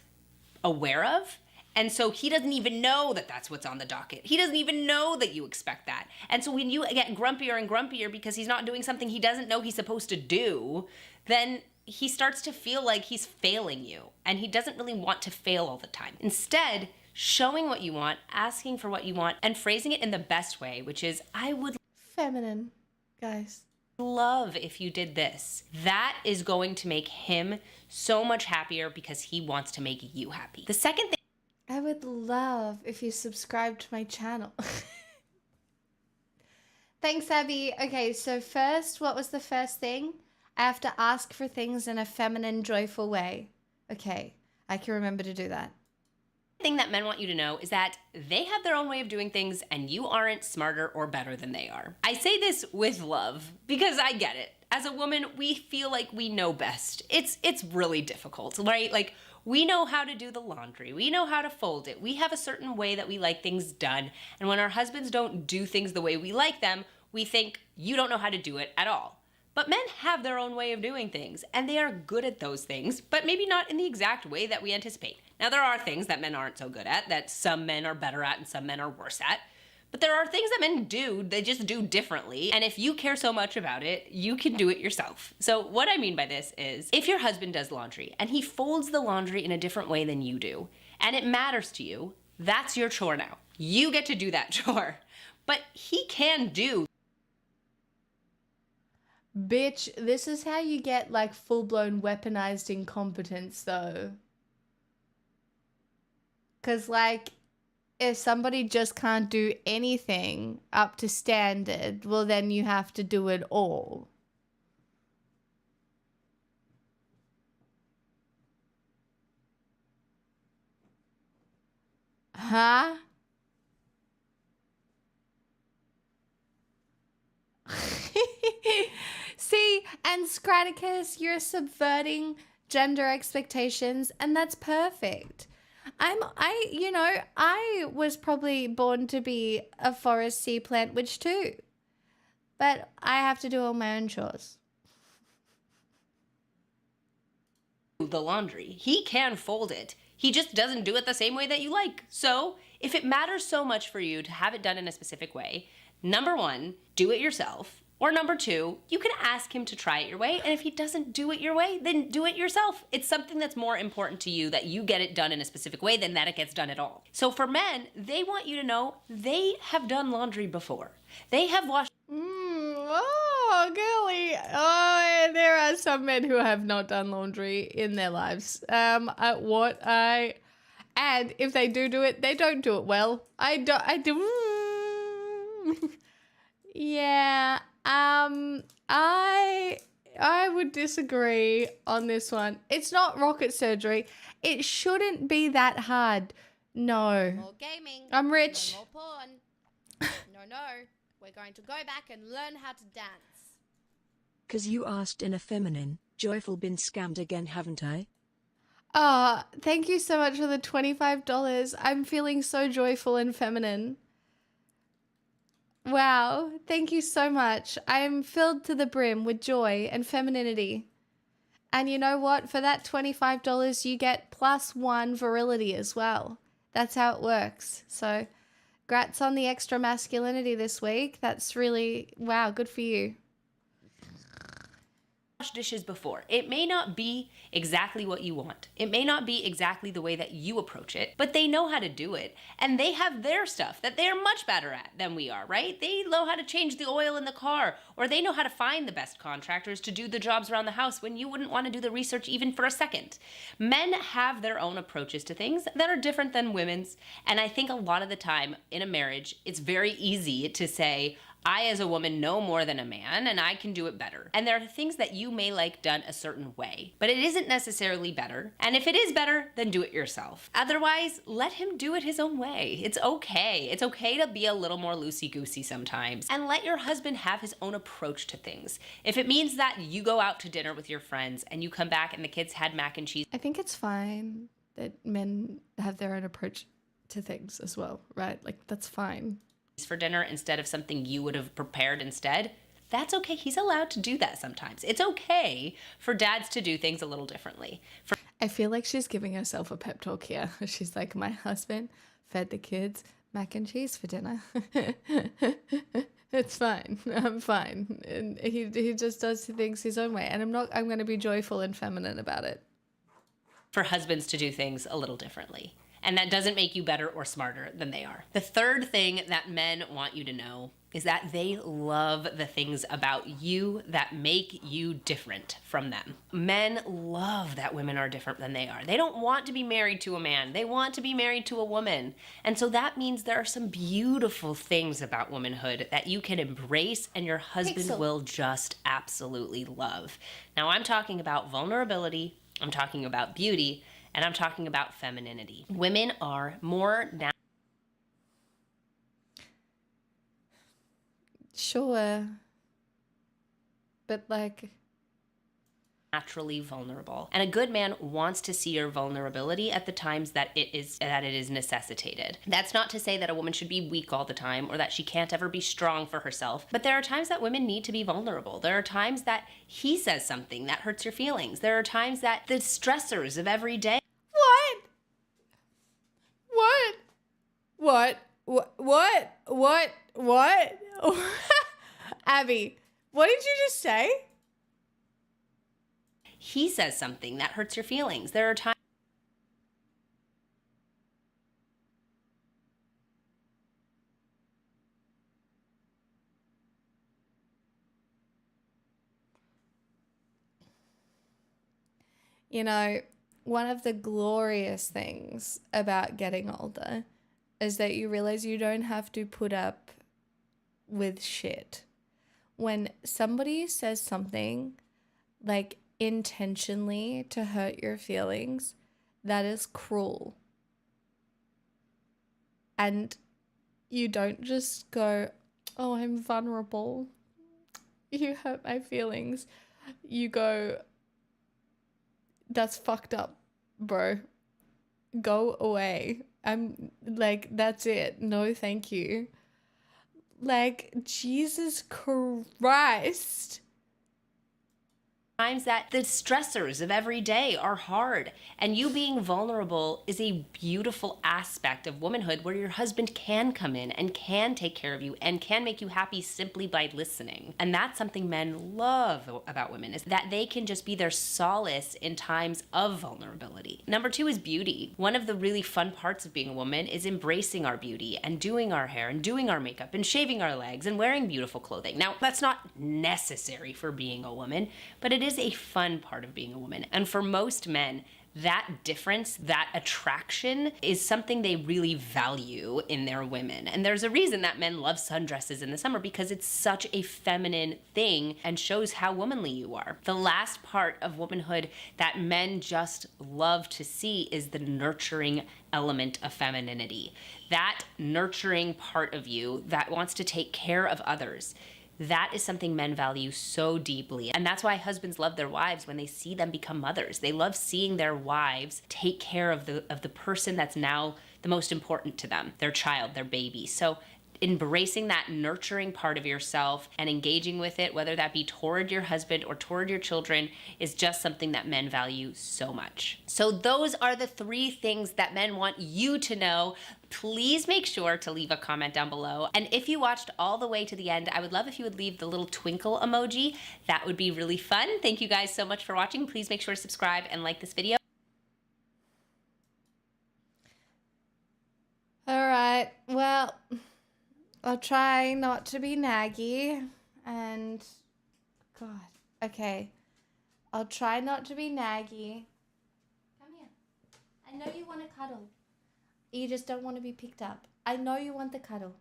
G: aware of. And so he doesn't even know that that's what's on the docket. He doesn't even know that you expect that. And so when you get grumpier and grumpier because he's not doing something he doesn't know he's supposed to do, then he starts to feel like he's failing you. And he doesn't really want to fail all the time. Instead, showing what you want, asking for what you want, and phrasing it in the best way, which is, I would
A: Feminine, guys.
G: love if you did this. That is going to make him so much happier because he wants to make you happy. The second thing
A: I would love if you subscribe to my channel. Thanks, Abby. Okay, so first, what was the first thing? I have to ask for things in a feminine, joyful way. Okay, I can remember to do that.
G: thing that men want you to know is that they have their own way of doing things and you aren't smarter or better than they are. I say this with love because I get it. As a woman, we feel like we know best. It's really difficult, right? Like, we know how to do the laundry. We know how to fold it. We have a certain way that we like things done. And when our husbands don't do things the way we like them, we think, you don't know how to do it at all. But men have their own way of doing things, and they are good at those things, but maybe not in the exact way that we anticipate. Now, there are things that men aren't so good at, that some men are better at and some men are worse at. But there are things that men do, they just do differently. And if you care so much about it, you can do it yourself. So what I mean by this is, if your husband does laundry and he folds the laundry in a different way than you do, and it matters to you, that's your chore now. You get to do that chore. But he can do.
A: Bitch, this is how you get like full-blown weaponized incompetence though. Cause like, if somebody just can't do anything up to standard, well then you have to do it all. Huh? See, and Scraticus, you're subverting gender expectations, and that's perfect. I was probably born to be a forest sea plant witch too. But I have to do all my own chores.
G: The laundry. He can fold it. He just doesn't do it the same way that you like. So, if it matters so much for you to have it done in a specific way, number one, do it yourself. Or number two, you can ask him to try it your way, and if he doesn't do it your way, then do it yourself. It's something that's more important to you that you get it done in a specific way than that it gets done at all. So for men, they want you to know they have done laundry before. They have washed.
A: Oh, girly. Oh, there are some men who have not done laundry in their lives. And if they do it, they don't do it well. I do. Yeah. I would disagree on this one. It's not rocket surgery. It shouldn't be that hard. No.
D: More gaming.
A: I'm rich.
D: No more porn. No. We're going to go back and learn how to dance.
C: 'Cause you asked in a feminine, Joyful been scammed again, haven't I?
A: Thank you so much for the $25. I'm feeling so joyful and feminine. Wow, thank you so much. I'm filled to the brim with joy and femininity. And you know what? For that $25, you get +1 virility as well. That's how it works. So, grats on the extra masculinity this week. That's really, wow, good for you.
G: Dishes before. It may not be exactly what you want. It may not be exactly the way that you approach it, but they know how to do it. And they have their stuff that they're much better at than we are, right? They know how to change the oil in the car, or they know how to find the best contractors to do the jobs around the house when you wouldn't want to do the research even for a second. Men have their own approaches to things that are different than women's. And I think a lot of the time in a marriage, it's very easy to say, I, as a woman, know more than a man, and I can do it better. And there are things that you may like done a certain way, but it isn't necessarily better. And if it is better, then do it yourself. Otherwise, let him do it his own way. It's okay. It's okay to be a little more loosey-goosey sometimes. And let your husband have his own approach to things. If it means that you go out to dinner with your friends and you come back and the kids had mac and cheese.
A: I think it's fine that men have their own approach to things as well, right? Like, that's fine.
G: For dinner instead of something you would have prepared instead, that's okay. He's allowed to do that sometimes. It's okay for dads to do things a little differently.
A: I feel like she's giving herself a pep talk here. She's like, my husband fed the kids mac and cheese for dinner. It's fine. I'm fine. And he just does things his own way. And I'm going to be joyful and feminine about it.
G: For husbands to do things a little differently. And that doesn't make you better or smarter than they are. The third thing that men want you to know is that they love the things about you that make you different from them. Men love that women are different than they are. They don't want to be married to a man. They want to be married to a woman. And so that means there are some beautiful things about womanhood that you can embrace and your husband will just absolutely love. Now, I'm talking about vulnerability. I'm talking about beauty. And I'm talking about femininity. Women are more
A: Sure. But like,
G: naturally vulnerable. And a good man wants to see your vulnerability at the times that it is necessitated. That's not to say that a woman should be weak all the time or that she can't ever be strong for herself, but there are times that women need to be vulnerable. There are times that he says something that hurts your feelings. There are times that the stressors of every day.
A: What? Abby, what did you just say?
G: He says something that hurts your feelings. There are times.
A: You know, one of the glorious things about getting older is that you realize you don't have to put up with shit. When somebody says something like intentionally to hurt your feelings, that is cruel. And you don't just go, oh, I'm vulnerable. You hurt my feelings. You go, that's fucked up, bro. Go away. I'm like, that's it. No, thank you. Like, Jesus Christ.
G: Times that the stressors of every day are hard, and you being vulnerable is a beautiful aspect of womanhood where your husband can come in and can take care of you and can make you happy simply by listening. And that's something men love about women, is that they can just be their solace in times of vulnerability. Number 2 is beauty. One of the really fun parts of being a woman is embracing our beauty and doing our hair and doing our makeup and shaving our legs and wearing beautiful clothing. Now, that's not necessary for being a woman, but it is a fun part of being a woman. And for most men, that difference, that attraction is something they really value in their women. And there's a reason that men love sundresses in the summer, because it's such a feminine thing and shows how womanly you are. The last part of womanhood that men just love to see is the nurturing element of femininity. That nurturing part of you that wants to take care of others. That is something men value so deeply. And that's why husbands love their wives when they see them become mothers. They love seeing their wives take care of the person that's now the most important to them, their child, their baby. So embracing that nurturing part of yourself and engaging with it, whether that be toward your husband or toward your children, is just something that men value so much. So those are the 3 things that men want you to know. Please make sure to leave a comment down below. And if you watched all the way to the end, I would love if you would leave the little twinkle emoji. That would be really fun. Thank you guys so much for watching. Please make sure to subscribe and like this video.
A: All right. Well, I'll try not to be naggy. And, God, okay. I'll try not to be naggy. Come here. I know you want to cuddle. You just don't want to be picked up. I know you want the cuddle.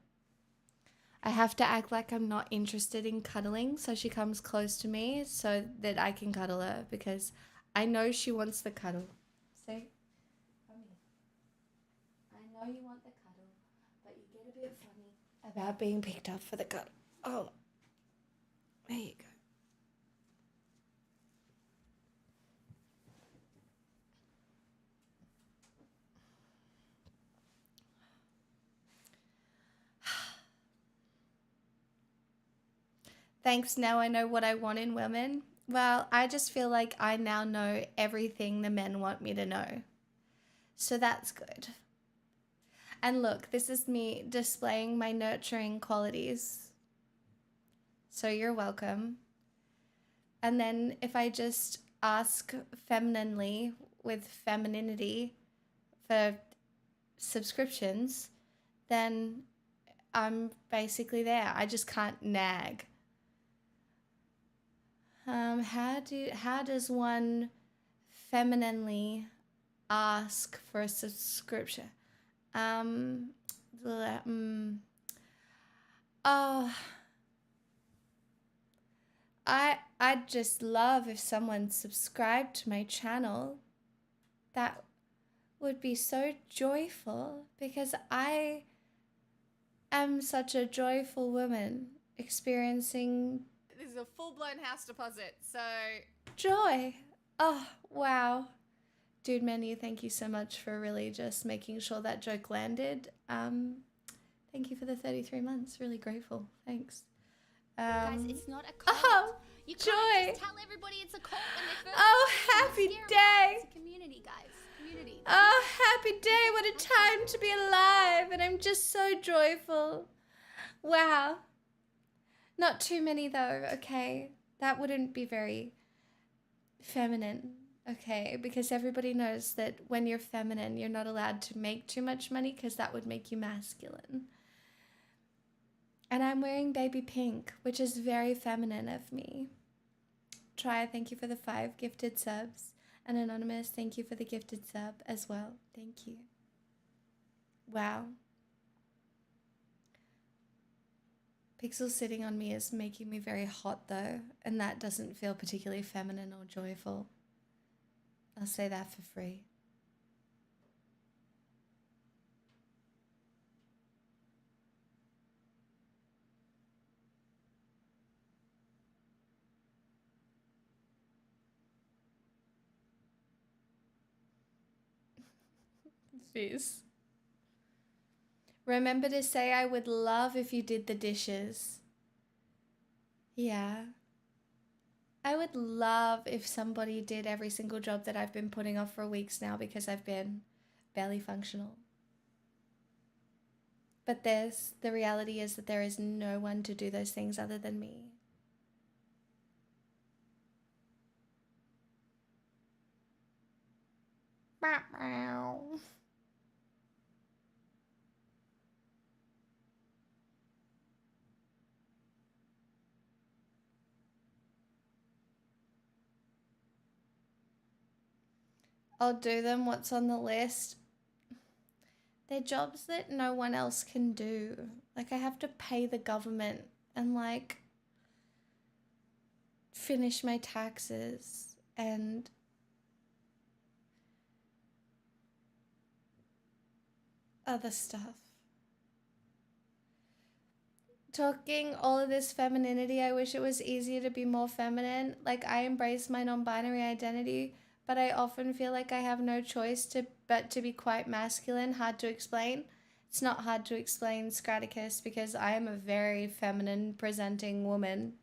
A: I have to act like I'm not interested in cuddling, so she comes close to me so that I can cuddle her, because I know she wants the cuddle. See? Come here. I know you want the cuddle, but you get a bit funny about being picked up for the cuddle. Oh, there you go. Thanks, now I know what I want in women. Well, I just feel like I now know everything the men want me to know. So that's good. And look, this is me displaying my nurturing qualities. So you're welcome. And then if I just ask femininely with femininity for subscriptions, then I'm basically there. I just can't nag. How does one femininely ask for a subscription? I'd just love if someone subscribed to my channel. That would be so joyful, because I am such a joyful woman experiencing
D: This is a full-blown house deposit, so...
A: joy. Oh, wow. Dude Menu, thank you so much for really just making sure that joke landed. Thank you for the 33 months. Really grateful. Thanks.
D: Guys, it's not a cult.
A: Oh,
D: You
A: joy.
D: can't just tell everybody it's a cult when they first
A: Oh,
D: start.
A: happy
D: Scare 'em
A: day.
D: off. It's a community, guys. Community.
A: Oh, happy day. What a time to be alive. And I'm just so joyful. Wow. Not too many, though, okay? That wouldn't be very feminine, okay? Because everybody knows that when you're feminine, you're not allowed to make too much money, because that would make you masculine. And I'm wearing baby pink, which is very feminine of me. Try, thank you for the 5 gifted subs. And Anonymous, thank you for the gifted sub as well. Thank you. Wow. Pixel sitting on me is making me very hot, though, and that doesn't feel particularly feminine or joyful. I'll say that for free. Fizz. Remember to say I would love if you did the dishes. Yeah. I would love if somebody did every single job that I've been putting off for weeks now because I've been barely functional. But the reality is that there is no one to do those things other than me. Meow. I'll do them. What's on the list? They're jobs that no one else can do. Like, I have to pay the government and, like, finish my taxes and other stuff. talking all of this femininity, I wish it was easier to be more feminine. Like, I embrace my non-binary identity, but I often feel like I have no choice but to be quite masculine. Hard to explain. It's not hard to explain, Scraticus, because I am a very feminine presenting woman.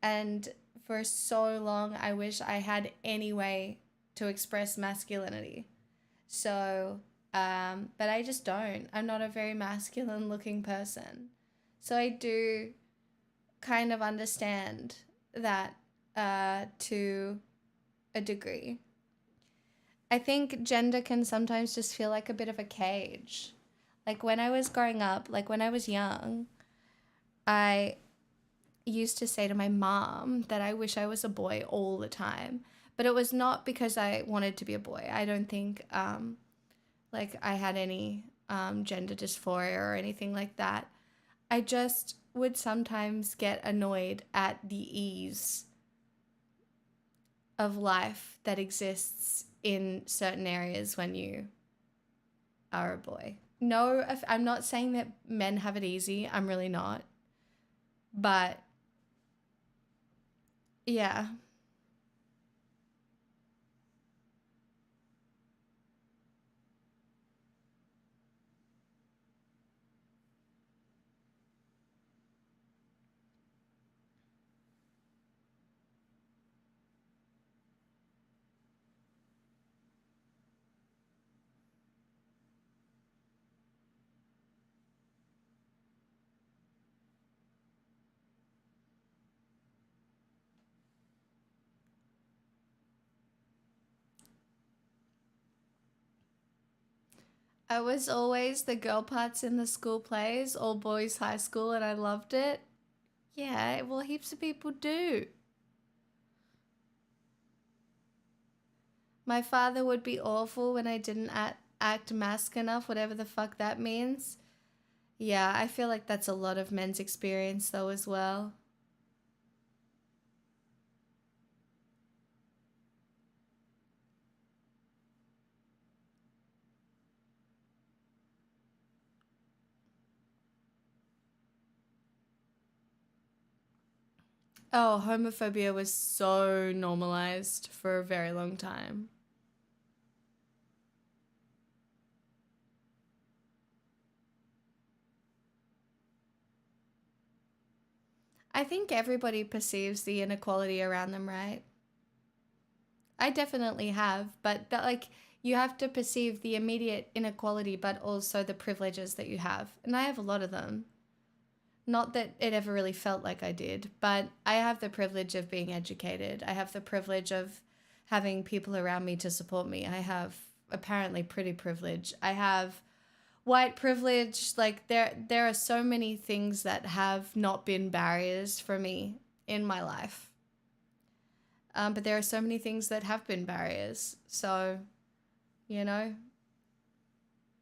A: And for so long, I wish I had any way to express masculinity. So, but I just don't. I'm not a very masculine looking person. So I do kind of understand that to a degree. I think gender can sometimes just feel like a bit of a cage. Like when I was growing up, like when I was young, I used to say to my mom that I wish I was a boy all the time. But it was not because I wanted to be a boy. I don't think like I had any gender dysphoria or anything like that. I just would sometimes get annoyed at the ease of life that exists in certain areas when you are a boy. No, I'm not saying that men have it easy. I'm really not. But yeah. I was always the girl parts in the school plays, all boys high school, and I loved it. Yeah, well, heaps of people do. My father would be awful when I didn't act mask enough, whatever the fuck that means. Yeah, I feel like that's a lot of men's experience though as well. Oh, homophobia was so normalized for a very long time. I think everybody perceives the inequality around them, right? I definitely have, but that like you have to perceive the immediate inequality, but also the privileges that you have. And I have a lot of them. Not that it ever really felt like I did, but I have the privilege of being educated. I have the privilege of having people around me to support me. I have apparently pretty privilege. I have white privilege. Like there are so many things that have not been barriers for me in my life. But there are so many things that have been barriers. So, you know,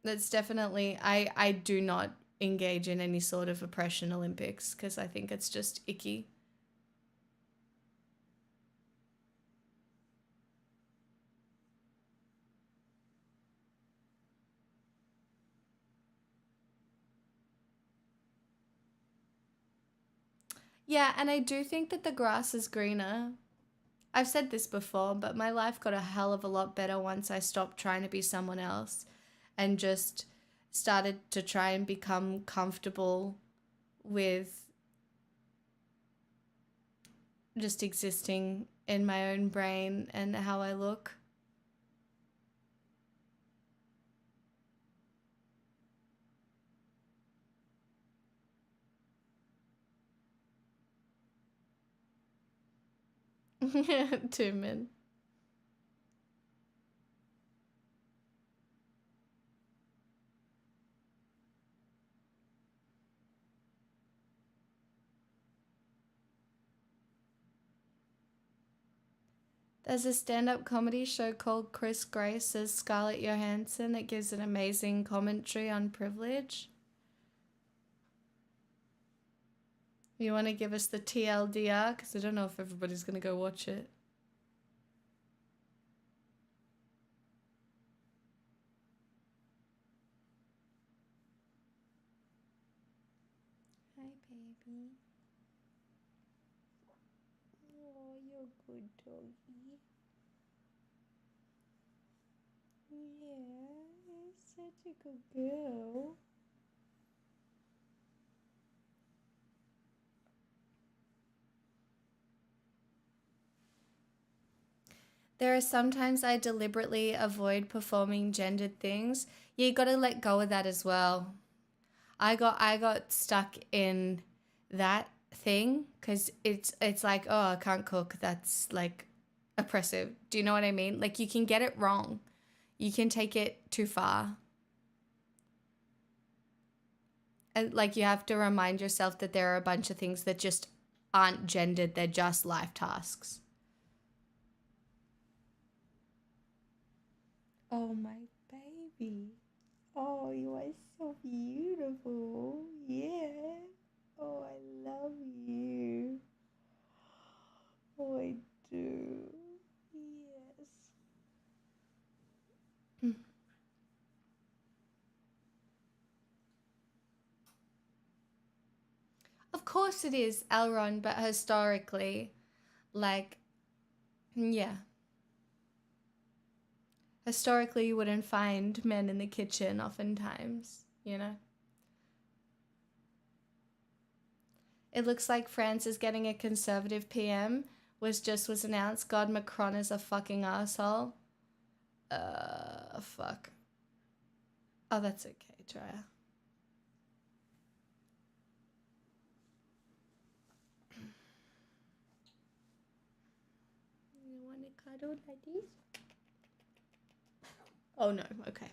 A: that's definitely, I do not engage in any sort of oppression Olympics because I think it's just icky. Yeah, and I do think that the grass is greener. I've said this before, but my life got a hell of a lot better once I stopped trying to be someone else and just started to try and become comfortable with just existing in my own brain and how I look. Two men. There's a stand-up comedy show called Chris Grace as Scarlett Johansson that gives an amazing commentary on privilege. You want to give us the TLDR? Because I don't know if everybody's going to go watch it. Hi, baby. good doggy. Yeah, you're such a good girl. There are sometimes I deliberately avoid performing gendered things. You got to let go of that as well. I got stuck in that thing because it's like, oh, I can't cook. That's like oppressive. Do you know what I mean? Like you can get it wrong. You can take it too far. And like you have to remind yourself that there are a bunch of things that just aren't gendered. They're just life tasks. Oh, my baby. Oh, you are so beautiful. Yeah. Oh, I love you. Oh, I do. Yes. Of course it is, Elron, but historically, like, yeah. Historically, you wouldn't find men in the kitchen oftentimes, you know? It looks like France is getting a conservative PM, was announced. God, Macron is a fucking asshole. Fuck. Oh, that's okay, Drea. You want to cuddle like this? Oh, no, okay.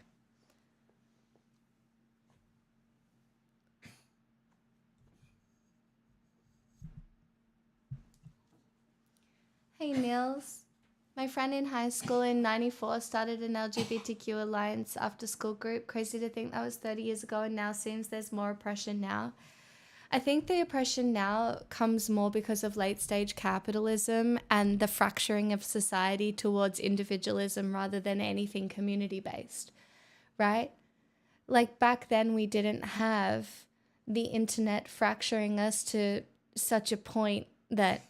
A: Hey, Nils. My friend in high school in 94 started an LGBTQ alliance after school group. Crazy to think that was 30 years ago and now seems there's more oppression now. I think the oppression now comes more because of late stage capitalism and the fracturing of society towards individualism rather than anything community based, right? Like back then we didn't have the internet fracturing us to such a point that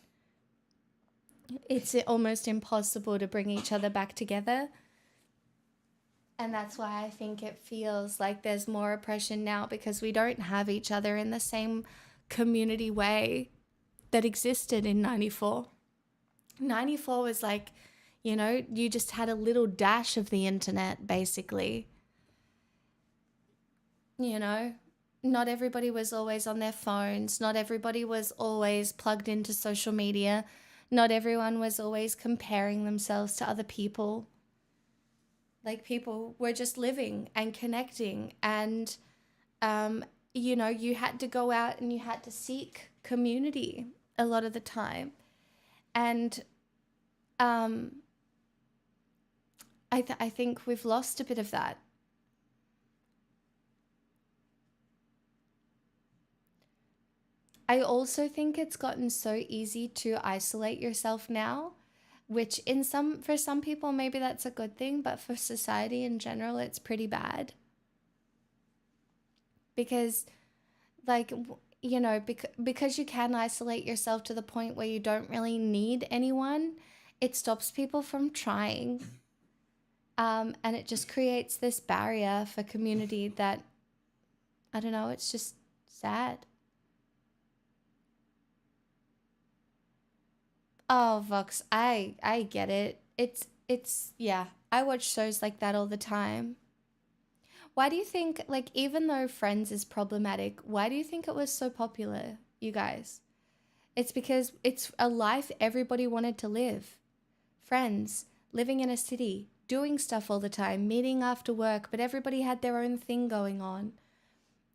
A: it's almost impossible to bring each other back together. And that's why I think it feels like there's more oppression now because we don't have each other in the same community way that existed in 94. 94 was like, you know, you just had a little dash of the internet, basically. You know, not everybody was always on their phones. Not everybody was always plugged into social media. Not everyone was always comparing themselves to other people. Like people were just living and connecting and, you know, you had to go out and you had to seek community a lot of the time. And I think we've lost a bit of that. I also think it's gotten so easy to isolate yourself now, which for some people maybe that's a good thing, but for society in general it's pretty bad. Because like, you know, because you can isolate yourself to the point where you don't really need anyone, it stops people from trying. And it just creates this barrier for community that, I don't know, it's just sad. Oh, Vox, I get it. It's yeah, I watch shows like that all the time. Why do you think, like, even though Friends is problematic, why do you think it was so popular, you guys? It's because it's a life everybody wanted to live. Friends, living in a city, doing stuff all the time, meeting after work, but everybody had their own thing going on.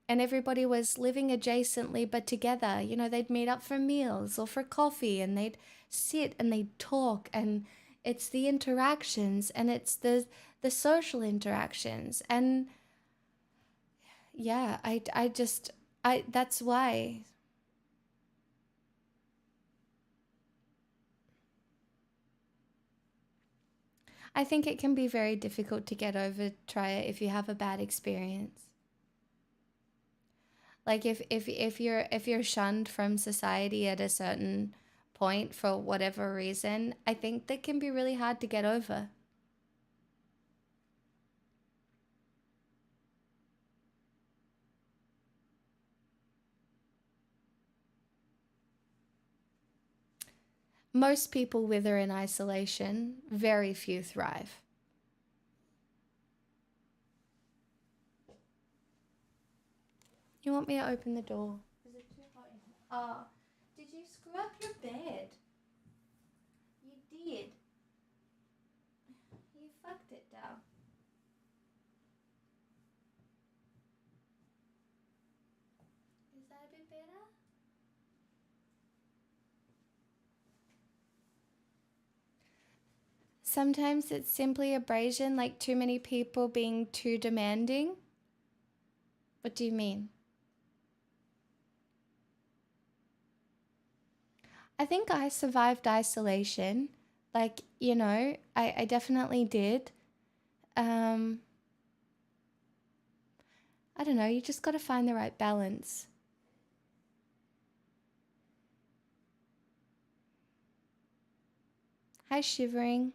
A: And everybody was living adjacently but together. You know, they'd meet up for meals or for coffee and they'd sit and they'd talk, and it's the interactions and it's the social interactions. And yeah, that's why. I think it can be very difficult to get over, try it if you have a bad experience. Like if you're shunned from society at a certain point for whatever reason, I think that can be really hard to get over. Most people wither in isolation, very few thrive. You want me to open the door? Is it too hot in here? Oh, did you screw up your bed? You did. You fucked it down. Is that a bit better? Sometimes it's simply abrasion, like too many people being too demanding. What do you mean? I think I survived isolation. Like, you know, I definitely did. I don't know, you just got to find the right balance. Hi, Shivering.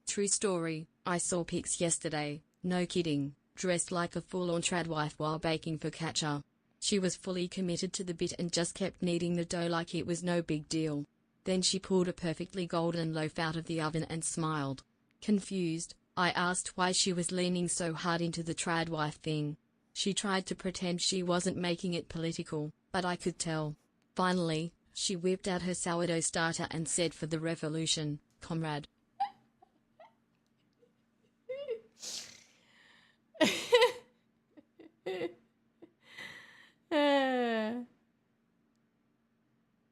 F: True story, I saw pics yesterday, no kidding, dressed like a full-on tradwife while baking focaccia. She was fully committed to the bit and just kept kneading the dough like it was no big deal. Then she pulled a perfectly golden loaf out of the oven and smiled. Confused, I asked why she was leaning so hard into the tradwife thing. She tried to pretend she wasn't making it political, but I could tell. Finally, she whipped out her sourdough starter and said, "For the revolution, comrade."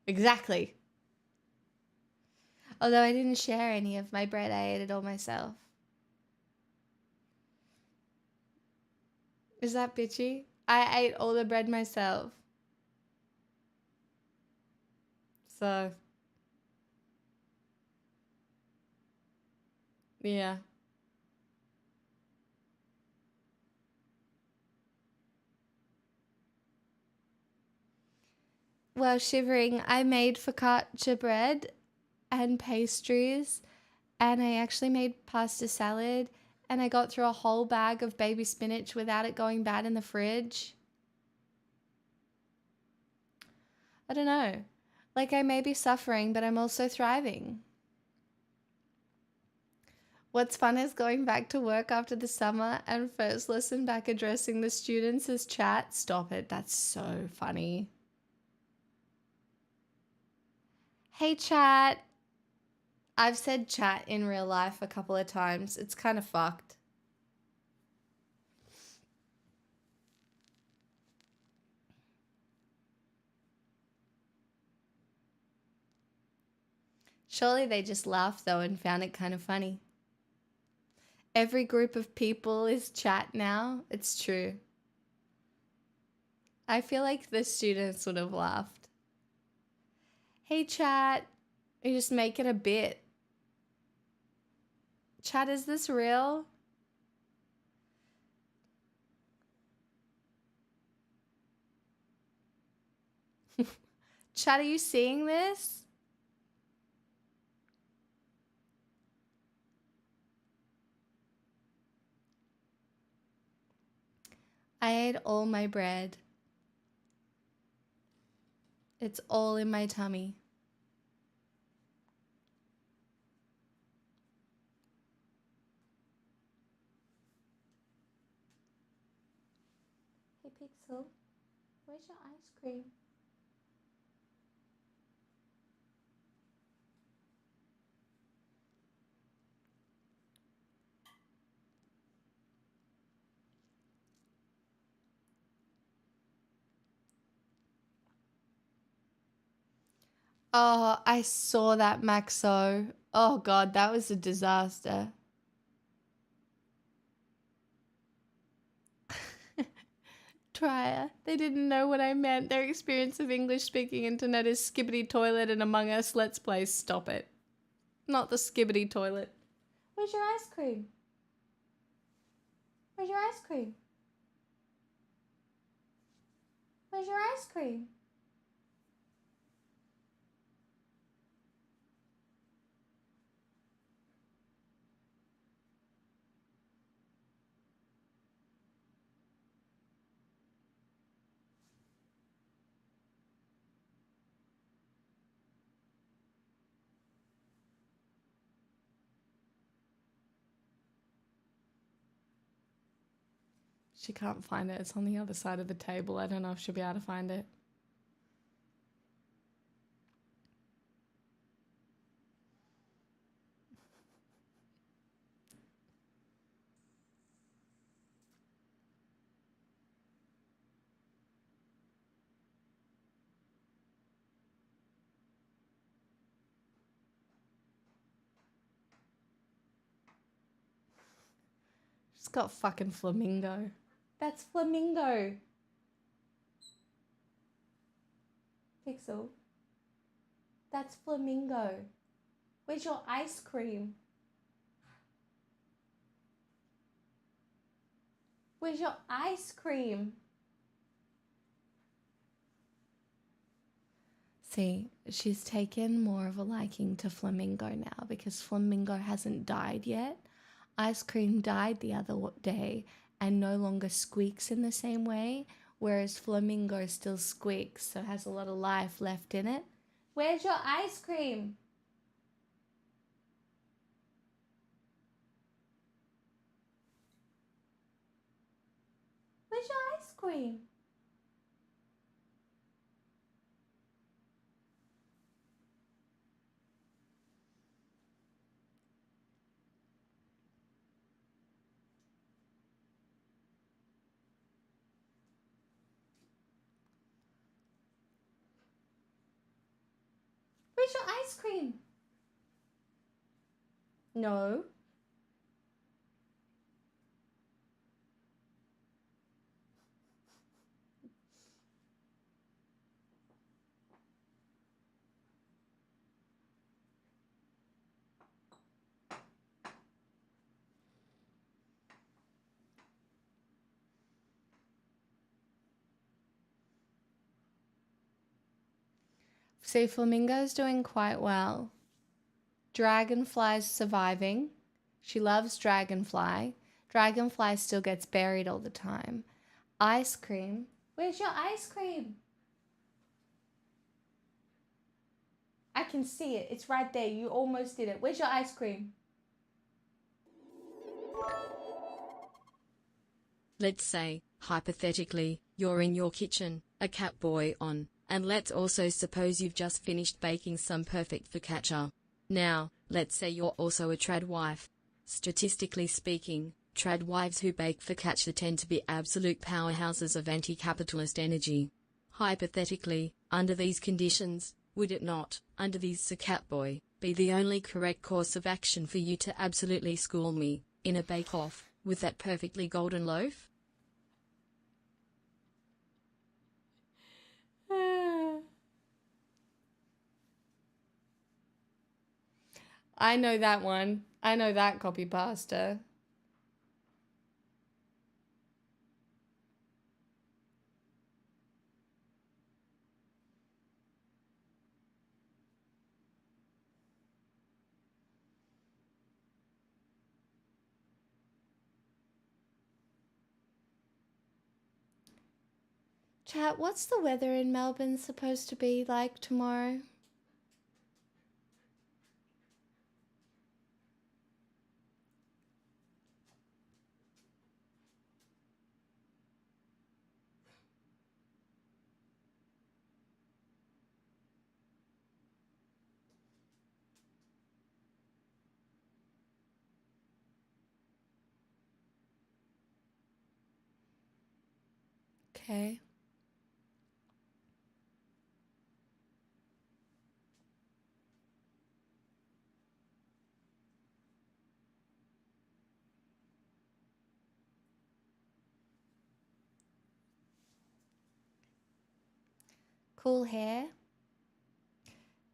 A: Exactly. Although I didn't share any of my bread, I ate it all myself. Is that bitchy? I ate all the bread myself. So, yeah. Well, Shivering, I made focaccia bread and pastries, and I actually made pasta salad, and I got through a whole bag of baby spinach without it going bad in the fridge. I don't know. Like, I may be suffering, but I'm also thriving. What's fun is going back to work after the summer and first lesson back addressing the students as chat. Stop it. That's so funny. Hey, chat. I've said chat in real life a couple of times. It's kind of fucked. Surely they just laughed though and found it kind of funny. Every group of people is chat now. It's true. I feel like the students would have laughed. Hey, chat. You just make it a bit. Chat, is this real? Chat, are you seeing this? I ate all my bread. It's all in my tummy. Hey, Pixel, where's your ice cream? Oh, I saw that, Maxo. Oh, God, that was a disaster. Trier. They didn't know what I meant. Their experience of English speaking internet is Skibbity Toilet and Among Us Let's Play. Stop it. Not the Skibbity Toilet. Where's your ice cream? Where's your ice cream? Where's your ice cream? She can't find it. It's on the other side of the table. I don't know if she'll be able to find it. She's got fucking flamingo. That's flamingo. Pixel. That's flamingo. Where's your ice cream? Where's your ice cream? See, she's taken more of a liking to flamingo now because flamingo hasn't died yet. Ice cream died the other day and no longer squeaks in the same way, whereas flamingo still squeaks, so has a lot of life left in it. Where's your ice cream? Where's your ice cream? Where's your ice cream? No. See, Flamingo's doing quite well. Dragonfly's surviving. She loves Dragonfly. Dragonfly still gets buried all the time. Ice cream. Where's your ice cream? I can see it. It's right there. You almost did it. Where's your ice cream?
F: Let's say, hypothetically, you're in your kitchen, a cat boy on, and let's also suppose you've just finished baking some perfect focaccia. Now, let's say you're also a trad wife. Statistically speaking, trad wives who bake focaccia tend to be absolute powerhouses of anti-capitalist energy. Hypothetically, under these conditions, would it not, under these Catboy, be the only correct course of action for you to absolutely school me, in a bake-off, with that perfectly golden loaf?
A: I know that one. I know that copy pasta. Chat, what's the weather in Melbourne supposed to be like tomorrow? Okay. Cool hair.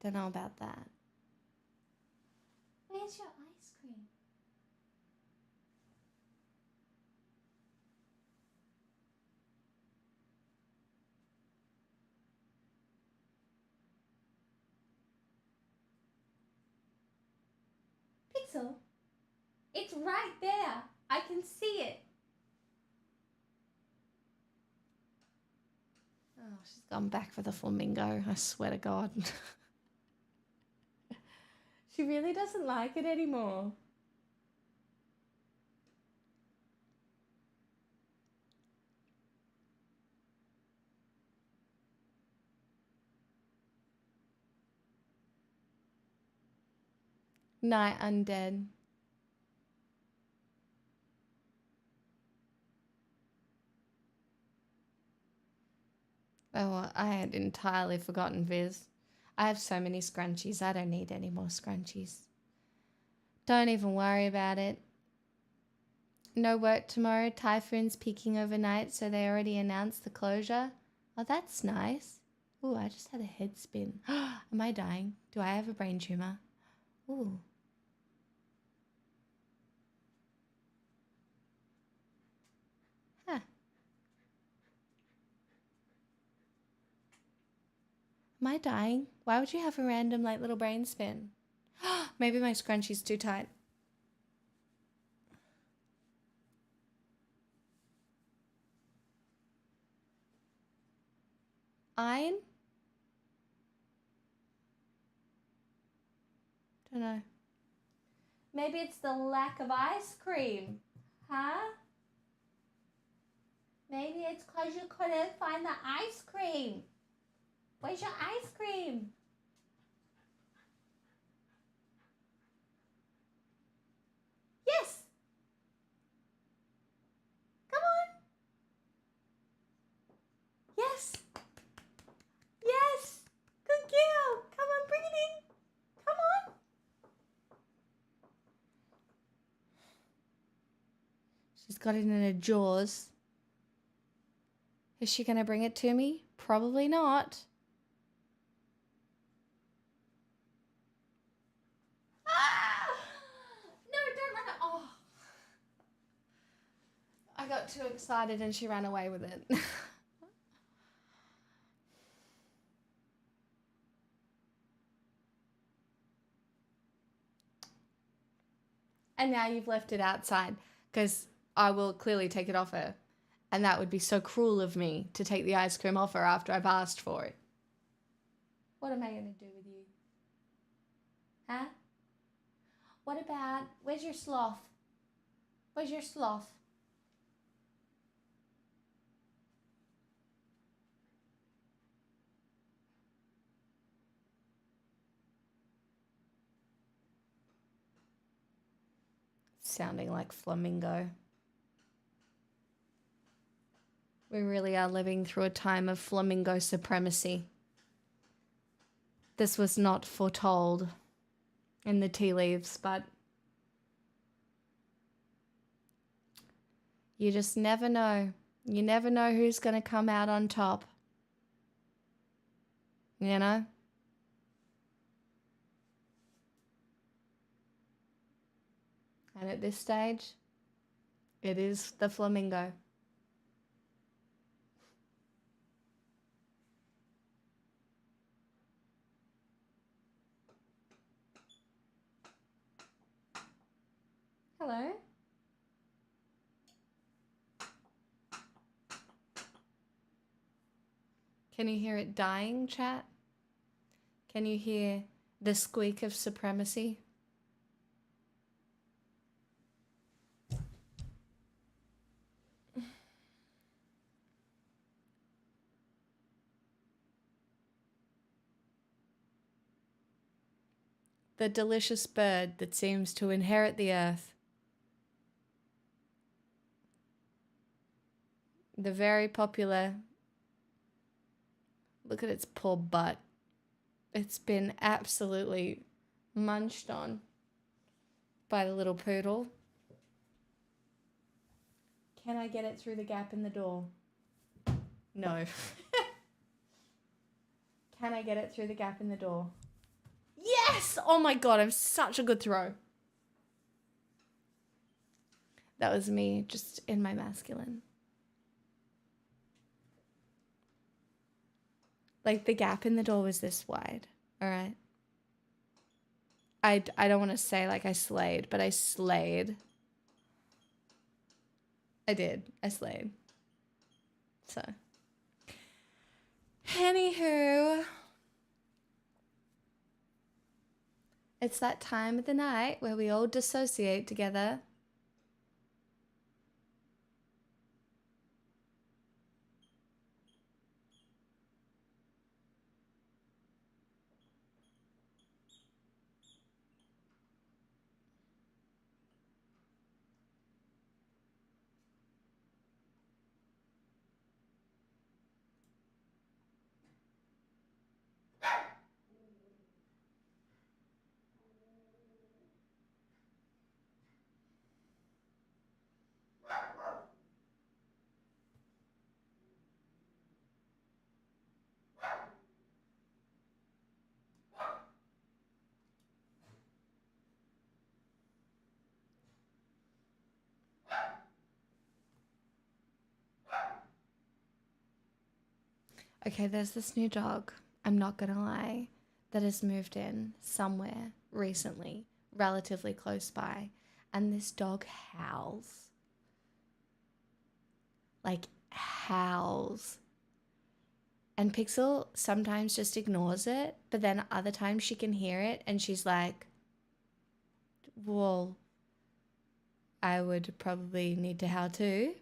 A: Don't know about that. Where's your ice cream? Pixel, it's right there. I can see it. Oh, she's gone back for the flamingo. I swear to God. She really doesn't like it anymore. Night undead. Oh, I had entirely forgotten Viz. I have so many scrunchies. I don't need any more scrunchies. Don't even worry about it. No work tomorrow. Typhoon's peaking overnight, so they already announced the closure. Oh, that's nice. Ooh, I just had a head spin. Am I dying? Do I have a brain tumor? Ooh. Huh. Am I dying? Why would you have a random like little brain spin? Maybe my scrunchie's too tight. Iron? Don't know. Maybe it's the lack of ice cream. Huh? Maybe it's because you couldn't find the ice cream. Where's your ice cream? Yes. Come on. Yes. Yes. Good girl. Come on, bring it in. Come on. She's got it in her jaws. Is she going to bring it to me? Probably not. Ah! No, don't run it. Oh. I got too excited and she ran away with it. And now you've left it outside because I will clearly take it off her. And that would be so cruel of me to take the ice cream off her after I've asked for it. What am I going to do with you? Huh? What about, where's your sloth? Where's your sloth? Sounding like flamingo. We really are living through a time of flamingo supremacy. This was not foretold in the tea leaves, but you just never know. You never know who's going to come out on top. You know? And at this stage, it is the flamingo. Hello? Can you hear it dying, chat? Can you hear the squeak of supremacy? The delicious bird that seems to inherit the earth. The very popular... Look at its poor butt. It's been absolutely munched on by the little poodle. Can I get it through the gap in the door? No. Can I get it through the gap in the door?
D: Yes! Oh my god, I'm such a good throw.
A: That was me just in my masculine. Like the gap in the door was this wide. All right. I don't want to say like I slayed, but I slayed. I did. I slayed. So. Anywho. It's that time of the night where we all dissociate together. Okay, there's this new dog, I'm not gonna lie, that has moved in somewhere recently, relatively close by, and this dog howls. Like, howls. And Pixel sometimes just ignores it, but then other times she can hear it and she's like, well, I would probably need to howl too.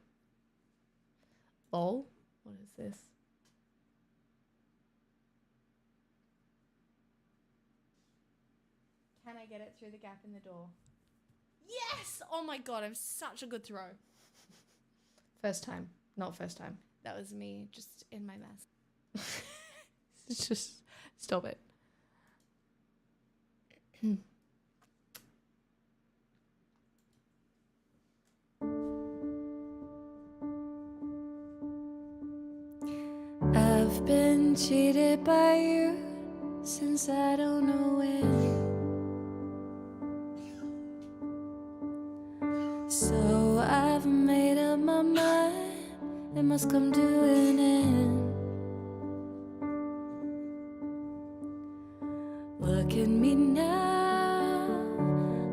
A: Lol, what is this? Can I get it through the gap in the door?
D: Yes! Oh my god, I'm such a good throw.
A: First time. Not first time. That was me just in my mess. Just stop it. I've been cheated by you since I don't know when. So I've made up my mind, it must come to an end. Look at me now,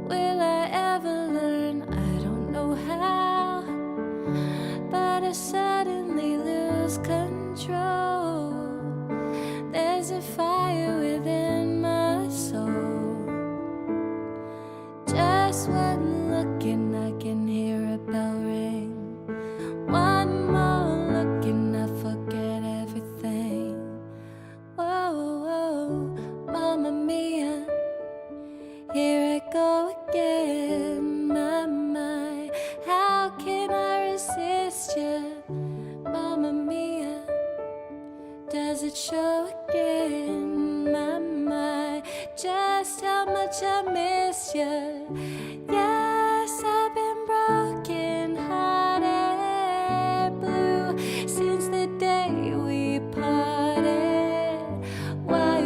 A: will I ever learn? I don't know how, but I suddenly lose control. There's a fire within my soul. Just one look and I can hear a bell ring. One more look and I forget everything. Whoa, whoa, Mamma Mia, here I go again. My, how can I resist you? Mamma Mia, does it show again? My, just how much I miss you. Yes, I've been broken hearted, blue since the day we parted. Why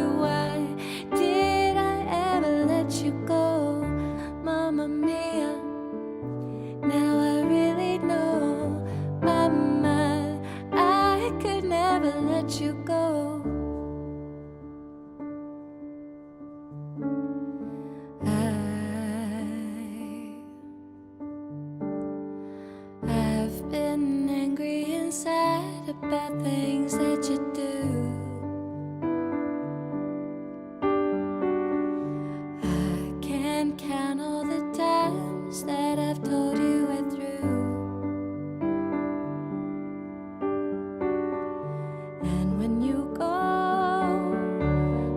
A: did I ever let you go, Mamma Mia? Now I really know, Mama, I could never let you go. I've been angry inside about things that you do. I can't count all the times that I've told you we're through. And when you go,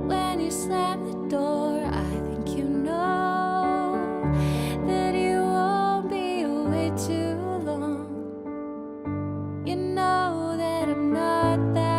A: when you slam the door, I think you know that you won't be away too long. You know that I'm not that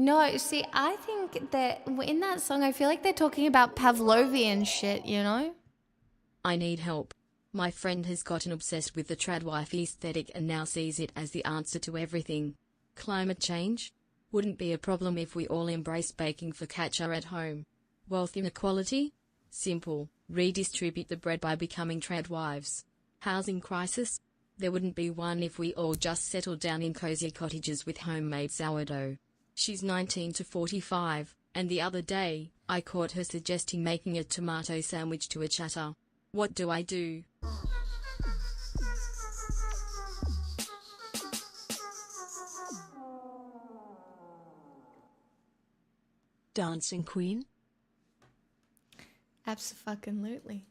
A: No, see, I think that in that song, I feel like they're talking about Pavlovian shit, you know?
F: I need help. My friend has gotten obsessed with the tradwife aesthetic and now sees it as the answer to everything. Climate change? Wouldn't be a problem if we all embraced baking focaccia at home. Wealth inequality? Simple. Redistribute the bread by becoming tradwives. Housing crisis? There wouldn't be one if we all just settled down in cozy cottages with homemade sourdough. She's 19 to 45, and the other day, I caught her suggesting making a tomato sandwich to a chatter. What do I do?
C: Dancing Queen?
A: Abso-fucking-lutely.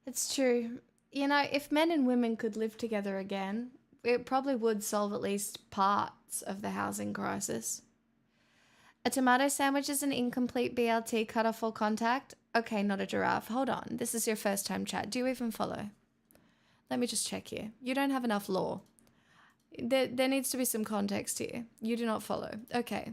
A: It's true. You know, if men and women could live together again, it probably would solve at least parts of the housing crisis. A tomato sandwich is an incomplete BLT cut off all contact? Okay, not a giraffe. Hold on. This is your first time chat. Do you even follow? Let me just check here. You don't have enough law. There needs to be some context here. You do not follow. Okay.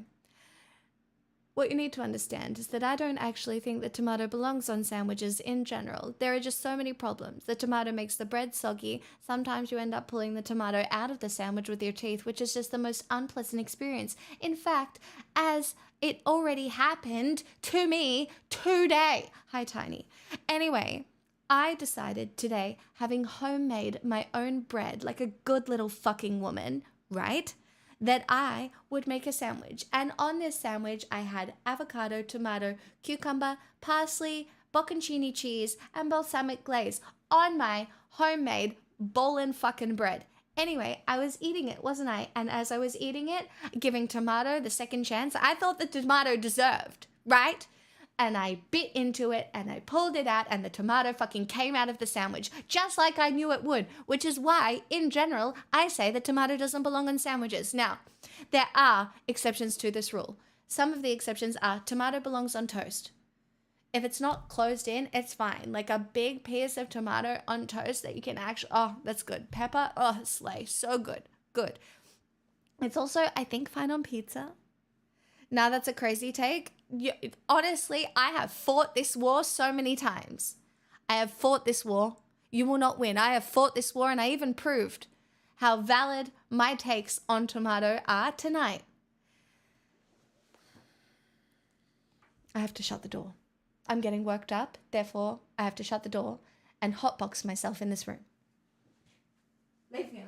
A: What you need to understand is that I don't actually think that tomato belongs on sandwiches in general. There are just so many problems. The tomato makes the bread soggy. Sometimes you end up pulling the tomato out of the sandwich with your teeth, which is just the most unpleasant experience. In fact, as it already happened to me today. Hi, Tiny. Anyway, I decided today, having homemade my own bread like a good little fucking woman, right? That I would make a sandwich. And on this sandwich, I had avocado, tomato, cucumber, parsley, bocconcini cheese, and balsamic glaze on my homemade bowlin' fucking bread. Anyway, I was eating it, wasn't I? And as I was eating it, giving tomato the second chance, I thought the tomato deserved, right? And I bit into it and I pulled it out and the tomato fucking came out of the sandwich, just like I knew it would, which is why, in general, I say that tomato doesn't belong on sandwiches. Now, there are exceptions to this rule. Some of the exceptions are tomato belongs on toast. If it's not closed in, it's fine. Like a big piece of tomato on toast that you can actually, oh, that's good. Pepper, oh, slay, so good, good. It's also, I think, fine on pizza. Now that's a crazy take. Honestly, I have fought this war so many times. I have fought this war. You will not win. I have fought this war and I even proved how valid my takes on tomato are tonight. I have to shut the door. I'm getting worked up, therefore I have to shut the door and hotbox myself in this room. Leave me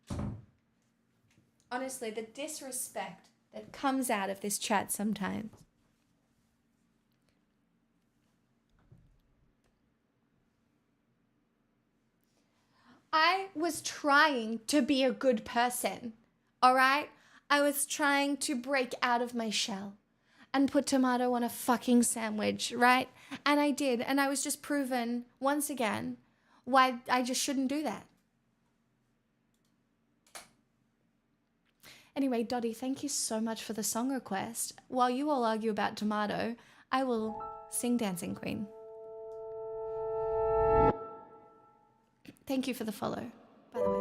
A: alone. Honestly, the disrespect that comes out of this chat sometimes. I was trying to be a good person, all right? I was trying to break out of my shell and put tomato on a fucking sandwich, right? And I did, and I was just proven once again why I just shouldn't do that. Anyway, Dottie, thank you so much for the song request. While you all argue about tomato, I will sing Dancing Queen. Thank you for the follow, by the way.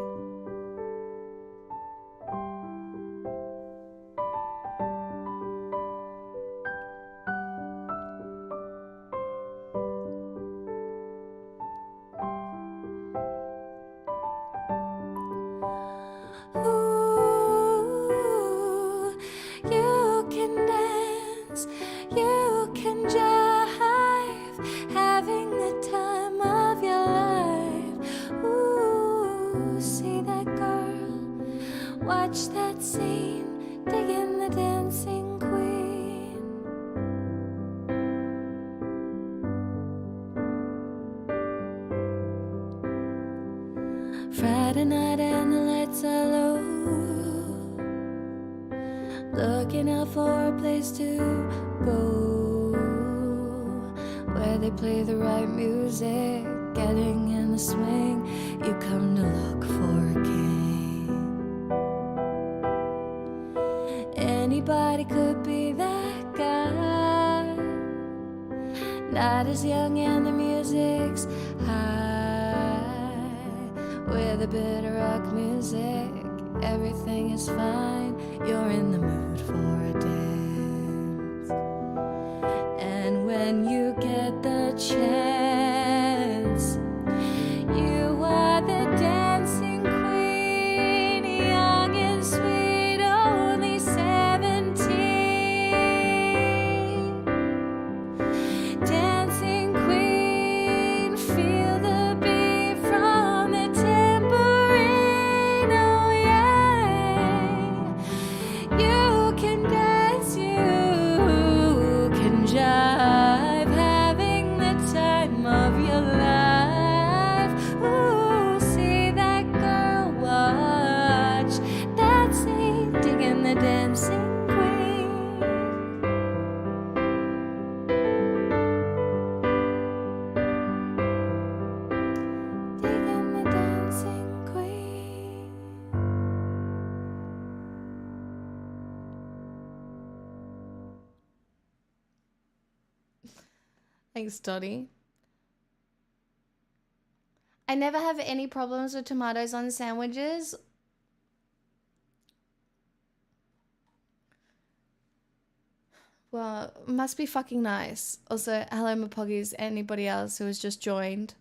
A: Watch that scene, digging the dancing queen. Friday night and the lights are low, looking out for a place to go, where they play the right music, getting in the swing. You come to look for a king. Anybody could be that guy, not as young and the music's high, with a bit of rock music, everything is fine. You're in the mood for a dance. And when you get the chance, you are the dancing queen, young and sweet, only 17. Dancing queen, feel the beat from the tambourine, oh yeah. You can dance, you can jive, having the time of your life. Ooh, see that girl, watch, dancing, digging the dancing queen. Digging the dancing queen. Thanks, Dottie. I never have any problems with tomatoes on sandwiches. Well, must be fucking nice. Also, hello, Mapoggies, anybody else who has just joined.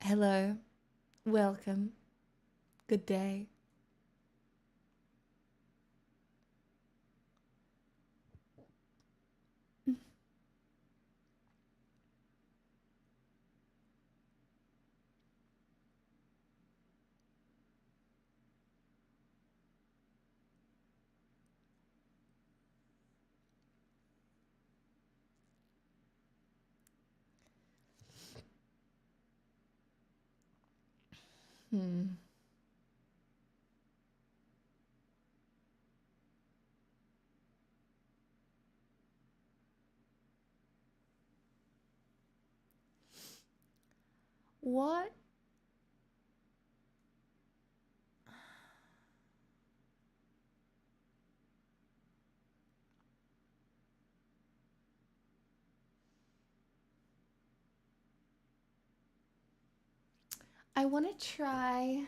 A: Hello. Welcome. Good day. What? I want to try.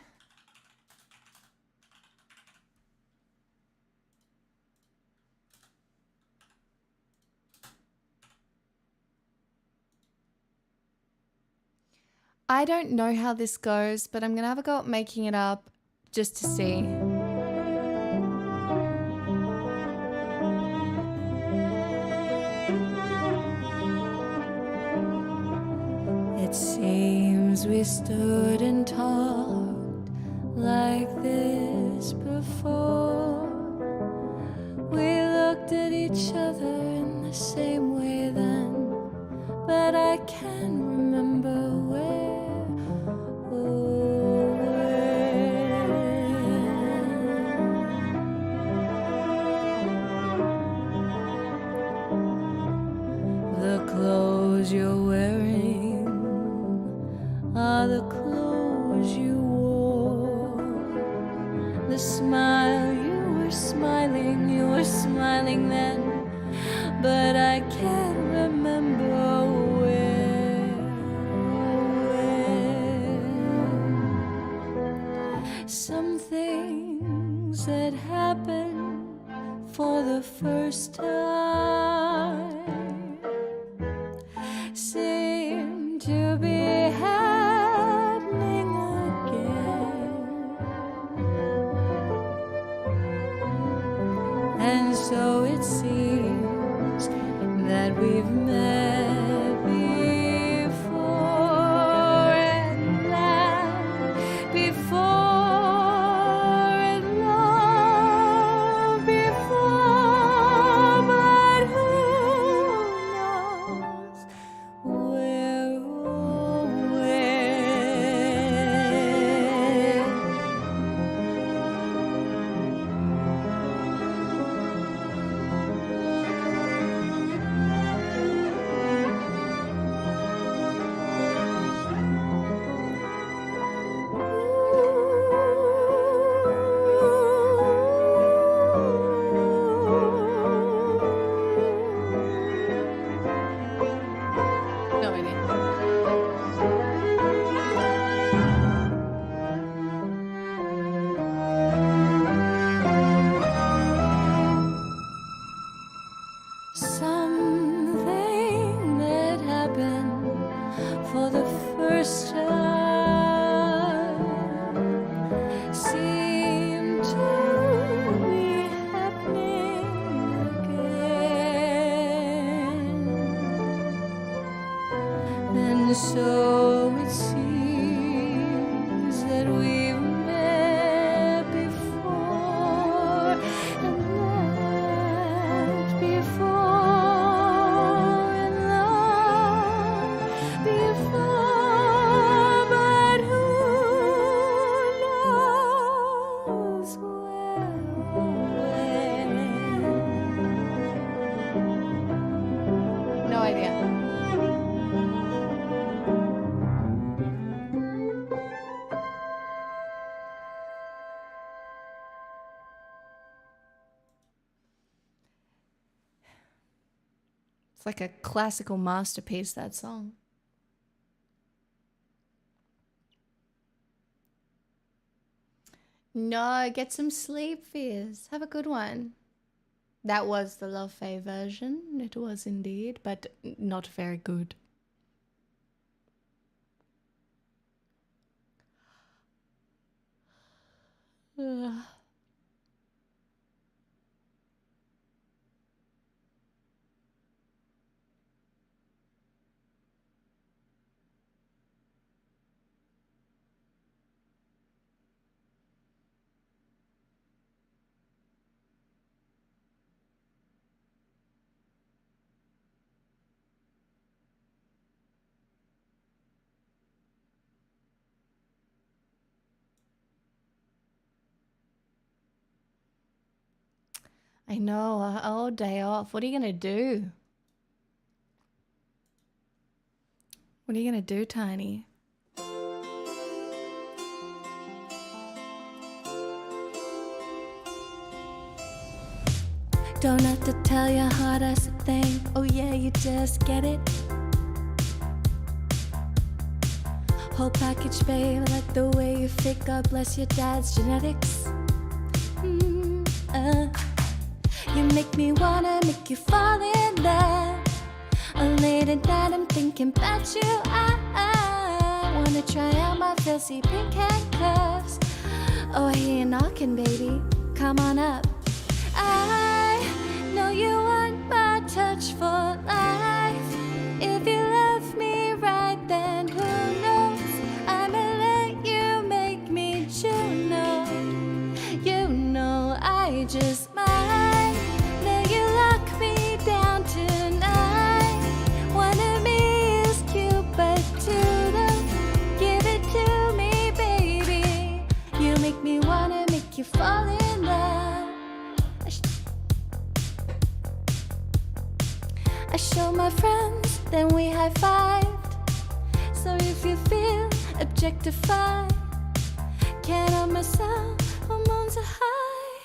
A: I don't know how this goes, but I'm going to have a go at making it up just to see. It seems we stood and talked like this before. We looked at each other in the same way then, but I can't remember where or when. The clothes you're wearing are the clothes you wore. The smile you were smiling then, but I can't remember where or when. Some things that happen for the first time seem to be happening again. And so it seems that we've met before and laughed before and loved before, but who knows where or when. So it seems that we've met before, and loved before, and loved before, but who knows where or when? No idea. It's like a classical masterpiece, that song. No, get some sleep, Fizz. Have a good one. That was the Love Faye version. It was indeed, but not very good. Ugh. I know, a whole day off. What are you going to do? What are you going to do, Tiny? Don't have to tell your heart that's a thing. Oh yeah, you just get it. Whole package, babe. I like the way you fit. God bless your dad's genetics. You make me wanna make you fall in love. Late at night I'm thinking about you. I wanna try out my fancy pink handcuffs. Oh, I hear you knocking, baby. Come on up. I know you want my touch for life. If you love me right, then who knows? I'ma let you make me Juno. You know I just might let you lock me down tonight. One of me is cute, but two don't. Give it to me, baby. You make me wanna make you fall in love. I show my friends, then we high-fived. So if you feel objectified, can't help myself, hormones are high.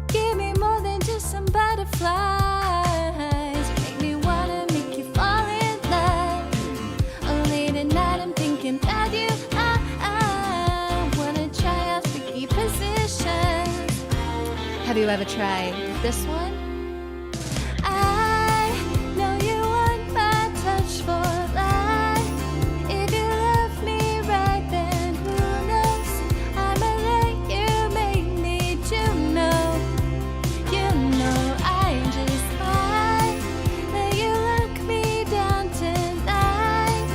A: Give me more than just some butterflies. You make me wanna make you fall in love. Late at night I'm thinking about you. I wanna try out freaky positions. Have you ever tried this one? I know you want my touch for life. If you love me right, then who knows? I'ma let you make me Juno. You know I just might let you lock me down tonight.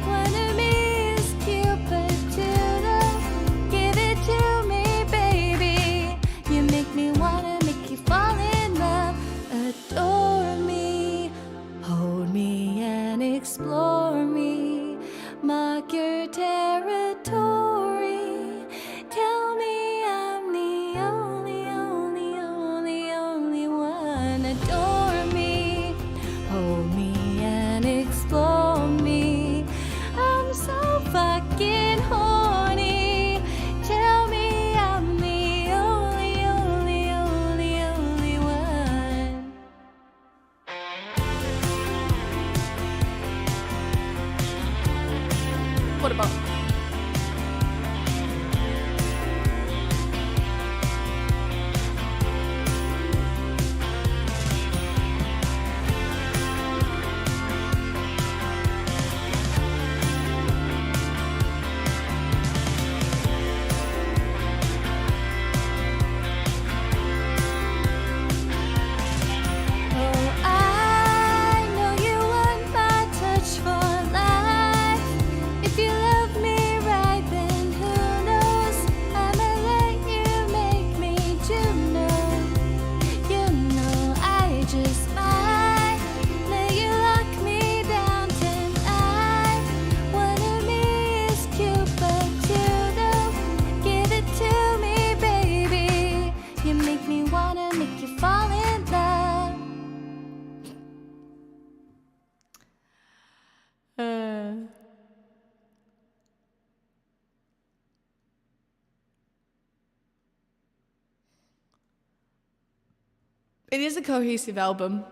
A: One of me is cute, but two don't. Give it to me, baby. You make me wanna make you fall in love. Adore me, hold me and explore me. Mark your territory. Tell me I'm the only one. Adore me, hold me and explore me. I'm so fucking horny. Tell me I'm the only one. What about? gonna make you fall in love.
D: It is a cohesive album.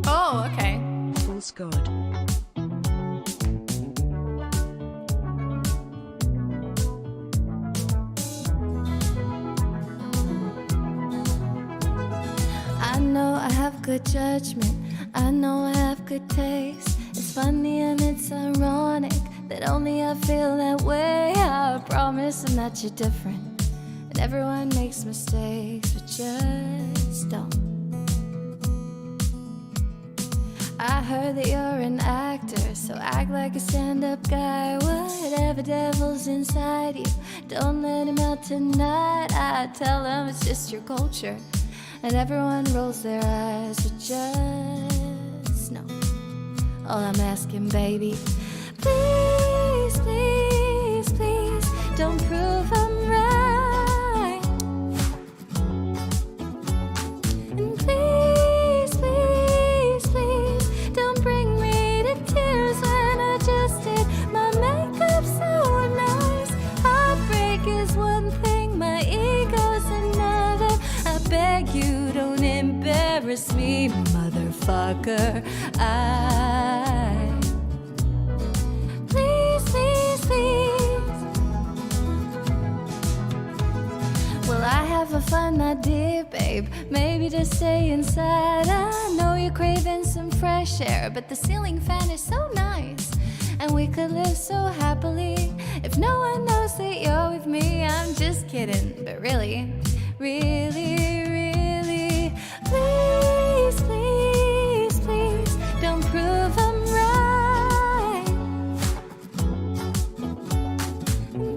D: Oh, okay.
C: False God.
A: I know I have good judgment, I know I have good taste. It's funny and it's ironic that only I feel that way. I promise I'm not you're different, and everyone makes mistakes, but just don't. I heard that you're an actor, so act like a stand-up guy. Whatever devil's inside you, don't let him out tonight. I tell him it's just your culture, and everyone rolls their eyes, but just know all I'm asking, baby, please, please, please, don't prove I'm right. And please, please, please, don't bring me to tears when I just did my makeup so nice. Heartbreak is one thing, my ego's another. I beg you, don't embarrass me, motherfucker. Please, please, please. Well, I have a fun idea, babe. Maybe just stay inside. I know you're craving some fresh air, but the ceiling fan is so nice, and we could live so happily if no one knows that you're with me. I'm just kidding, but really, really, really, please, please, please, don't prove I'm right.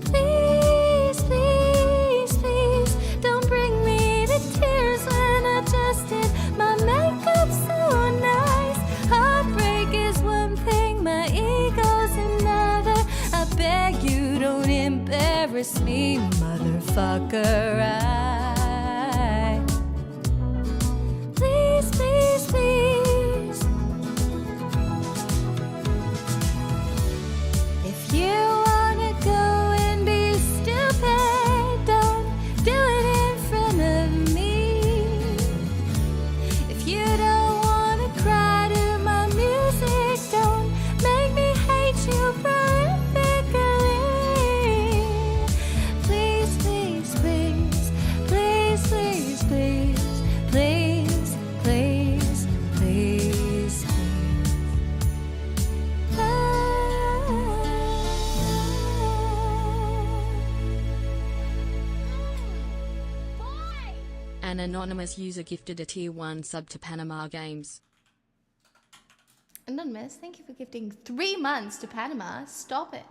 A: Please, please, please, don't bring me to tears when I just did my makeup so nice. Heartbreak is one thing, my ego's another. I beg you, don't embarrass me, motherfucker. Please, please, please. If you wanna go and be stupid, don't do it in front of me. If you don't wanna cry to my music, don't make me hate you perfectly. Please, please, please, please, please, please, please, please, please, please.
F: An anonymous user gifted a tier 1 sub to Panama Games.
A: Anonymous, thank you for gifting 3 months to Panama. Stop it.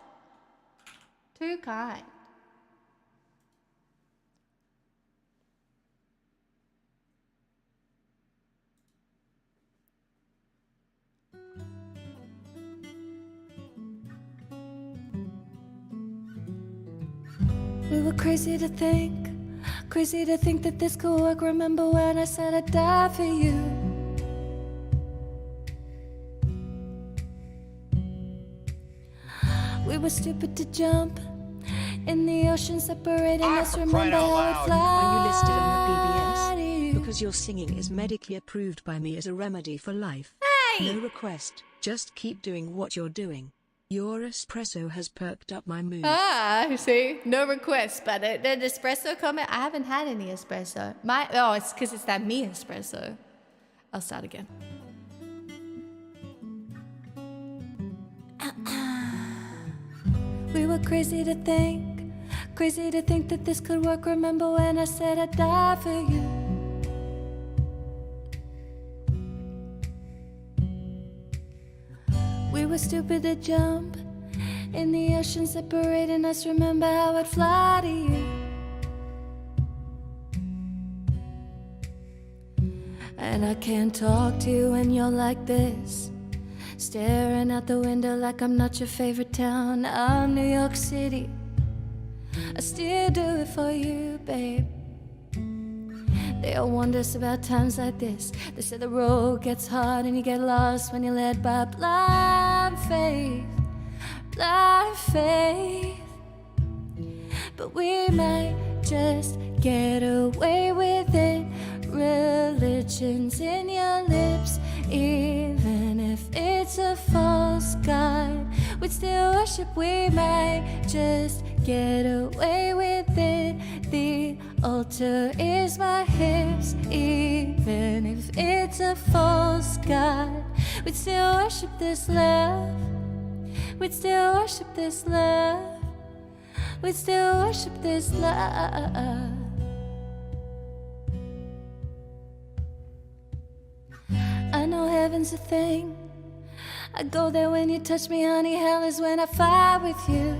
A: Too kind. We were crazy to think that this could work. Remember when I said I'd die for you? We were stupid to jump in the ocean, separating us. Remember how it fly?
C: Are you listed on the
A: to
C: BBS?
A: you?
C: Because your singing is medically approved by me as a remedy for life.
A: Hey!
C: No request, just keep doing what you're doing. Your espresso has perked up my mood.
A: Ah, see, no requests, but the espresso comment, I haven't had any espresso. It's because it's that me espresso. I'll start again. We were crazy to think that this could work. Remember when I said I'd die for you? We were stupid to jump in the ocean, separating us. Remember how I'd fly to you? And I can't talk to you when you're like this, staring out the window like I'm not your favorite town. I'm New York City, I still do it for you, babe. They all warned us about times like this. They said the road gets hard and you get lost when you're led by blind faith. Blind faith. But we might just get away with it. Religion's in your lips. Even if it's a false god, we'd still worship. We might just get away with it. The altar is my hips. Even if it's a false god, we'd still worship this love. We'd still worship this love. We'd still worship this love. I know heaven's a thing. I go there when you touch me, honey. Hell is when I fight with you.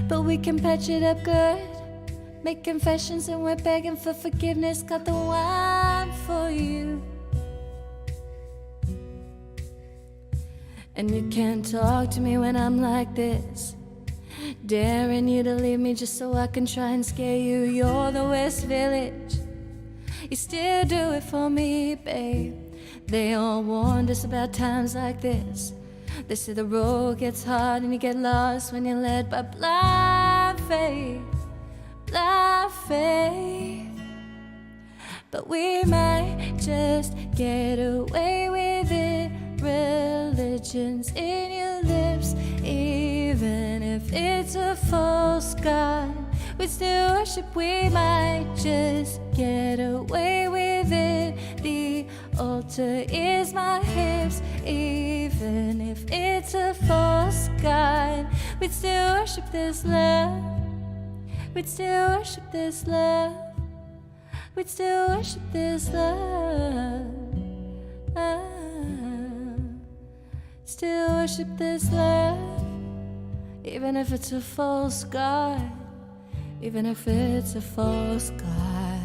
A: But we can patch it up good. Make confessions and we're begging for forgiveness. Got the wine for you. And you can't talk to me when I'm like this, daring you to leave me just so I can try and scare you. You're the West Village. You still do it for me, babe. They all warned us about times like this. They say the road gets hard and you get lost when you're led by blind faith. Blind faith. But we might just get away with it. Religion's in your lips. Even if it's a false god, we'd still worship. We might just get away with it. The altar is my hips. Even if it's a false god, we'd still worship this love. We'd still worship this love. We'd still worship this love. Still worship this love. Even if it's a false god. Even if it's a false god.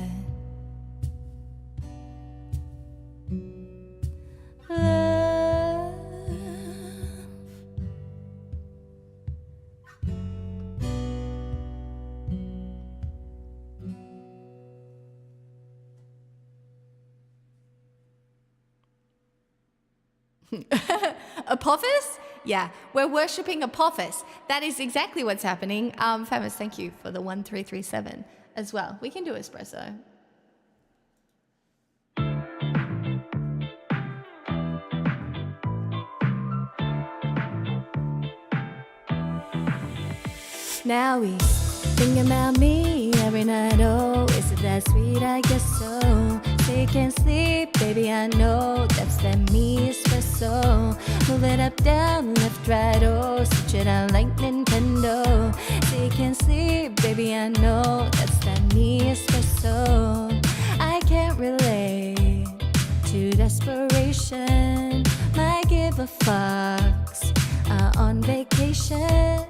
A: Love.
D: Apophis? Yeah, we're worshipping Apophis. That is exactly what's happening. Famous, thank you for the 1337 as well. We can do espresso.
A: Now he's thinking about me every night. Oh, is it that sweet? I guess so. Say you can't sleep, baby, I know. That's that me espresso. Move it up, down, left, right, oh. Switch it out like Nintendo. Say you can't sleep, baby, I know. That's that me espresso. I can't relate to desperation. Might give a fucks on vacation.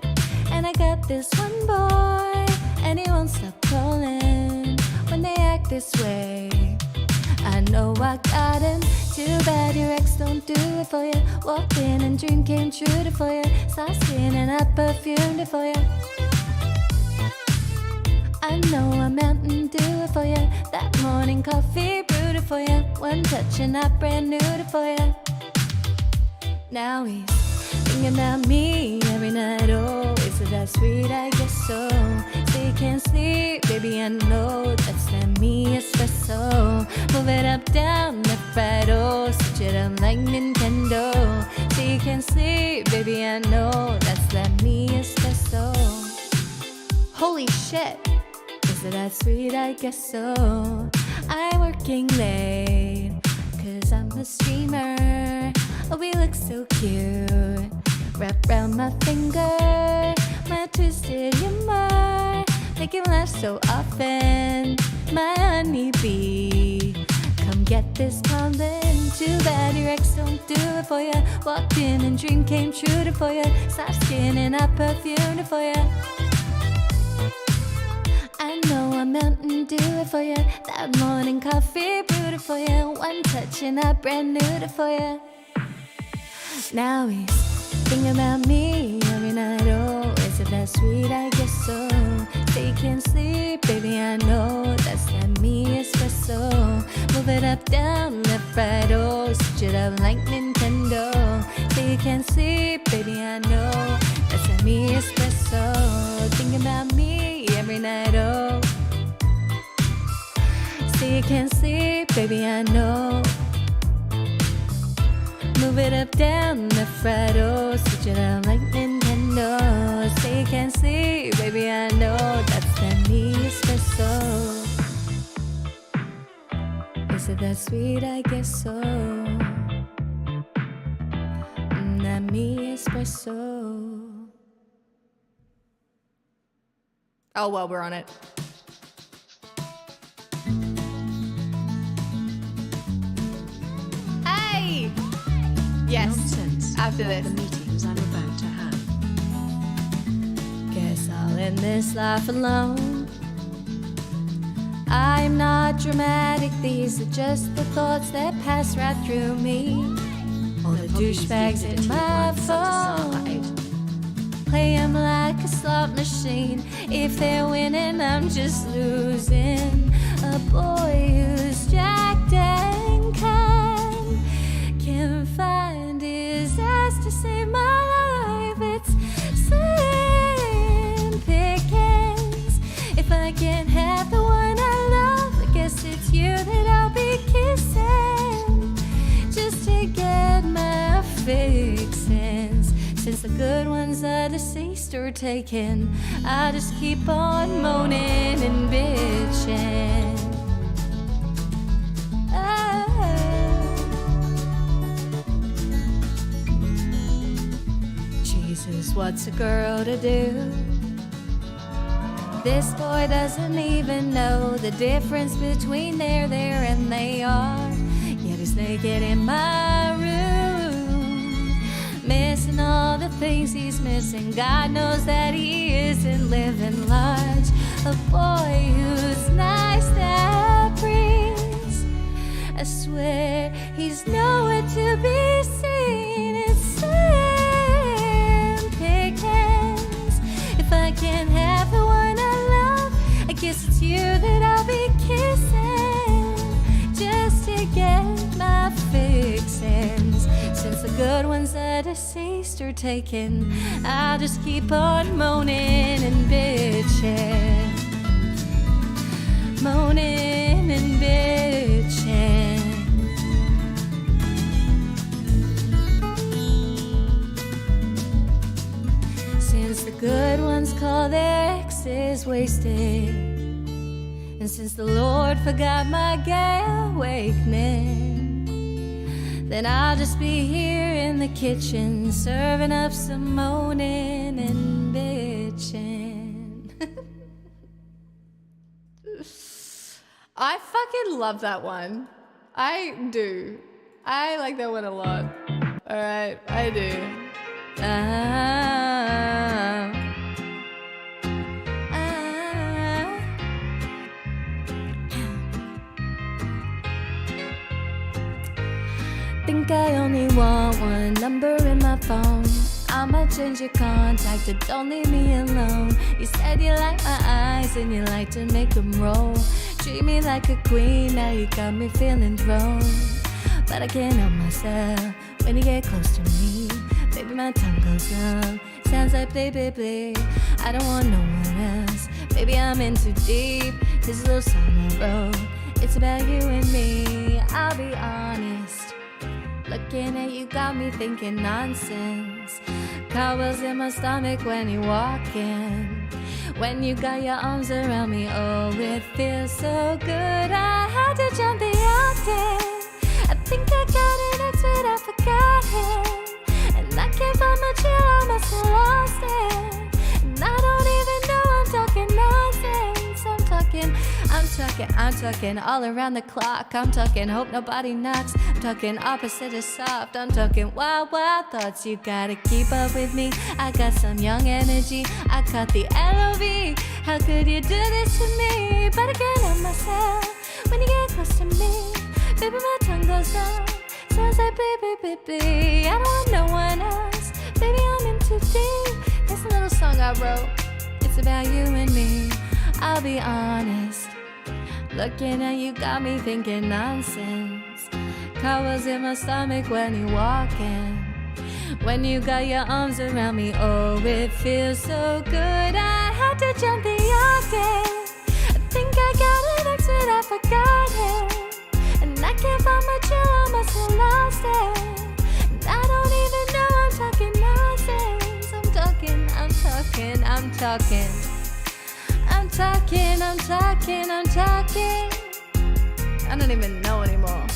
A: And I got this one boy, and he won't stop calling when they act this way. I know I got him. Too bad your ex don't do it for you. Walked in and dream came true to for you. Soft skin and I perfumed it for you. I know a Mountain Dew it for you. That morning coffee brewed it for you. One touch and I brand new it for you. Now he's thinking about me every night. Oh, is it that sweet? I guess so. Say you can't sleep, baby, I know. That's that me espresso. Move it up, down, left, right, oh. Switch it up like Nintendo. Say you can't sleep, baby, I know. That's that me espresso.
D: Holy shit.
A: Is it that sweet? I guess so. I'm working late, cause I'm a streamer. Oh, we look so cute. Wrap round my finger, my twisted humor. Make him laugh so often, my honeybee. Come get this calling. Too bad your ex don't do it for you. Walked in and dream came true to for you. Soft skin and I perfumed it for you. I know a Mountain Dew it for you. That morning coffee brewed it for you. One touch and I brand new it for you. Now he's Think about me every night, oh, isn't that sweet? I guess so. Say you can't sleep, baby, I know that's that me espresso. Move it up, down, left, right, oh, switch it up like Nintendo. Say you can't sleep, baby, I know that's that me espresso. Think about me every night, oh. Say you can't sleep, baby, I know. Move it up, down, left, right, oh, switch it up like Nintendo. Say you can't sleep, baby, I know that's that me espresso. Is it that sweet? I guess so. That me espresso.
D: Oh, well, we're on it. Hey! Yes,
C: Nonsense.
D: after
C: Like
D: this.
C: the meetings I'm about to have.
A: Guess I'll end this life alone. I'm not dramatic, these are just the thoughts that pass right through me. All the douchebags in my phone play 'em like a slot machine. If they're winning, I'm just losing. A boy who's jacked and kind can find his ass to save my life. It's slim pickings. If I can't have the one I love, I guess it's you that I'll be kissing just to get my fixins. Since the good ones are deceased or taken, I just keep on moaning and bitching. Jesus, what's a girl to do? This boy doesn't even know the difference between there and they are. Yet he's naked in my room, missing all the things he's missing. God knows that he isn't living large. A boy who's nice that breeze, I swear he's nowhere to be seen. It's slim pickings. If I can't have the one I love, I guess it's you that I'll be kissing just to get my fixins. Since the good ones are deceased or taken, I'll just keep on moaning and bitching. Moaning and bitching. Since the good ones call their exes wasted, and since the Lord forgot my gay awakening, then I'll just be here in the kitchen serving up some moaning and bitching.
D: I fucking love that one. I do. I like that one a lot. Alright, I do.
A: Think I only want one number in my phone. I'ma change your contact, but don't leave me alone. You said you like my eyes and you like to make them roll. Treat me like a queen, now you got me feeling thrown. But I can't help myself when you get close to me. Baby, my tongue goes numb, sounds like baby, babe. I don't want no one else. Baby, I'm in too deep. This little song I wrote, it's about you and me. I'll be honest, looking at you got me thinking nonsense. Cobwebs in my stomach when you're walking. When you got your arms around me, oh, it feels so good. I had to jump the octave. I think I got an ex, but I forgot him. And I can't find my chill, I must have lost it. And I don't even know I'm talking nonsense. I'm talking all around the clock. I'm talking hope nobody knocks. I'm talking opposite of soft. I'm talking wild, wild thoughts. You gotta keep up with me. I got some young energy. I caught the LOV. How could you do this to me? But I can't help myself when you get close to me. Baby, my tongue goes numb, sounds like baby, baby. I don't want no one else.
D: Baby, I'm in too deep. It's a little song I wrote. It's about you and me. I'll be honest. Looking at you got me thinking nonsense. Cowers in my stomach when you walk in. When you got your arms around me, oh, it feels so good. I had to jump the octave. I think I got an ex, but I forgot him. And I can't find my chill, I must have lost it. And I don't even know I'm talking nonsense. I'm talking. I don't even know anymore.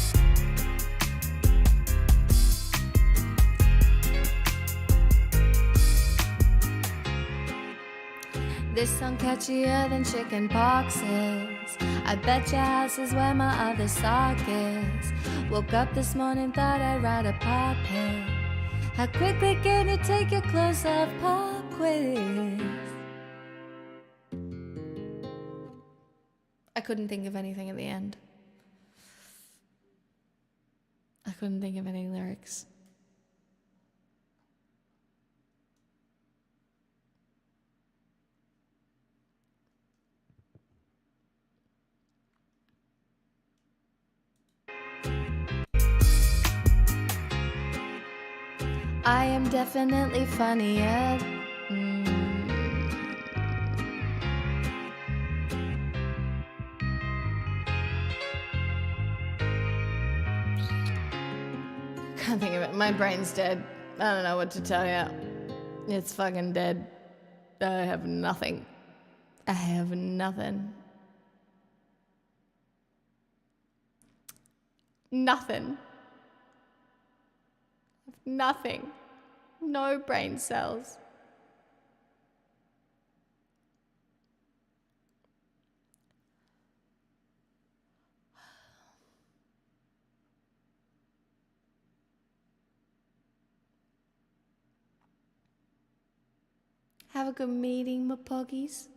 D: This song catchier than chicken poxes. I bet your house is where my other sock is. Woke up this morning, thought I'd write a pop hit. How quickly can you take your clothes off? Pop quiz. I couldn't think of anything at the end. I couldn't think of any lyrics. I am definitely funnier. Can't think of it. My brain's dead. I don't know what to tell you. It's fucking dead. I have nothing. I have nothing. Nothing. Nothing. No brain cells. Have a good meeting, my puggies.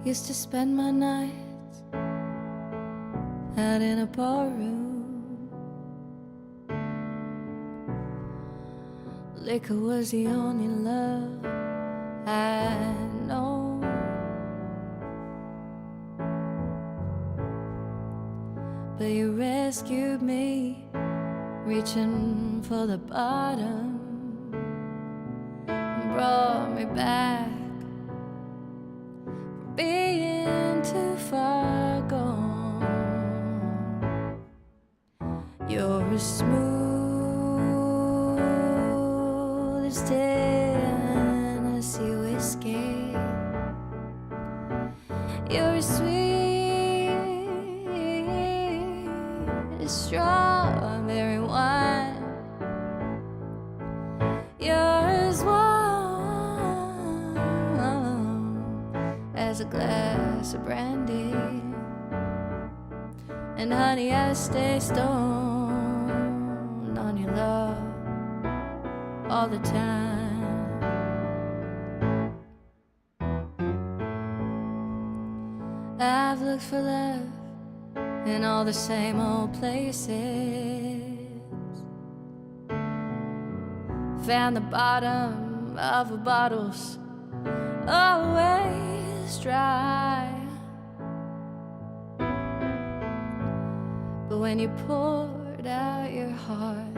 D: Used to spend my nights out in a barroom. Liquor was the only love I know. But you rescued me, reaching for the bottom, and brought me back. Being too far gone, you're as smooth as Tennessee whiskey. You're as sweet as strawberry wine. You're as warm as a glass of brandy, and honey, I stay stoned on your love all the time. I've looked for love in all the same old places, found the bottom of the bottles always dry. But when you poured out your heart,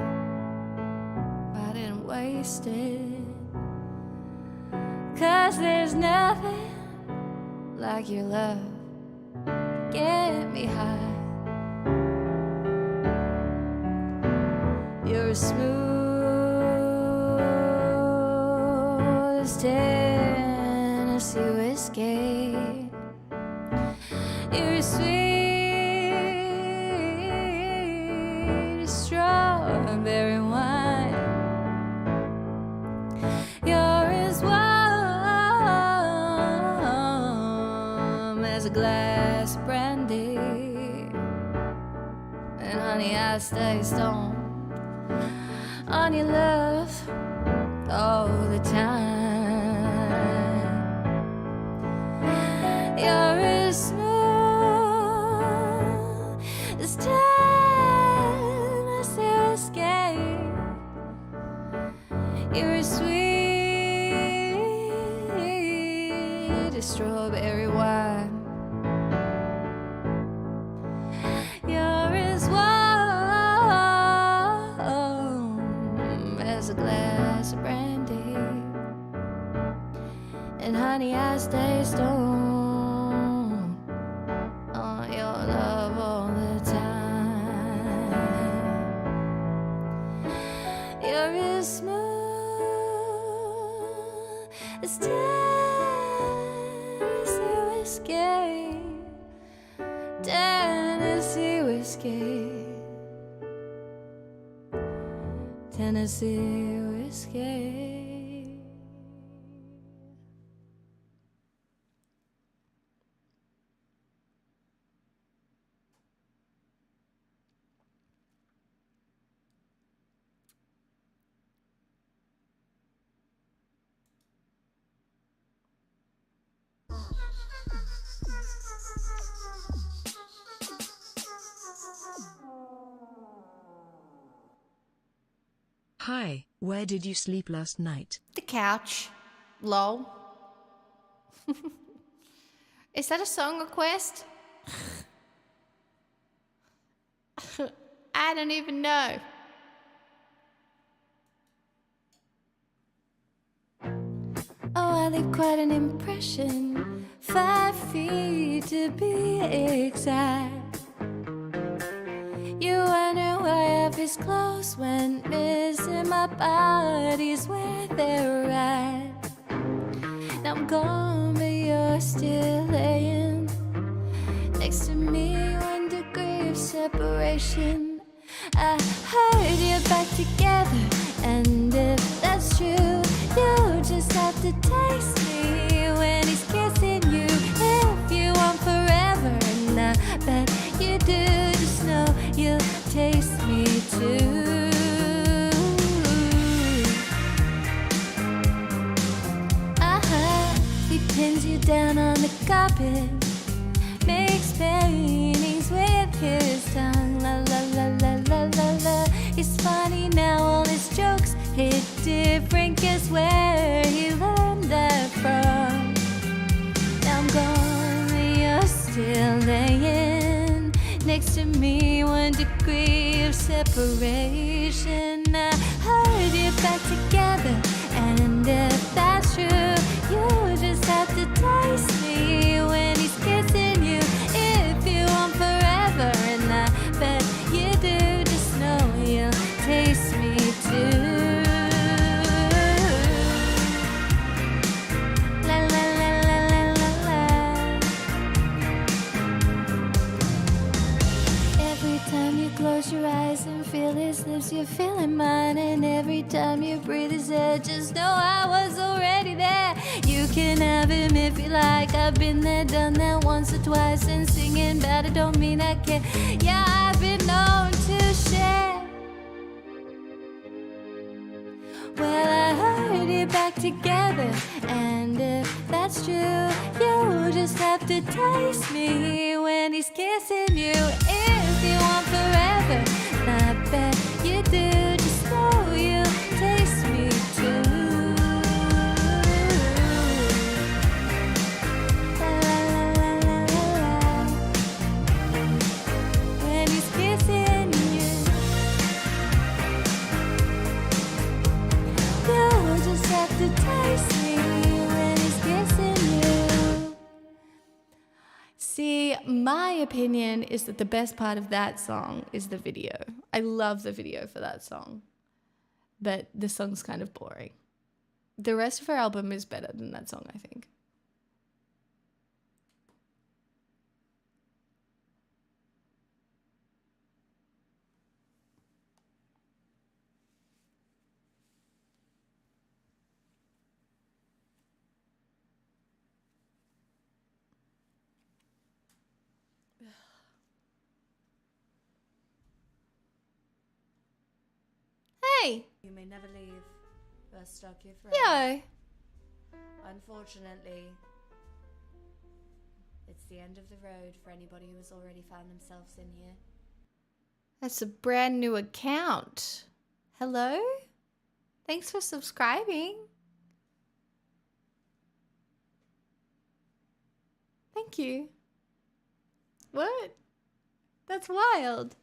D: I didn't waste it. 'Cause there's nothing like your love. Get me high. You're as smooth as Tennessee whiskey. You're as sweet as strawberry wine. You're as warm as a glass of brandy. And honey, I stay stoned on your love all the time. You're as smooth as Tennessee whiskey. You're as sweet as strawberry wine. You're as warm as a glass of brandy. And honey, I stay stoned on your love all the time. You're as smooth as Tennessee whiskey. Tennessee whiskey. Tennessee whiskey.
C: Hi, where did you sleep last night?
A: The couch. Lol. Is that a song request? I don't even know.
D: Oh, I leave quite an impression. 5 feet to be exact. You wonder why half his clothes went missing. My body's where they're at. Now I'm gone, but you're still laying next to me. 1 degree of separation. I heard you're back together, and if that's true, you just have to taste me when he's kissing you. If you want forever, and I bet you do, just know you'll taste me too. He pins you down on the carpet, makes paintings with his tongue. La la la la la la la. He's funny now, all his jokes hit different. Guess where he learned that from? Now I'm gone, but you're still laying next to me. 1 degree of separation. I heard you're back together, and if that's true, you just have to taste me when he's kissing you. If you want forever, and I bet you do, just know you'll taste me too. La la la la la la la. Every time you close your eyes and feel his lips, you're feeling mine. And every time you breathe his air, just know I was already there. You can have him if you like. I've been there, done that once or twice. And singing about it don't mean I care. Yeah, I've been known to share. Well, I heard you back together, and if that's true, you just have to taste me when he's kissing you. If you want forever, I bet you do, just know you taste me too. La la la la la la. When he's kissing you, you just have to taste me when he's kissing you.
A: See, my opinion is that the best part of that song is the video. I love the video for that song. but the song's kind of boring. The rest of her album is better than that song, I think. Hey!
D: You may never leave. You are stuck here forever.
A: Yo!
D: Unfortunately, it's the end of the road for anybody who has already found themselves in here.
A: That's a brand new account. Hello? Thanks for subscribing. Thank you. What? That's wild.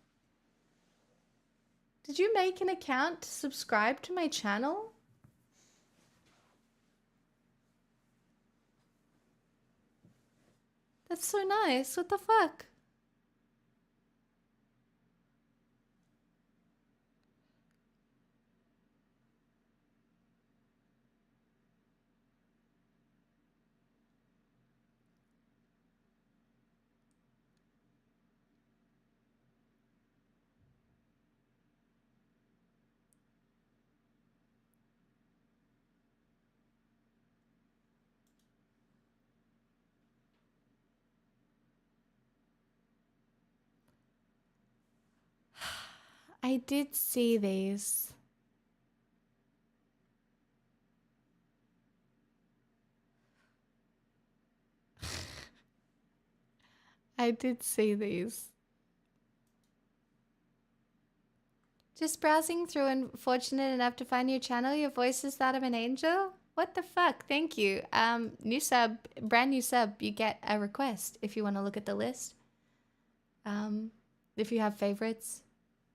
A: Did you make an account to subscribe to my channel? That's so nice. What the fuck? I did see these. I did see these. Just browsing through and fortunate enough to find your channel. Your voice is that of an angel. What the fuck? Thank you. New sub, brand new sub. You get a request if you want to look at the list. If you have favorites.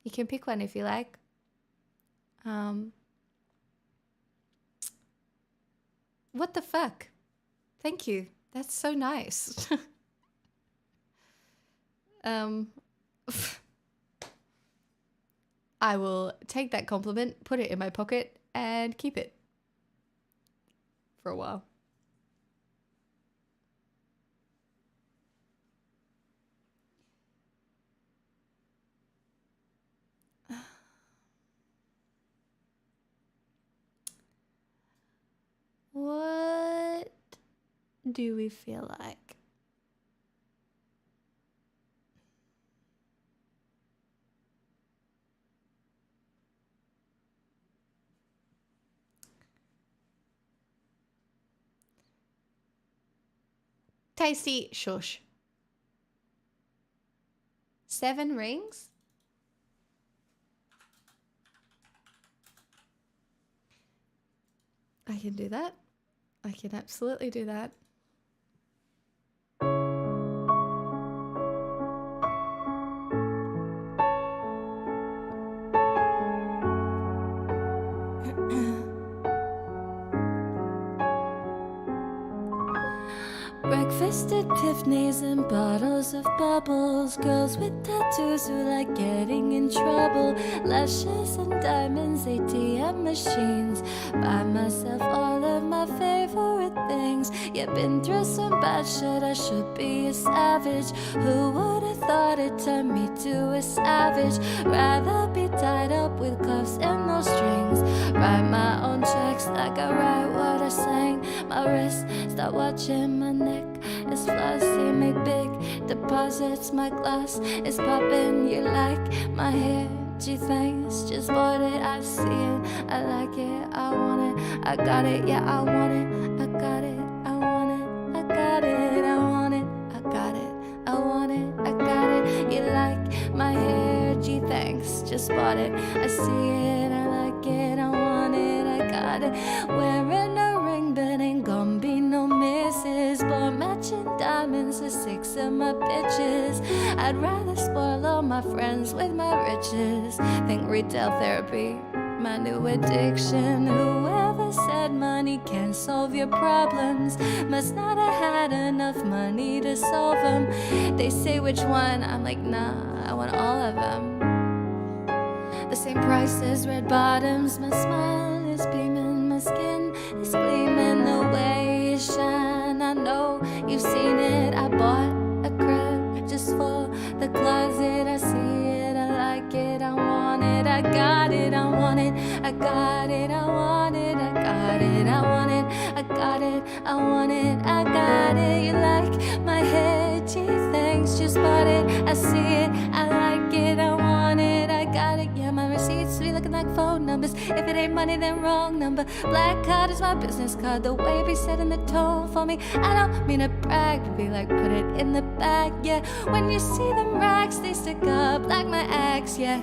A: You can pick one if you like. What the fuck? Thank you. That's so nice. I will take that compliment, put it in my pocket, and keep it for a while. What do we feel like? Tasty shush. 7 rings? I can do that. I can absolutely do that.
D: Breakfast at Tiffany's and bottles of bubbles. Girls with tattoos who like getting in trouble. Lashes and diamonds, ATM machines. Buy myself all of my favorite things. Yeah, been through some bad shit, I should be a savage. Who would have thought it turned me to a savage? Rather be tied up with cuffs and no strings. Write my own checks like I write what I sing. My wrist, start watching my neck. It's flossy, make big deposits. My glass is popping. You like my hair? Gee, thanks. Just bought it. I see it. I like it. I want it. I got it. Yeah, I want it. I got it. I want it. I got it. I want it. I got it. I want it. I got it. You like my hair? Gee, thanks. Just bought it. I see it. I like it. I want it. I got it. Wearing a ring, but ain't gonna be no misses. Bought matching diamonds to 6 of my bitches. I'd rather spoil all my friends with my riches. Think retail therapy, my new addiction. Whoever said money can't solve your problems must not have had enough money to solve them. They say which one, I'm like, nah, I want all of them. The same price as red bottoms. My smile is beaming, my skin is gleaming. The way you shine, I know you've seen it. I bought a crib just for the closet. I see it, I like it, I want it, I got it, I want it, I got it, I want it, I got it, I want it, I got it, I want it, I got it. You like my hair? Gee, thanks, just bought it. I see it, I like it, I want it, I got it. Yeah, my receipts be looking like phone numbers. If it ain't money, then wrong number. Black card is my business card. The way we setting the tone for me. I don't mean to brag, but be like, put it in the bag. Yeah, when you see them racks, they stick up like my axe. Yeah,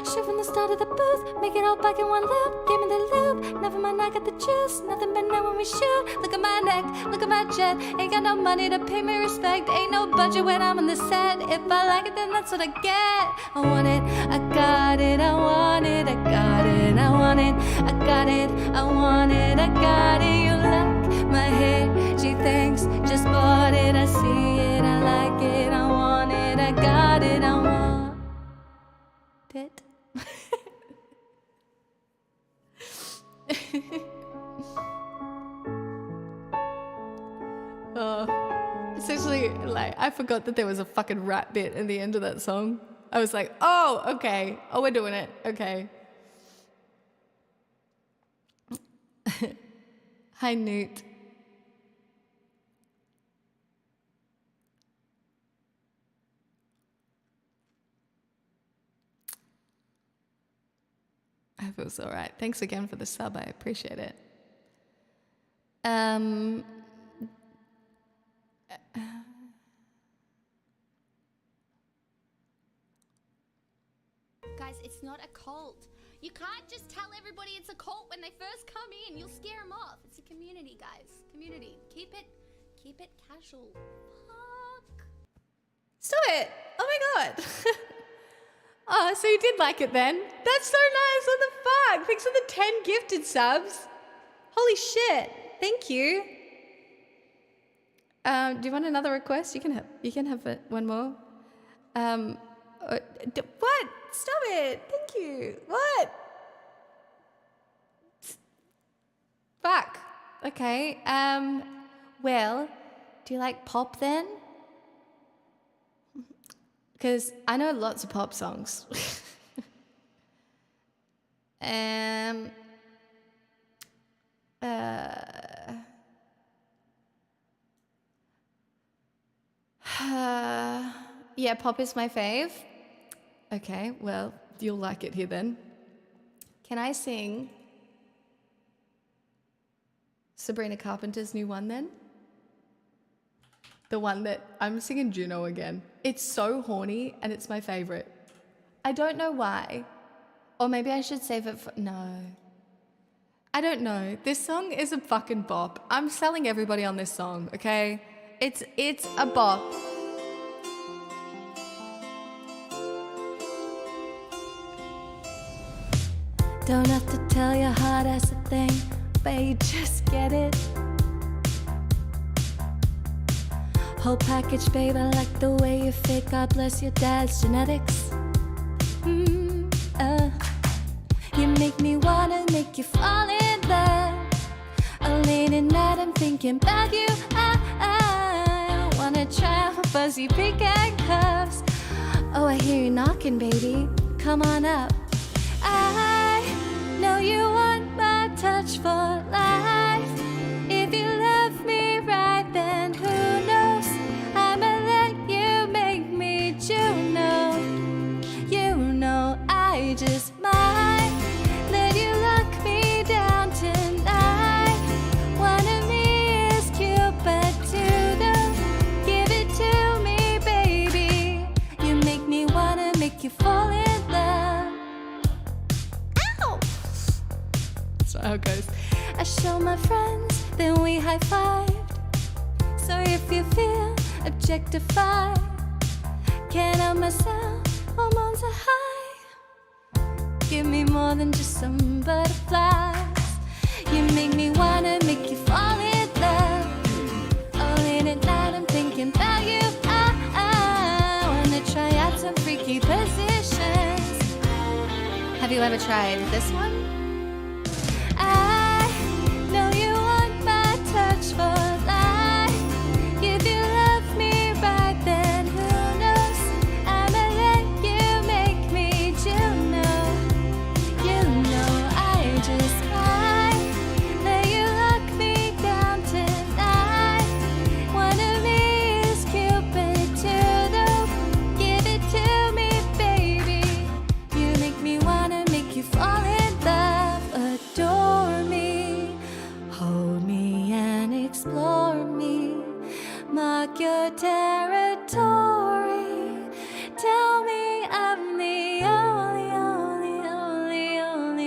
D: shoot from the start of the booth, make it all back in one loop. Give me the loop, never mind, I got the juice. Nothing but now when we shoot. Look at my neck, look at my jet. Ain't got no money to pay me respect. Ain't no budget when I'm on the set. If I like it, then that's what I get. I want it, I got it, I want it, I got it, I want it, I got it, I want it, I got it. You like my hair? Gee, thanks, just bought it. I see it, I like it, I want it, I got it, I want it. Essentially, like, I forgot that there was a fucking rap bit in the end of that song. I was like, oh, okay. Oh, we're doing it. Okay. Hi, Newt. I hope it was all right. Thanks again for the sub. I appreciate it.
H: Guys, it's not a cult. You can't just tell everybody it's a cult when they first come in. You'll scare them off. It's a community, guys. Community. Keep it casual. Fuck.
A: Stop it! Oh my god! Oh, so you did like it then? That's so nice. What the fuck? Thanks for the 10 gifted subs. Holy shit! Thank you. Do you want another request? You can have it. One more. What? Stop it! Thank you. What? Fuck. Okay. Well, do you like pop then? Because I know lots of pop songs. Yeah, pop is my fave. Okay, well, you'll like it here then. Can I sing Sabrina Carpenter's new one then? The one that I'm singing Juno again. It's so horny and it's my favorite. I don't know why. Or maybe I should save it for... No. I don't know. This song is a fucking bop. I'm selling everybody on this song, okay? It's a bop.
D: Don't have to tell your heart as a thing, but you just get it. Whole package, babe, I like the way you fit. God bless your dad's genetics. You make me wanna make you fall in love. I'm leaning out, I'm thinking about you. I wanna try on fuzzy pink handcuffs. Oh, I hear you knocking, baby. Come on up. I know you want my touch for life. If you love me right, then who knows? I'ma let you make me Juno. You know I just might let you lock me down tonight. One of me is cute, but two don't. Give it to me, baby. You make me wanna make you fall in love. Ow! That's not how it goes. I show my friends, then we high-fived. So if you feel objectified, can't help myself, hormones are high. Give me more than just some butterflies. You make me wanna make you fall in love. All in at night, I'm thinking about you. I wanna try out some freaky positions. Have you
A: never tried. This one?
D: I know you want my touch for life. If you love me right, then who knows? I'ma let you make me. You know, I just might let you lock me down tonight. One of me is Cupid too, though. Give it to me, baby. You make me wanna make you fall in love. Adore me, hold me and explore me. Mark your territory. Tell me I'm the only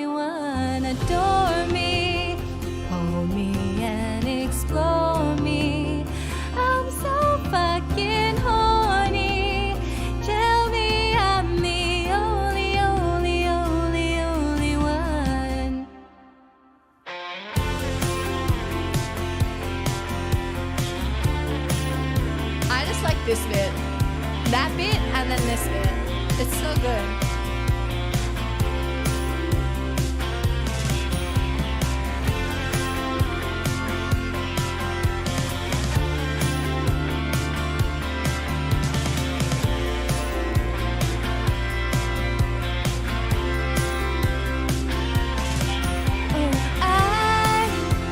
D: one. Adore me, hold me and explore me. I'm so fucking horny. Tell me I'm the only one.
A: I just like this bit. That bit and then this bit. It's so good.
D: I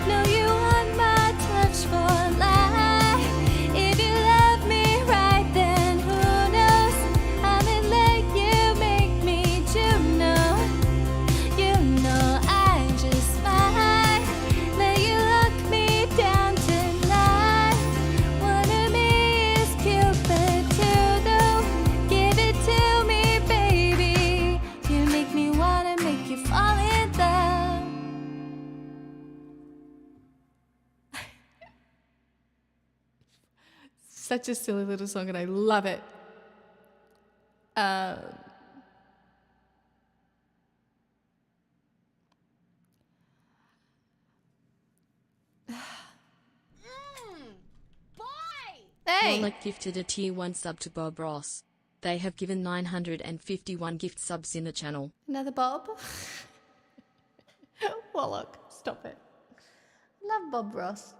D: know you want my touch for life. If you love me right, then who knows? I'ma let you make me. You know, I just might let you lock me down tonight. One of me is Cupid too, though. Give it to me, baby. You make me wanna make you fall in love.
A: Such a silly little song and I love it. Hey!
F: Wallet gifted a tier 1 sub to Bob Ross. They have given 951 gift subs in the channel.
A: Another Bob? Warlock, stop it. Love Bob Ross.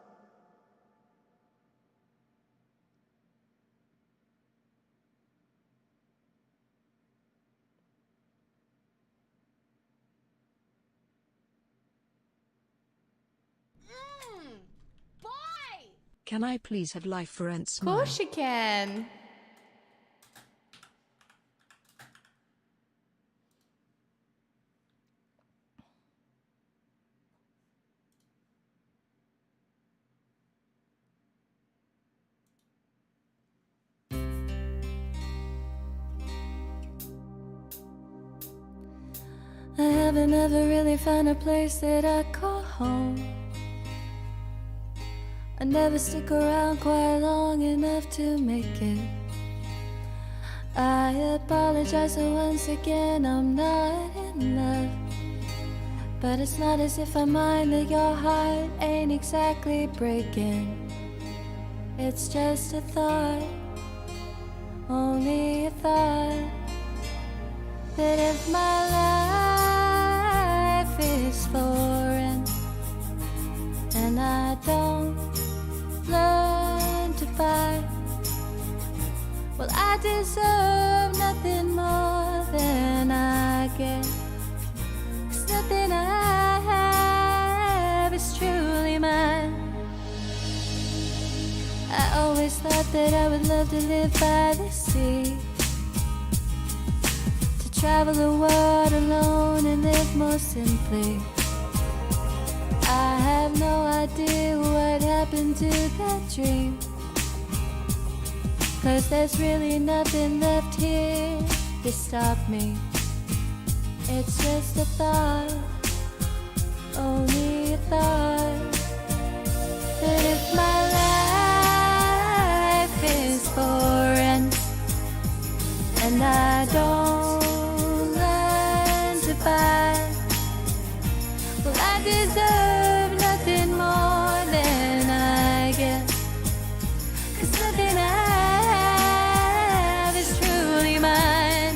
C: Can I please have life for Ant
A: Of
C: Smile?
A: course you can.
D: I haven't ever really found a place that I call home. I never stick around quite long enough to make it. I apologize, so once again I'm not in love. But it's not as if I mind that your heart ain't exactly breaking. It's just a thought, only a thought, that if my life is foreign and I don't learn to fight, well, I deserve nothing more than I get. 'Cause nothing I have is truly mine. I always thought that I would love to live by the sea, to travel the world alone and live more simply. I have no idea what happened to that dream, 'cause there's really nothing left here to stop me. It's just a thought, only a thought, that if my life is foreign and I don't learn to fight, well, I deserve nothing more than I get. 'Cause nothing I have is truly mine.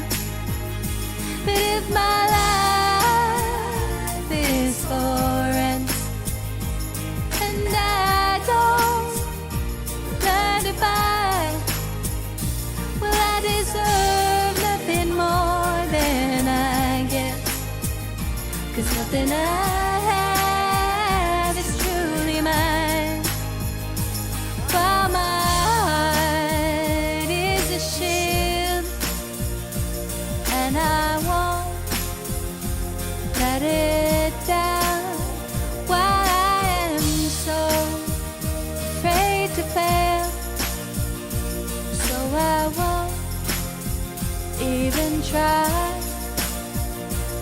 D: But if my life Nothing I have is truly mine. While my heart is a shield, and I won't let it down. While I am so afraid to fail, so I won't even try.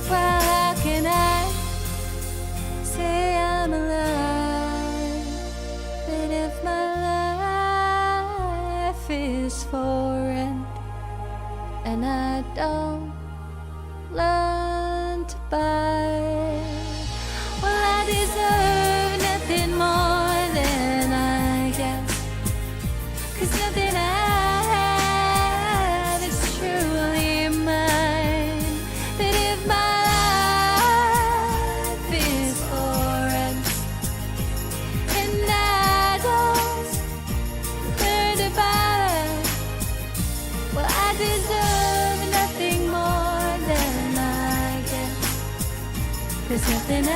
D: Well, how can I say I'm alive? But if my life is for rent, and I don't learn to buy, well, I deserve nothing more than I guess. 'Cause nothing I have is truly mine. But if my life is for rent, and I don't learn to buy, well, I deserve nothing more than I get. 'Cause nothing I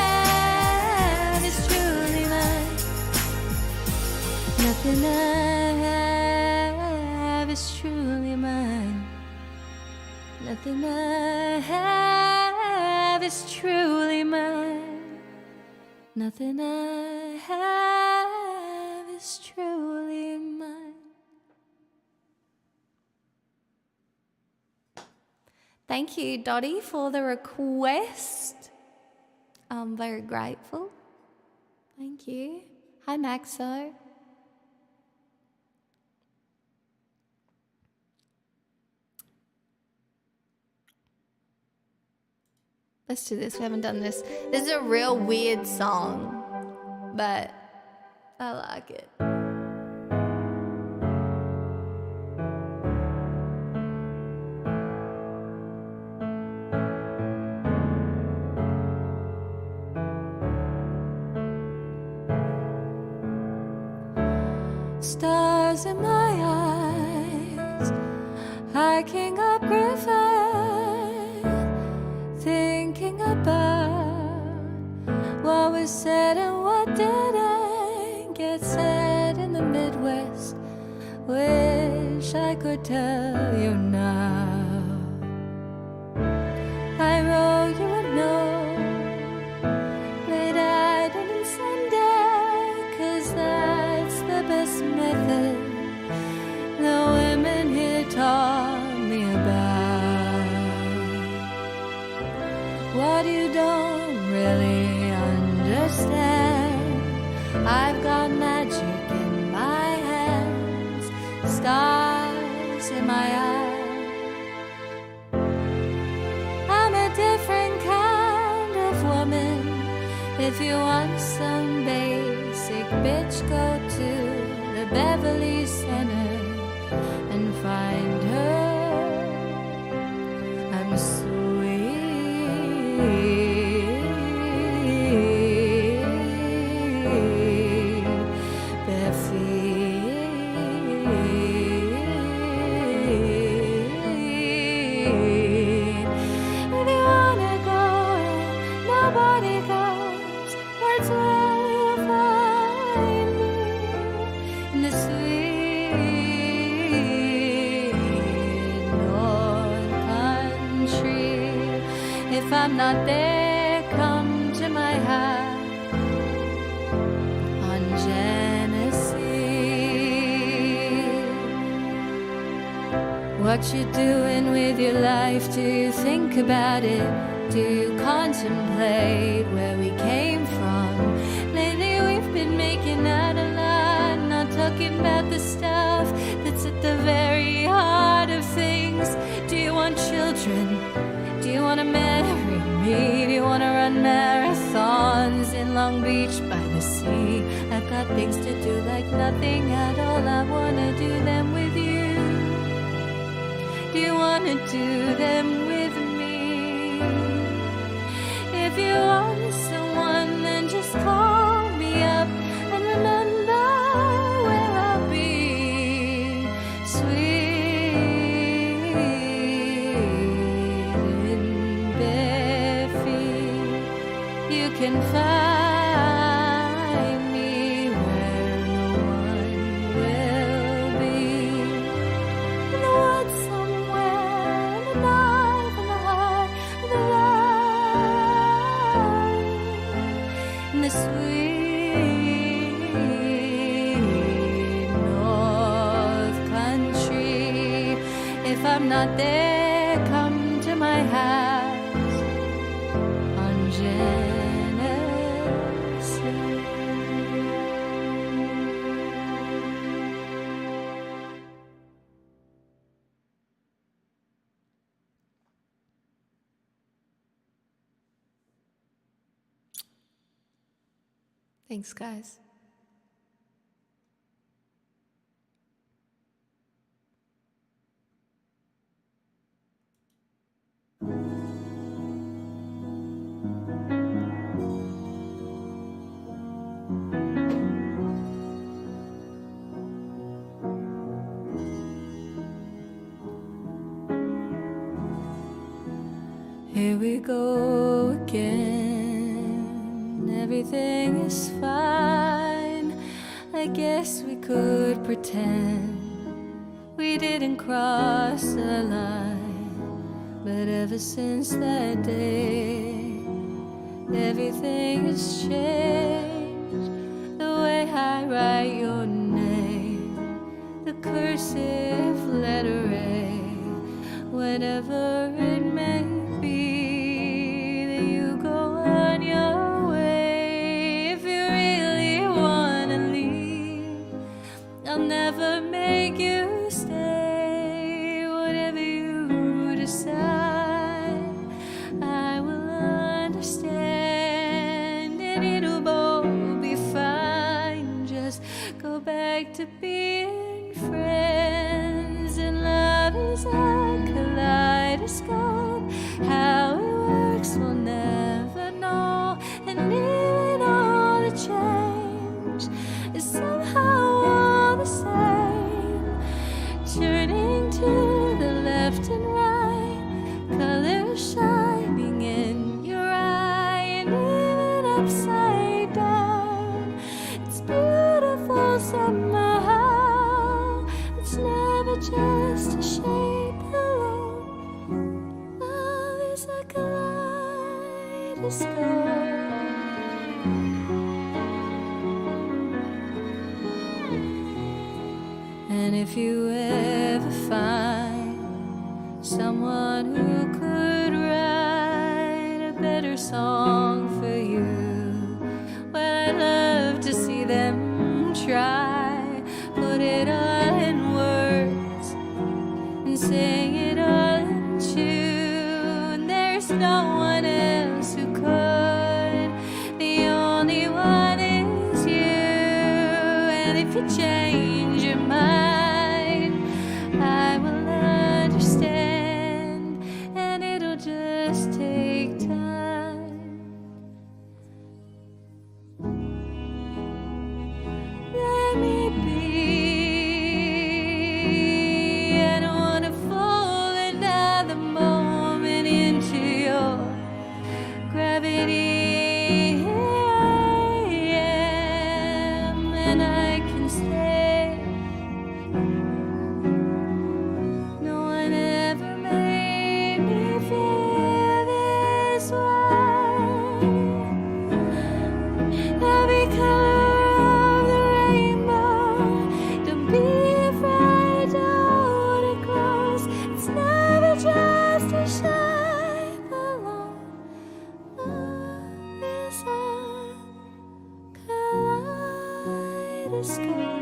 D: have is truly mine. Nothing I have is truly mine. Nothing I have is truly mine. Nothing I have is truly mine. Thank you, Dottie, for the request. I'm very grateful. Thank you. Hi, Maxo. Let's do this. We haven't done this. This is a real weird song, but I like it. Stars in my eyes, hiking up Griffith, thinking about what was said and what didn't get said in the Midwest. Wish I could tell you now. I wrote you a note late night on Sunday, 'cause that's the best method the women here taught me about. What you don't really understand, I've got magic in my hands, stars in my eyes. I'm a different kind of woman. If you want some basic bitch, go to the Beverly Center and find her. I'm sweet, bare feet. If you wanna go where nobody goes, that's where you'll find me, in the sweet North Country. If I'm not there, come to my house on Genesee. What you doing with your life? Do you think about it? Do you contemplate where we came from? Lately we've been making out a lot, not talking about the stuff that's at the very heart of things. Do you want children? Do you want to marry me? Do you want to run marathons in Long Beach by the sea? I've got things to do like nothing at all. I want to do them with you. Do you want to do them with me? If you want someone, then just call me up and remember where I'll be. Sweet and bare feet. find me where no one will be. In the woods somewhere, in the night, in the heart of the light, in the sweet North Country. If I'm not there, come to my house on Genesee.
A: Thanks, guys.
D: Here we go again. Everything is fine. I guess we could pretend we didn't cross the line. But ever since that day, everything has changed. The way I write your name, the cursive letter A, whatever it may be, that you go on your way. If you really wanna leave, I'll never make you stay. Whatever you decide, I will understand, and it'll all be fine. Just go back to being friends, and love is a kaleidoscope. How it works we'll never know, and even all the change is somehow all the same. Turning to the left and right, colors shining in your eye, and even upside down, it's beautiful somehow. It's never just a shape alone. Love is a kaleidoscope. And if you ever find someone who could write a better song for you, well, I'd love to see them try. Put it all in words and sing it all in tune. There's no one else who could. The only one is you. And if you change your mind, I will understand, and it'll just take time. Let me be. I don't wanna fall another moment into your gravity. Here I am, and I can stay. No one ever made me feel this way. Every color of the rainbow, don't be afraid to hold it close. It's never just a shape alone. Love is a kaleidoscope.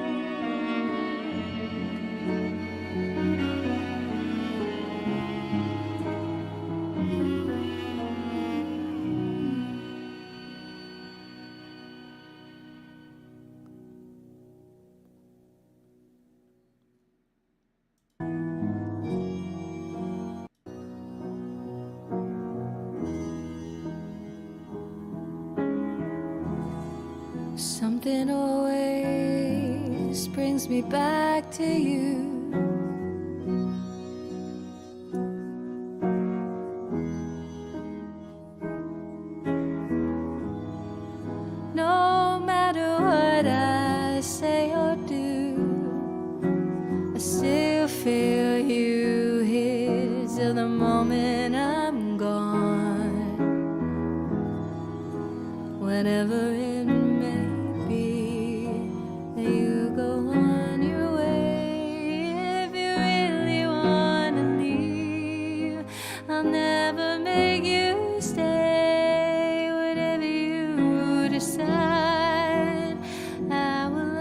D: Something always brings me back to you. whatever it may be, that you go on your way. If you really wanna leave, I'll never make you stay. Whatever you decide, I will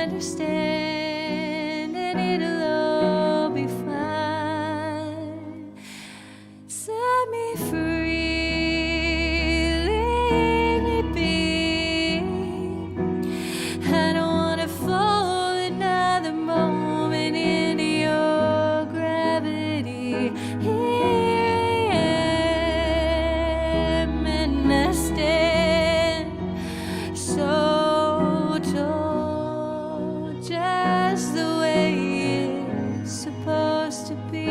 D: understand, and it'll all be fine. Set me free, leave me be. I don't wanna fall another moment into your gravity. Here I am, and I stand so tall, just the way it's supposed to be.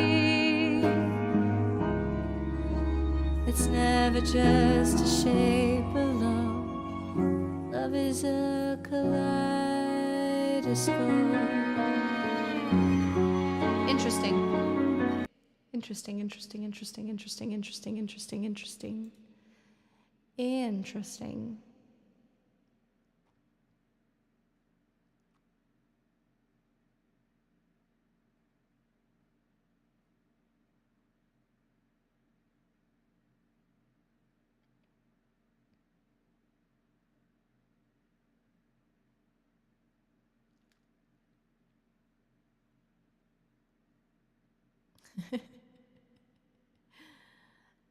D: It's never just a shape alone. Love is a kaleidoscope.
A: Interesting. Interesting, interesting, interesting, interesting, interesting, interesting, interesting. Interesting.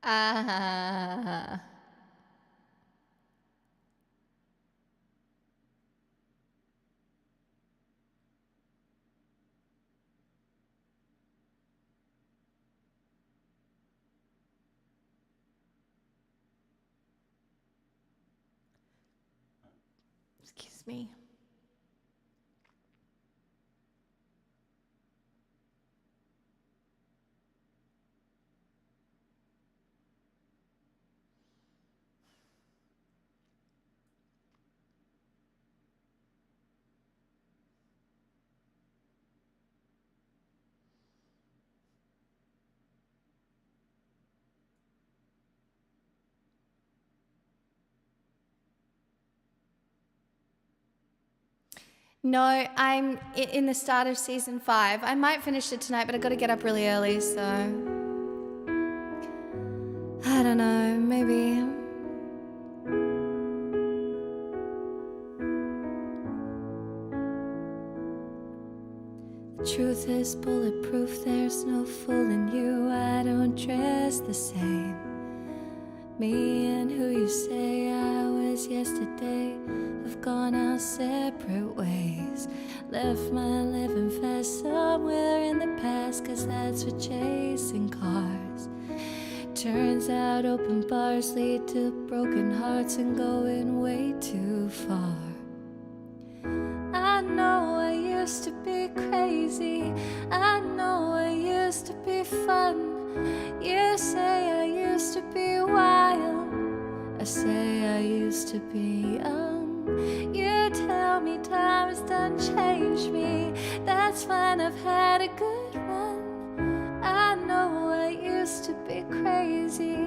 A: Ah. Excuse me. No, I'm in the start of season 5. I might finish it tonight, but I got to get up really early, so I don't know, maybe. The truth is bulletproof, there's no fooling you. I don't dress the same. Me and who you say I was yesterday have gone our separate ways. Left my living fast somewhere in the past, 'cause that's for chasing cars. Turns out open bars lead to broken hearts and going way too far. I know I used to be crazy, I know I used to be fun. You say I used to be wild, I say I used to be young. You tell me time has done changed me, that's fine, I've had a good run. I know I used to be crazy,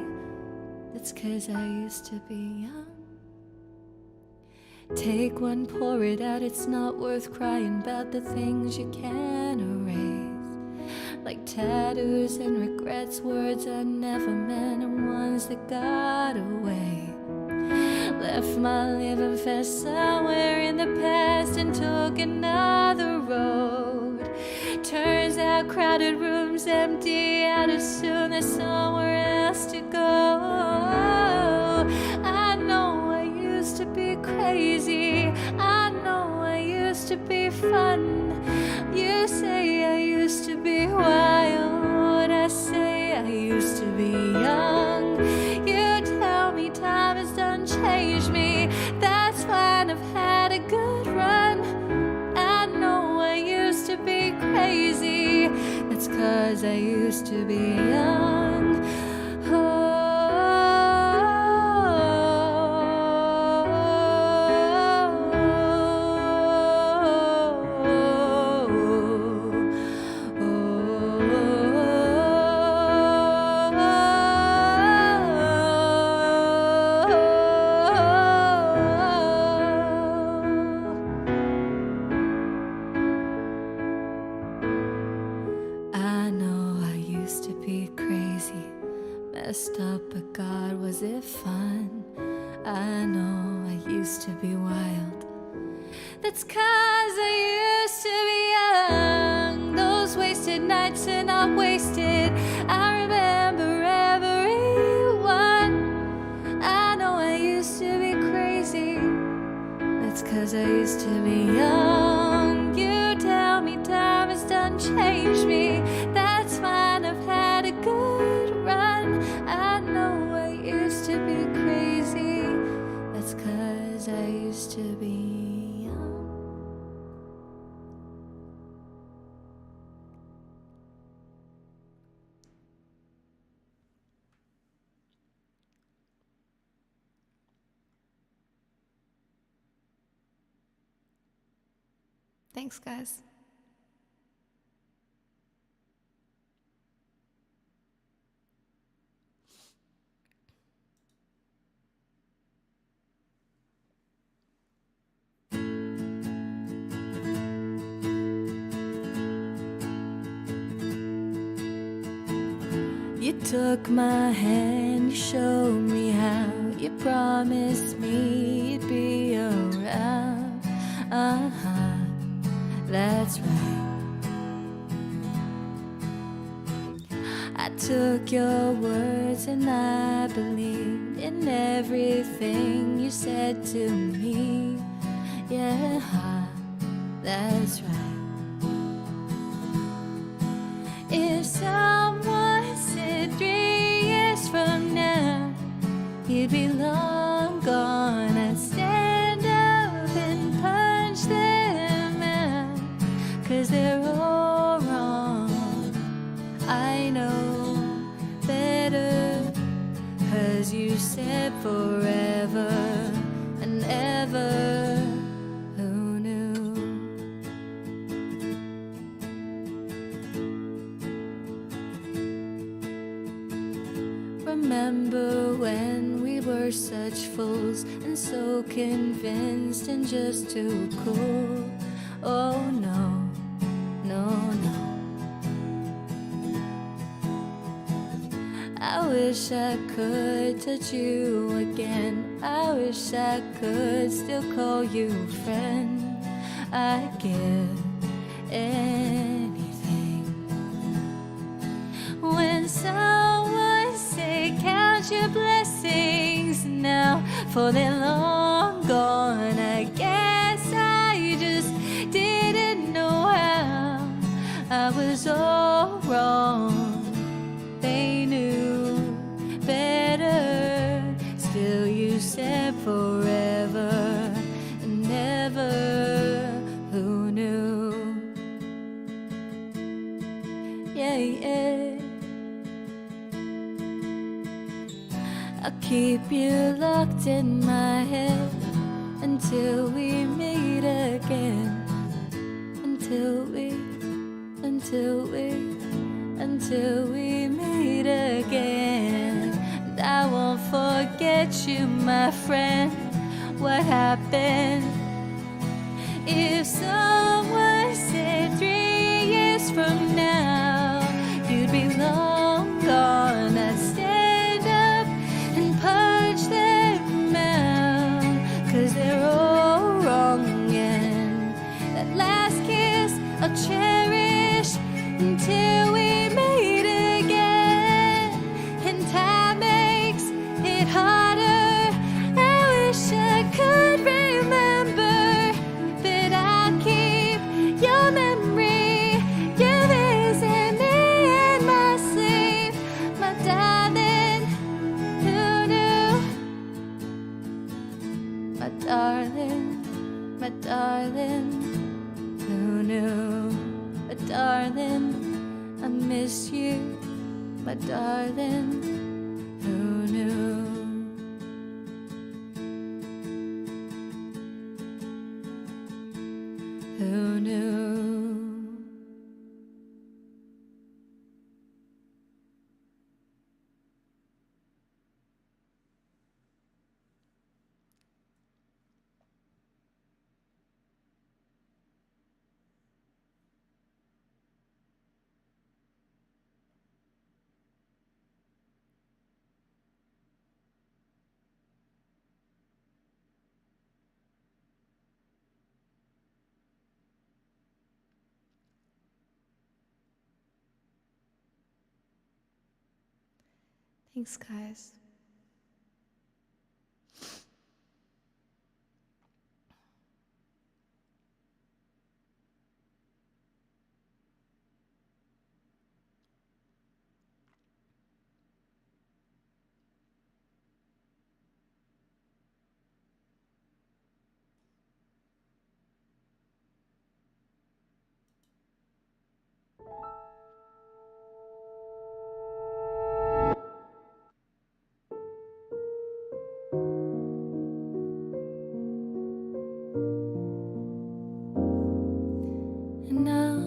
A: that's 'cause I used to be young. Take one, pour it out, it's not worth crying about the things you can't erase. Like tattoos and regrets, words I never meant and ones that got away. Left my living fast somewhere in the past and took another road. Turns out crowded rooms empty out as soon as somewhere else to go. I know I used to be crazy, I know I used to be fun. You say I used to be wild, I say I used to be young. You tell me time has done changed me, that's fine, I've had a good run. I know I used to be crazy, that's 'cause I used to be young.
D: used to be wild. That's 'cause I used to be young. Those wasted nights are not wasted. I remember everyone. I know I used to be crazy. That's 'cause I used to be young. You tell me time has done changed me. That's fine, I've had a good run. I know I used to be crazy. That's 'cause I used to be young.
A: Thanks, guys.
D: You took my hand, you showed me how. You promised me you'd be around. That's right. I took your words and I believed in everything you said to me. Yeah, that's right. If someone said 3 years from now you'd be long gone, I'd stand up and punch them out, 'cause they're all wrong. I know better, 'cause you said forever and ever. Who knew? Remember when we were such fools and so convinced and just too cool? Oh no, no, no. I wish I could touch you again. I wish I could still call you friend. I'd give anything. When someone say count your blessings now, for they're long gone, I guess I just didn't know how. I was all wrong. They knew better. Still you said forever and never. Who knew? Yeah, yeah. I'll keep you locked in my head until we meet again. Until we meet again. And I won't forget you, my friend. What happened? If someone said 3 years from now you'd be long gone, I'd stand up and punch them out, 'cause they're all wrong. And that last kiss I'll cherish until we meet again. And time makes it harder. I wish I could remember that I'll keep your memory. You visit me in my sleep, my darling. Who knew? My darling, my darling. Who knew? My darling, I miss you, my darling. Who knew? Who knew?
A: Thanks, guys.
D: And now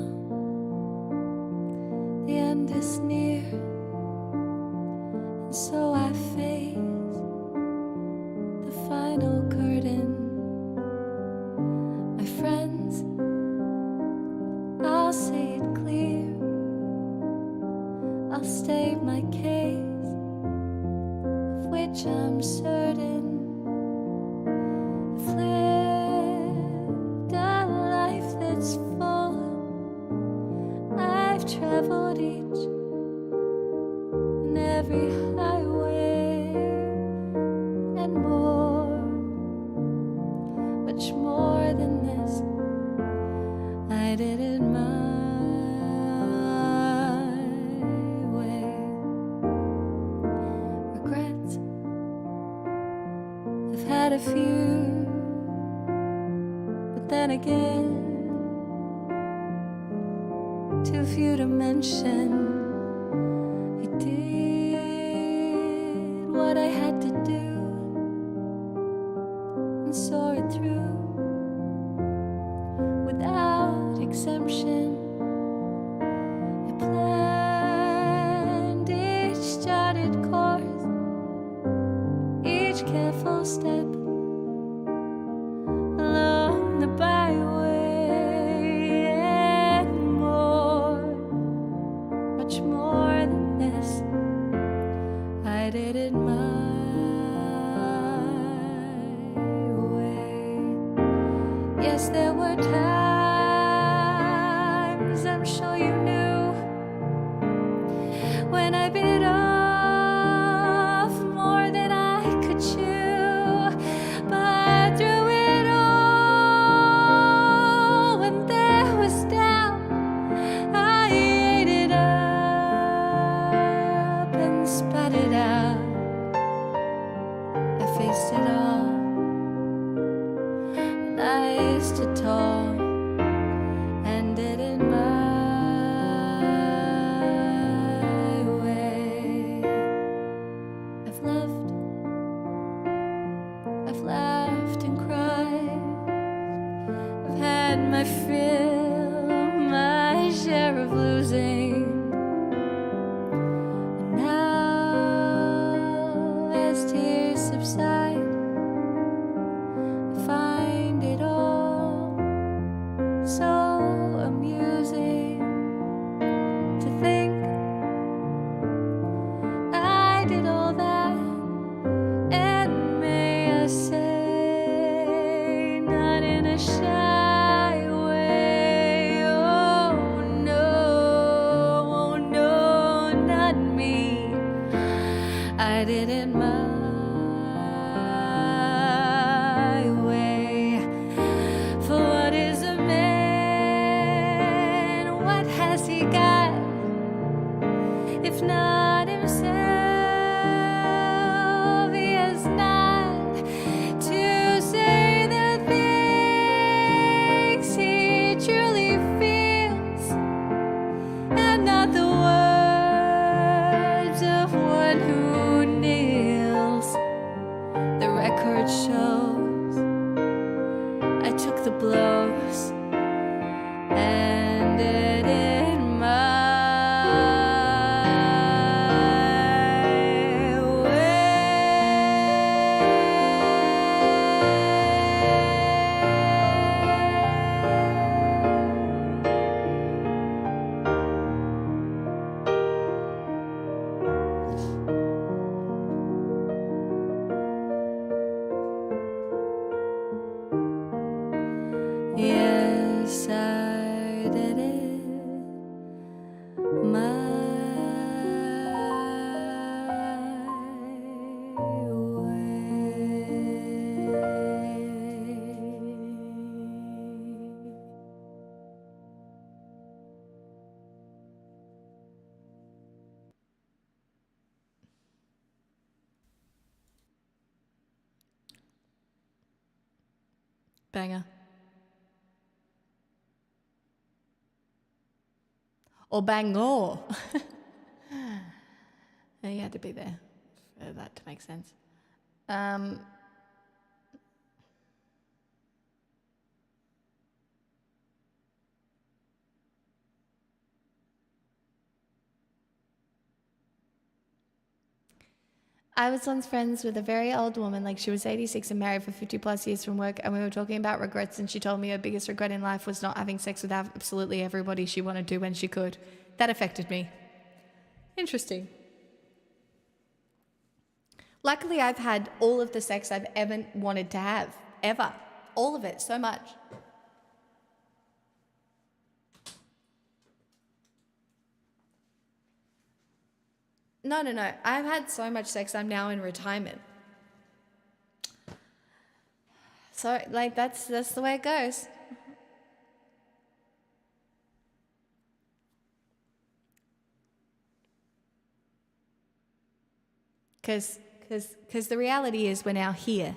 D: the end is near, and so I face the final curtain. My friends, I'll say it clear, I'll state my case, of which I'm certain. I've lived a life that's full. I've traveled each and every highway and more, much more than this. I did it my way. Regrets, I've had a few, but then again, too few to mention. I did what I had to do and saw it through without exemption. I planned each charted course, each careful step along the byway, and more, much more than this. I did it my way. Yes, there were times, I'm sure you knew, when I bit off more than I could chew. But through it all, when there was doubt, I ate it up and spat it out. I faced it all, and I stood tall and did it my way. I've loved, I've laughed and cried, I've had my fill, my share of losing. And now, as tears subside, I find it all so amusing to think I did all that, and may I say, not in a shy way. Oh no, not me. I did it my way. For what is a man? What has he got if not himself? He has not to say the things he truly feels, and not the words of one who kneels. The record shows I took the blows and did it my way. Banger. Or Bangor. You had to be there for that to make sense.
A: I was once friends with a very old woman, like she was 86 and married for 50 plus years from work, and we were talking about regrets, and she told me her biggest regret in life was not having sex with absolutely everybody she wanted to when she could. That affected me. Interesting. Luckily, I've had all of the sex I've ever wanted to have. Ever. All of it. So much. No. I've had so much sex, I'm now in retirement. So, like, that's the way it goes. Because the reality is we're now here.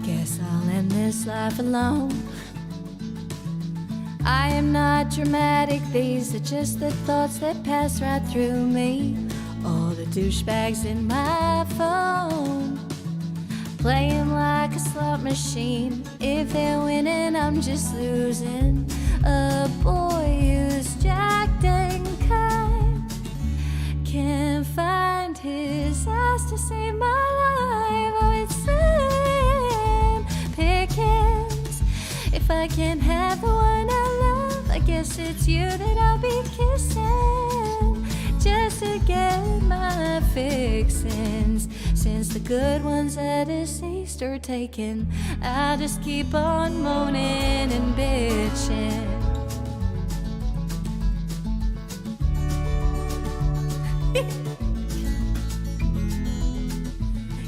D: Guess I'll end this life alone. I am not dramatic, these are just the thoughts that pass right through me. All the douchebags in my phone, playing like a slot machine. If they're winning, I'm just losing. A boy who's jacked and kind can't find his eyes to save my life. Oh, it's slim pickings. If I can't have the one I love, I guess it's you that I'll be kissing, just to get my fixins'. Since the good ones are deceased or taken, I'll just keep on moaning and bitching.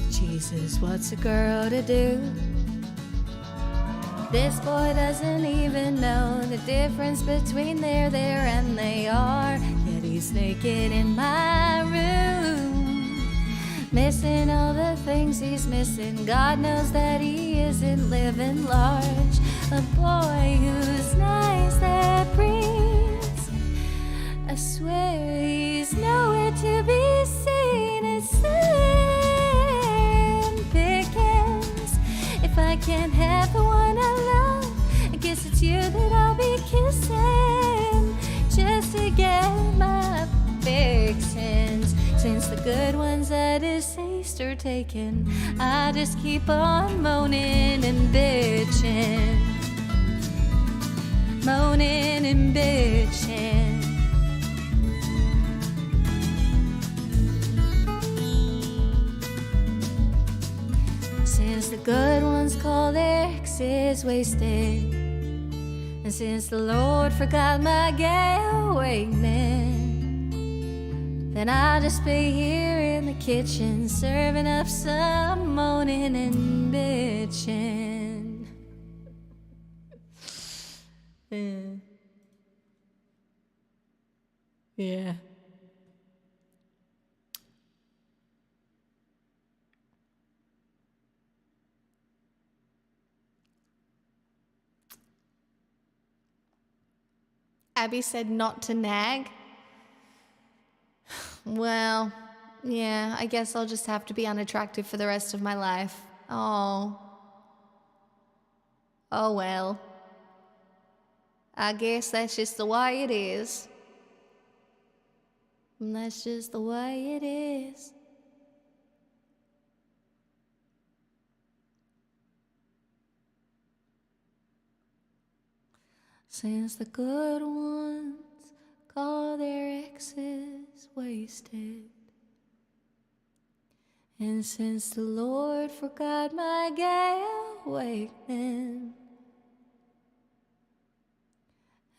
D: Jesus, what's a girl to do? This boy doesn't even know the difference between there and they are. Yet he's naked in my room, missing all the things he's missing. God knows that he isn't living large. A boy who's nice that breathes, I swear he's nowhere to be seen. It's slim pickings. If I can't have the one I love, I guess it's you that I'll be kissing, just to get my fixins'. Since the good ones are deceased or taken, I just keep on moaning and bitching, moaning and bitching. Since the good ones call their exes wasted, and since the Lord forgot my gay awakening, then I'll just be here in the kitchen serving up some moaning and bitching. Yeah.
A: Abby said not to nag. Well, yeah, I guess I'll just have to be unattractive for the rest of my life. Oh. Oh well. I guess that's just the way it is. That's just the way it is. Since the good ones call their exes wasted, and since the Lord forgot my gay awakening,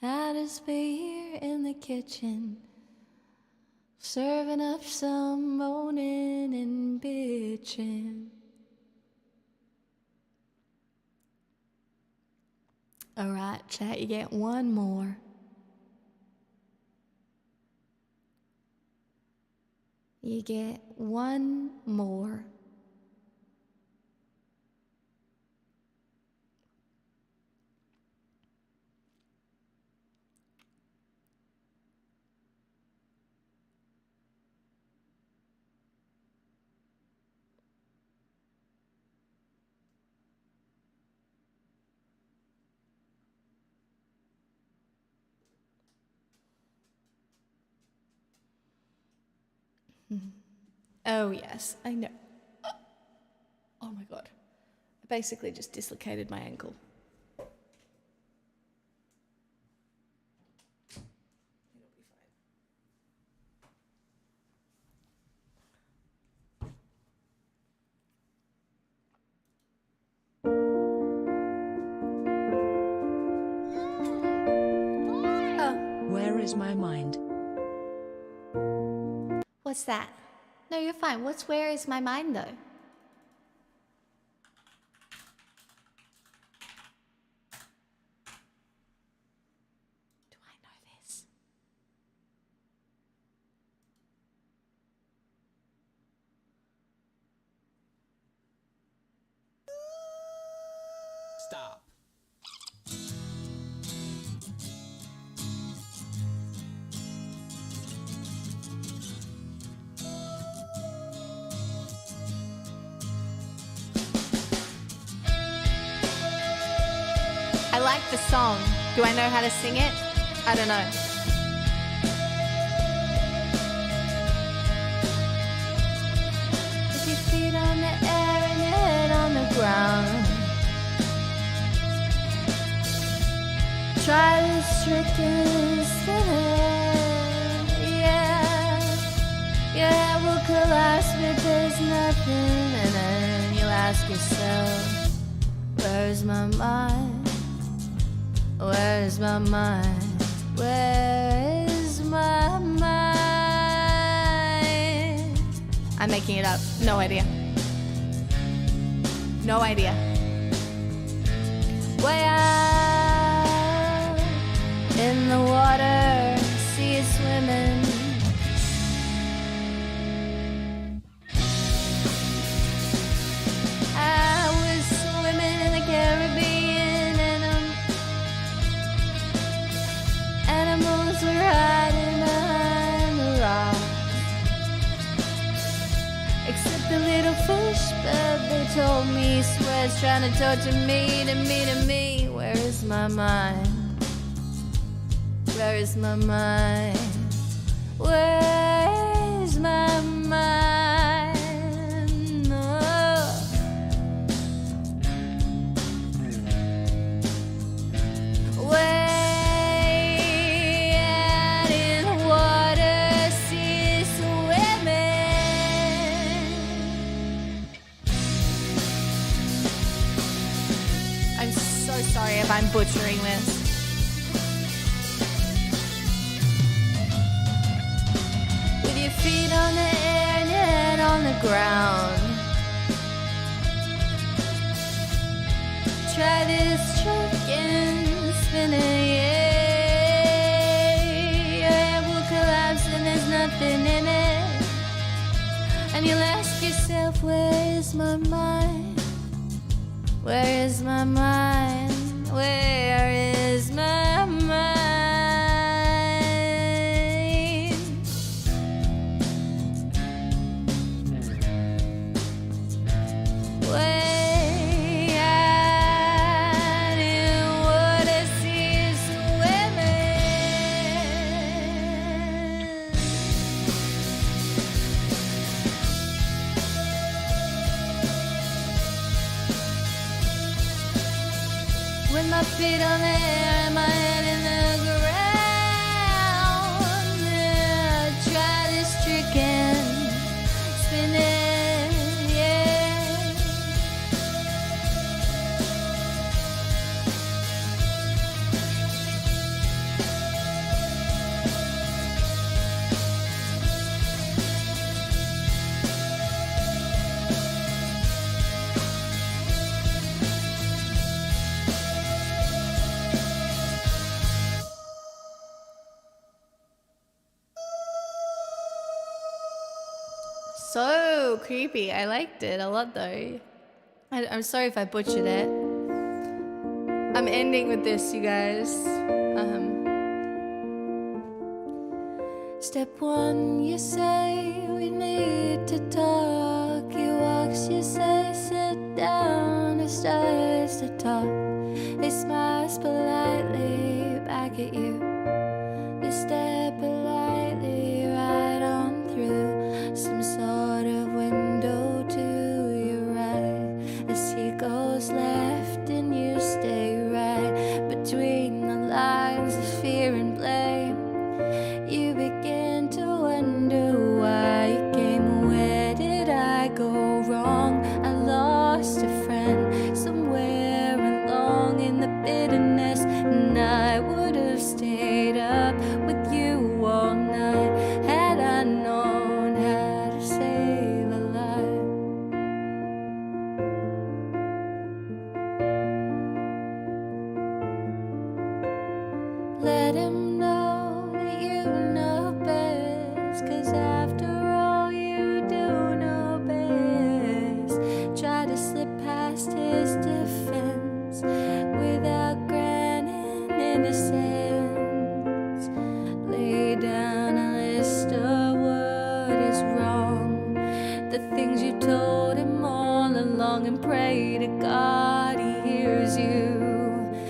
A: I'll just be here in the kitchen serving up some moaning and bitching.
D: Alright, chat, you get one more. You get one more.
A: Oh, yes, I know. Oh my god. I basically just dislocated my ankle.
C: Where is my mind?
A: What's that? No, you're fine. Where is my mind, though? Do I know this?
I: Stop.
A: I like the song. Do I know how to sing it? I don't know.
D: With your feet on the air and your head on the ground. Try this trick and spin. Yeah. Your head will collapse, but there's nothing. And then you ask yourself, where's my mind? Where's my mind? Where is my mind?
A: I'm making it up. No idea. No idea.
D: Way out in the water, see it swimming. I was swimming in the Caribbean and animals were hiding behind the rocks. Except the little fish, but they told me, swear it's trying to torture me, to me. Where is my mind? Where is my mind? Where is my mind? Oh. Way out in the water, see it swimming.
A: I'm so sorry if I'm butchering this.
D: With your feet on the air and your head on the ground. Try this trick and spin it, yeah. Your head will collapse and there's nothing in it. And you'll ask yourself, where is my mind? Where is my mind? Where is my mind? Way out in water, see it swimming. With my feet on the air and my head in the ground, yeah, try this trick and spin it, yeah.
A: so creepy. I liked it a lot though. I'm sorry if I butchered it. I'm ending with this, you guys.
D: Step one, you say we need to talk. He walks, you say sit down. He starts to talk. He smiles politely back at you. You step politely right on through some sort of window to your right. As he goes left and you stay right between the lines of fear and blame. You begin to wonder why you came. Where did I go wrong? I lost a friend somewhere along in the bitterness, and I would have stayed up with you all night had I known how to save a life. Let him know that you know best, 'cause after all you do know best. Try to slip past his defense without granting innocence. Lay down a list of what is wrong, the things you told him all along, and pray to God he hears you.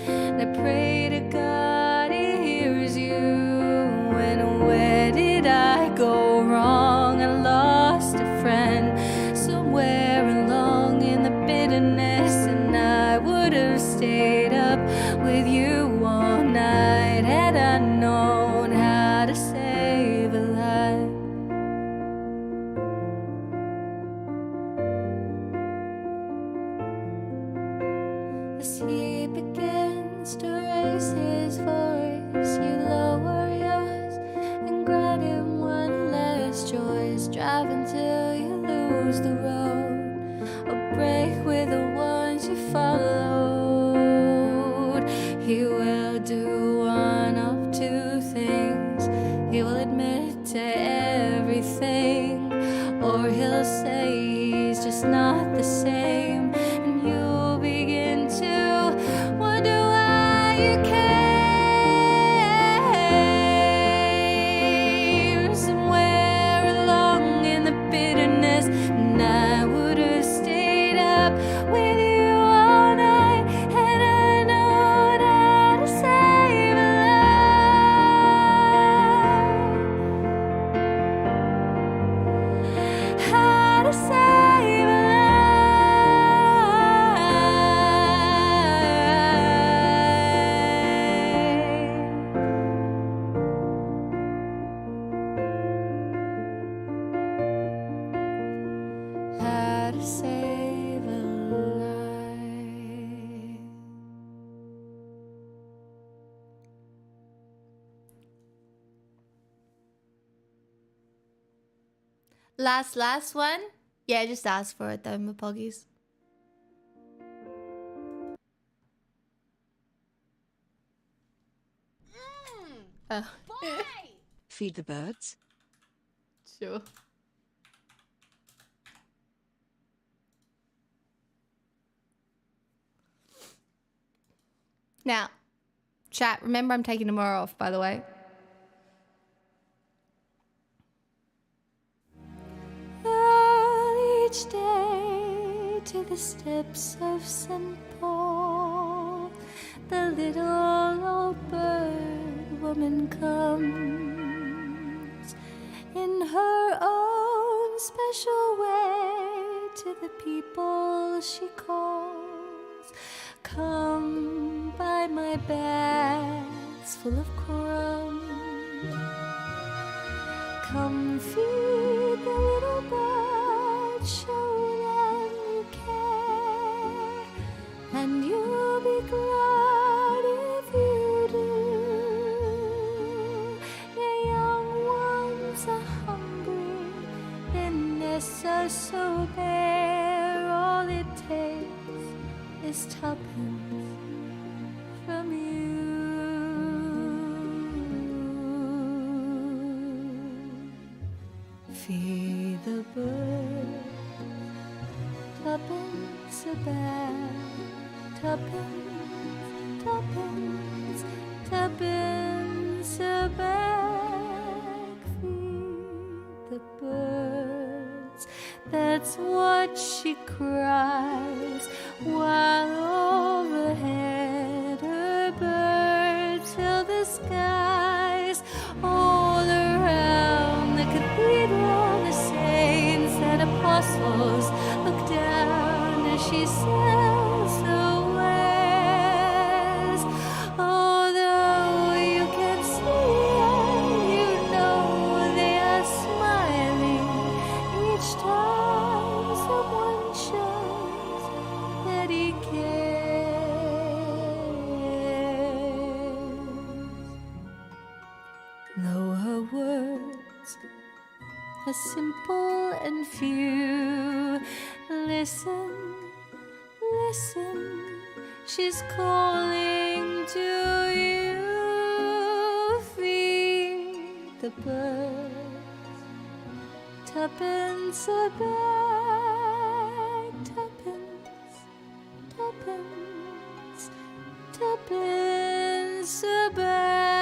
D: And I pray to God he hears you. And where did I go wrong? I lost a friend somewhere along in the bitterness, and I would have stayed up with you all night had I known how to save a life. As he begins to raise his voice, you lower yours and grant him one last choice. Drive until you lose the road, or break with the ones you followed. He will do one of two things. He will admit to everything, or he'll say he's just not the same. And you'll begin to wonder why you came. Somewhere along in the bitterness, and I would have stayed up with you all night had I known how to save a life. How to save a life. How to save a life.
A: Last one. Yeah, just ask for it though, my poggies. Oh,
C: Feed the birds.
A: sure. Now, chat, remember I'm taking tomorrow off, by the way.
D: Each day to the steps of St. Paul, the little old bird woman comes in her own special way to the people she calls. Come by my bags full of crumbs. Come feed the little birds, show them you care, and you'll be glad if you do. Your young ones are hungry, their nests are so bare, all it takes is tuppence from you. Feed the birds. a bag. Tuppence, tuppence, tuppence a bag. Feed the birds, that's what she cries, while overhead her birds fill the skies. All around the cathedral, the saints and apostles look down as she sails her ways. Although you can see and you know they are smiling each time someone shows that he cares. Though her words are simple and few, listen, listen, she's calling to you. Feed the birds, tuppence a bag. Tuppence, tuppence, tuppence a bag.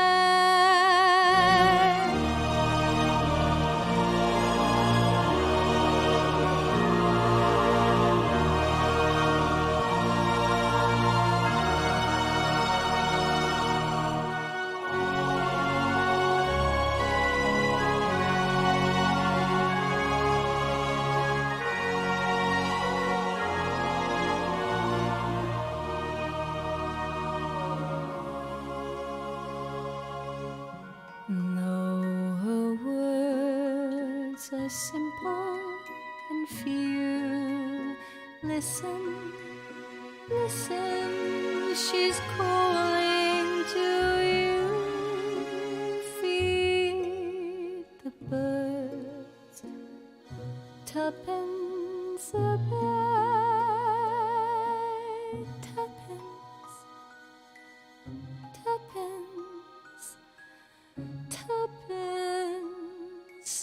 D: Though her words are simple and few, listen, listen, she's calling to you. Feed the birds, tuppence a bag. Tuppence, tuppence, tuppence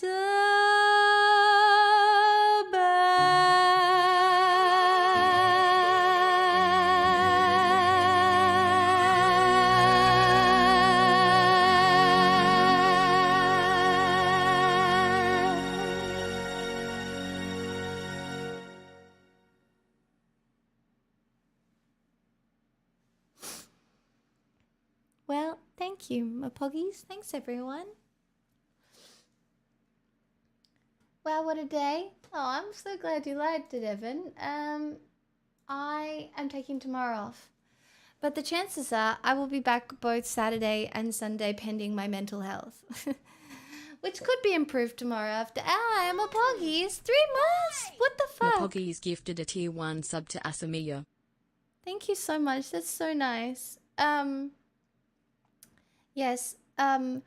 D: a
A: Well, thank you, my poggies. Thanks, everyone. Wow, what a day. Oh, I'm so glad you liked it, Evan. I am taking tomorrow off. But the chances are I will be back both Saturday and Sunday pending my mental health. Which could be improved tomorrow after. Ah, I'm a poggies. 3 months? What the fuck?
F: Mapoggies gifted a tier 1 sub to Asamiya.
A: Thank you so much. That's so nice. Yes. Yeah.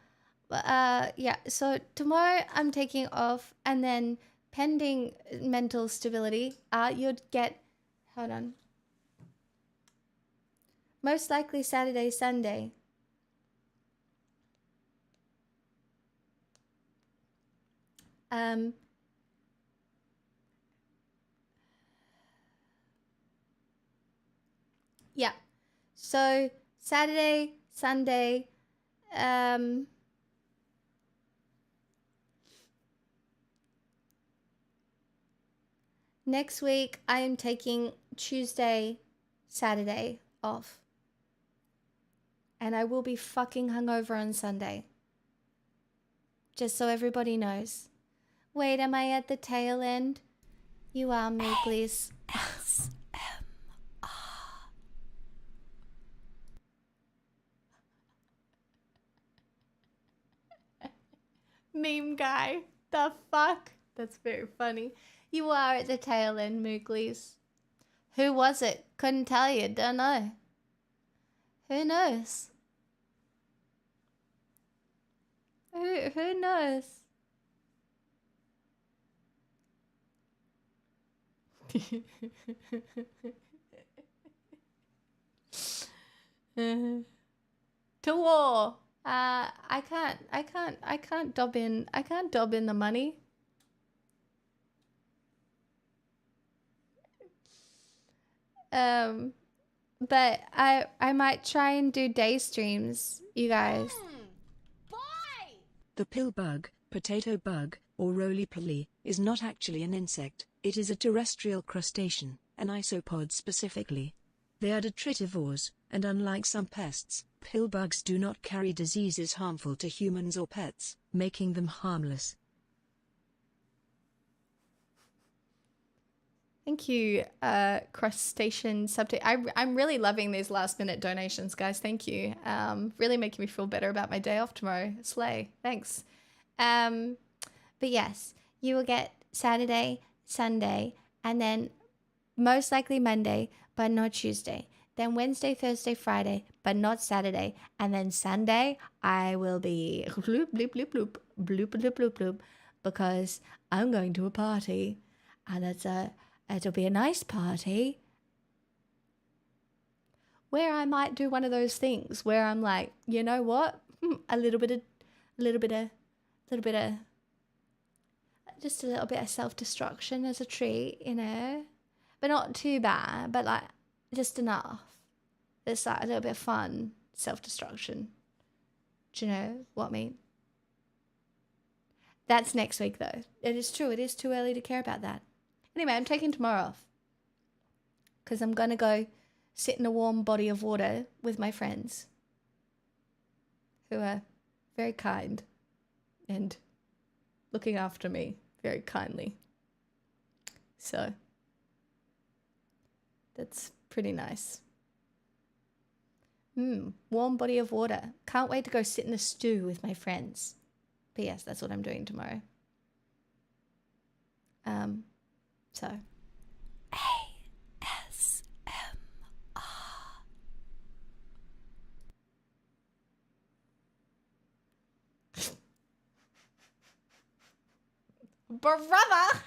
A: So tomorrow I'm taking off, and then pending mental stability, you'd get. Hold on. Most likely Saturday, Sunday. Yeah. So Saturday, Sunday, next week I am taking Tuesday, Saturday off. And I will be fucking hungover on Sunday. Just so everybody knows. Wait, am I at the tail end? You are, Mooglies. Meme guy. The fuck? That's very funny. You are at the tail end, Mooglies. Who was it? Couldn't tell you. Don't know. Who knows? Who knows? To war. I can't dob in the money. But I might try and do day streams, you guys.
C: The pill bug, potato bug, or roly-poly, is not actually an insect. It is a terrestrial crustacean, an isopod specifically. They are detritivores, and unlike some pests, pill bugs do not carry diseases harmful to humans or pets, making them harmless.
A: Thank you, crustacean subject. I'm really loving these last minute donations, guys. Thank you. Really making me feel better about my day off tomorrow. Slay. Thanks. But yes, you will get Saturday, Sunday, and then most likely Monday, but not Tuesday. Then Wednesday, Thursday, Friday, but not Saturday. And then Sunday, I will be bloop, bloop, bloop, bloop, bloop, bloop, bloop, bloop, because I'm going to a party. And it'll be a nice party where I might do one of those things where I'm like, you know what? A little bit of self-destruction as a treat, you know, but not too bad, but like just enough. It's like a little bit of fun self-destruction. Do you know what I mean? That's next week though. It is true. It is too early to care about that. Anyway, I'm taking tomorrow off because I'm going to go sit in a warm body of water with my friends who are very kind and looking after me very kindly. So that's pretty nice. Warm body of water. Can't wait to go sit in a stew with my friends. But yes, that's what I'm doing tomorrow. So ASMR. Brother!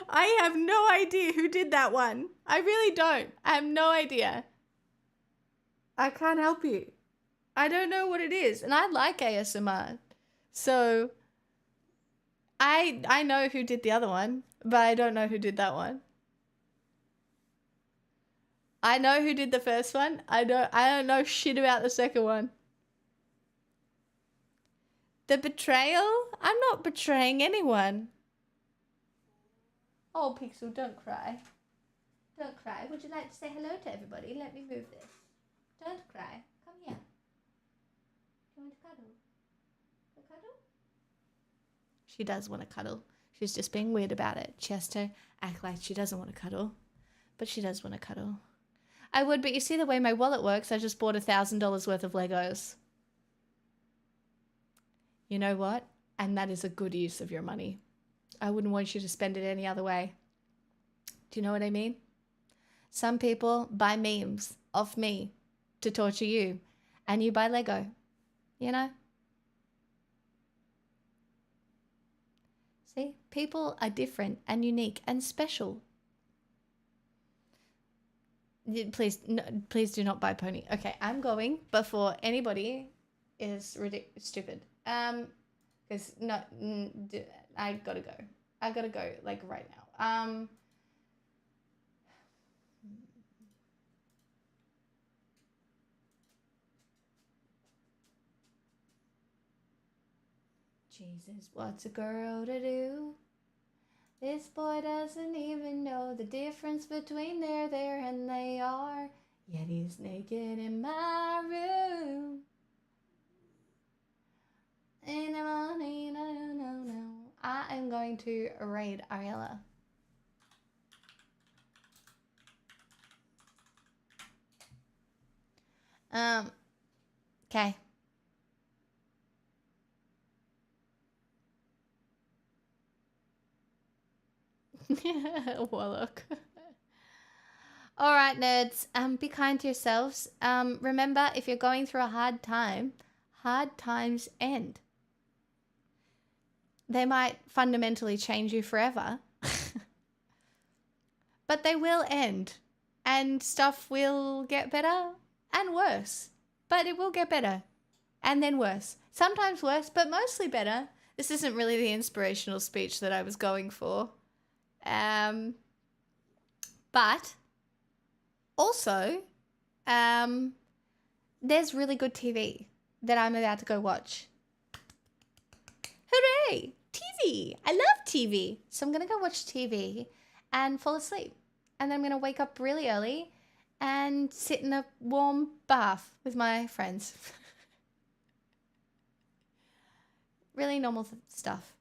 A: I have no idea who did that one. I really don't. I have no idea. I can't help you. I don't know what it is. And I like ASMR. So I know who did the other one, but I don't know who did that one. I know who did the first one. I don't know shit about the second one. The betrayal? I'm not betraying anyone. Oh, Pixel, don't cry. Don't cry. Would you like to say hello to everybody? Let me move this. Don't cry. Come here. Do you want to cuddle? A cuddle? She does want to cuddle. She's just being weird about it. She has to act like she doesn't want to cuddle. But she does want to cuddle. I would, but you see the way my wallet works, I just bought $1,000 worth of Legos. You know what? And that is a good use of your money. I wouldn't want you to spend it any other way. Do you know what I mean? Some people buy memes off me to torture you, and you buy Lego. You know? See? People are different and unique and special. Please, no, please do not buy pony. Okay, I'm going before anybody is stupid. Because no, I gotta go. I gotta go like right now. Jesus, what's a girl to do? This boy doesn't even know the difference between there and they are. Yet he's naked in my room. And I'm on, no. I am going to raid Ariella. Okay. Warlock. All right, nerds. Be kind to yourselves. Remember, if you're going through a hard time, hard times end. They might fundamentally change you forever, but they will end, and stuff will get better and worse. But it will get better, and then worse. Sometimes worse, but mostly better. This isn't really the inspirational speech that I was going for. But also, there's really good TV that I'm about to go watch. Hooray! TV! I love TV. So I'm going to go watch TV and fall asleep. And then I'm going to wake up really early and sit in a warm bath with my friends. Really normal stuff,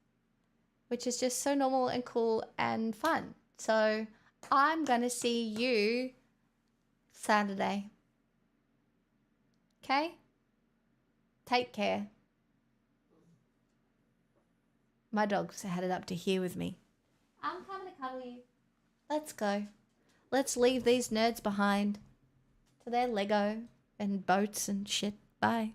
A: which is just so normal and cool and fun. So I'm going to see you Saturday. Okay? Take care. My dog's headed up to here with me. I'm coming to cuddle you. Let's go. Let's leave these nerds behind to their Lego and boats and shit. Bye.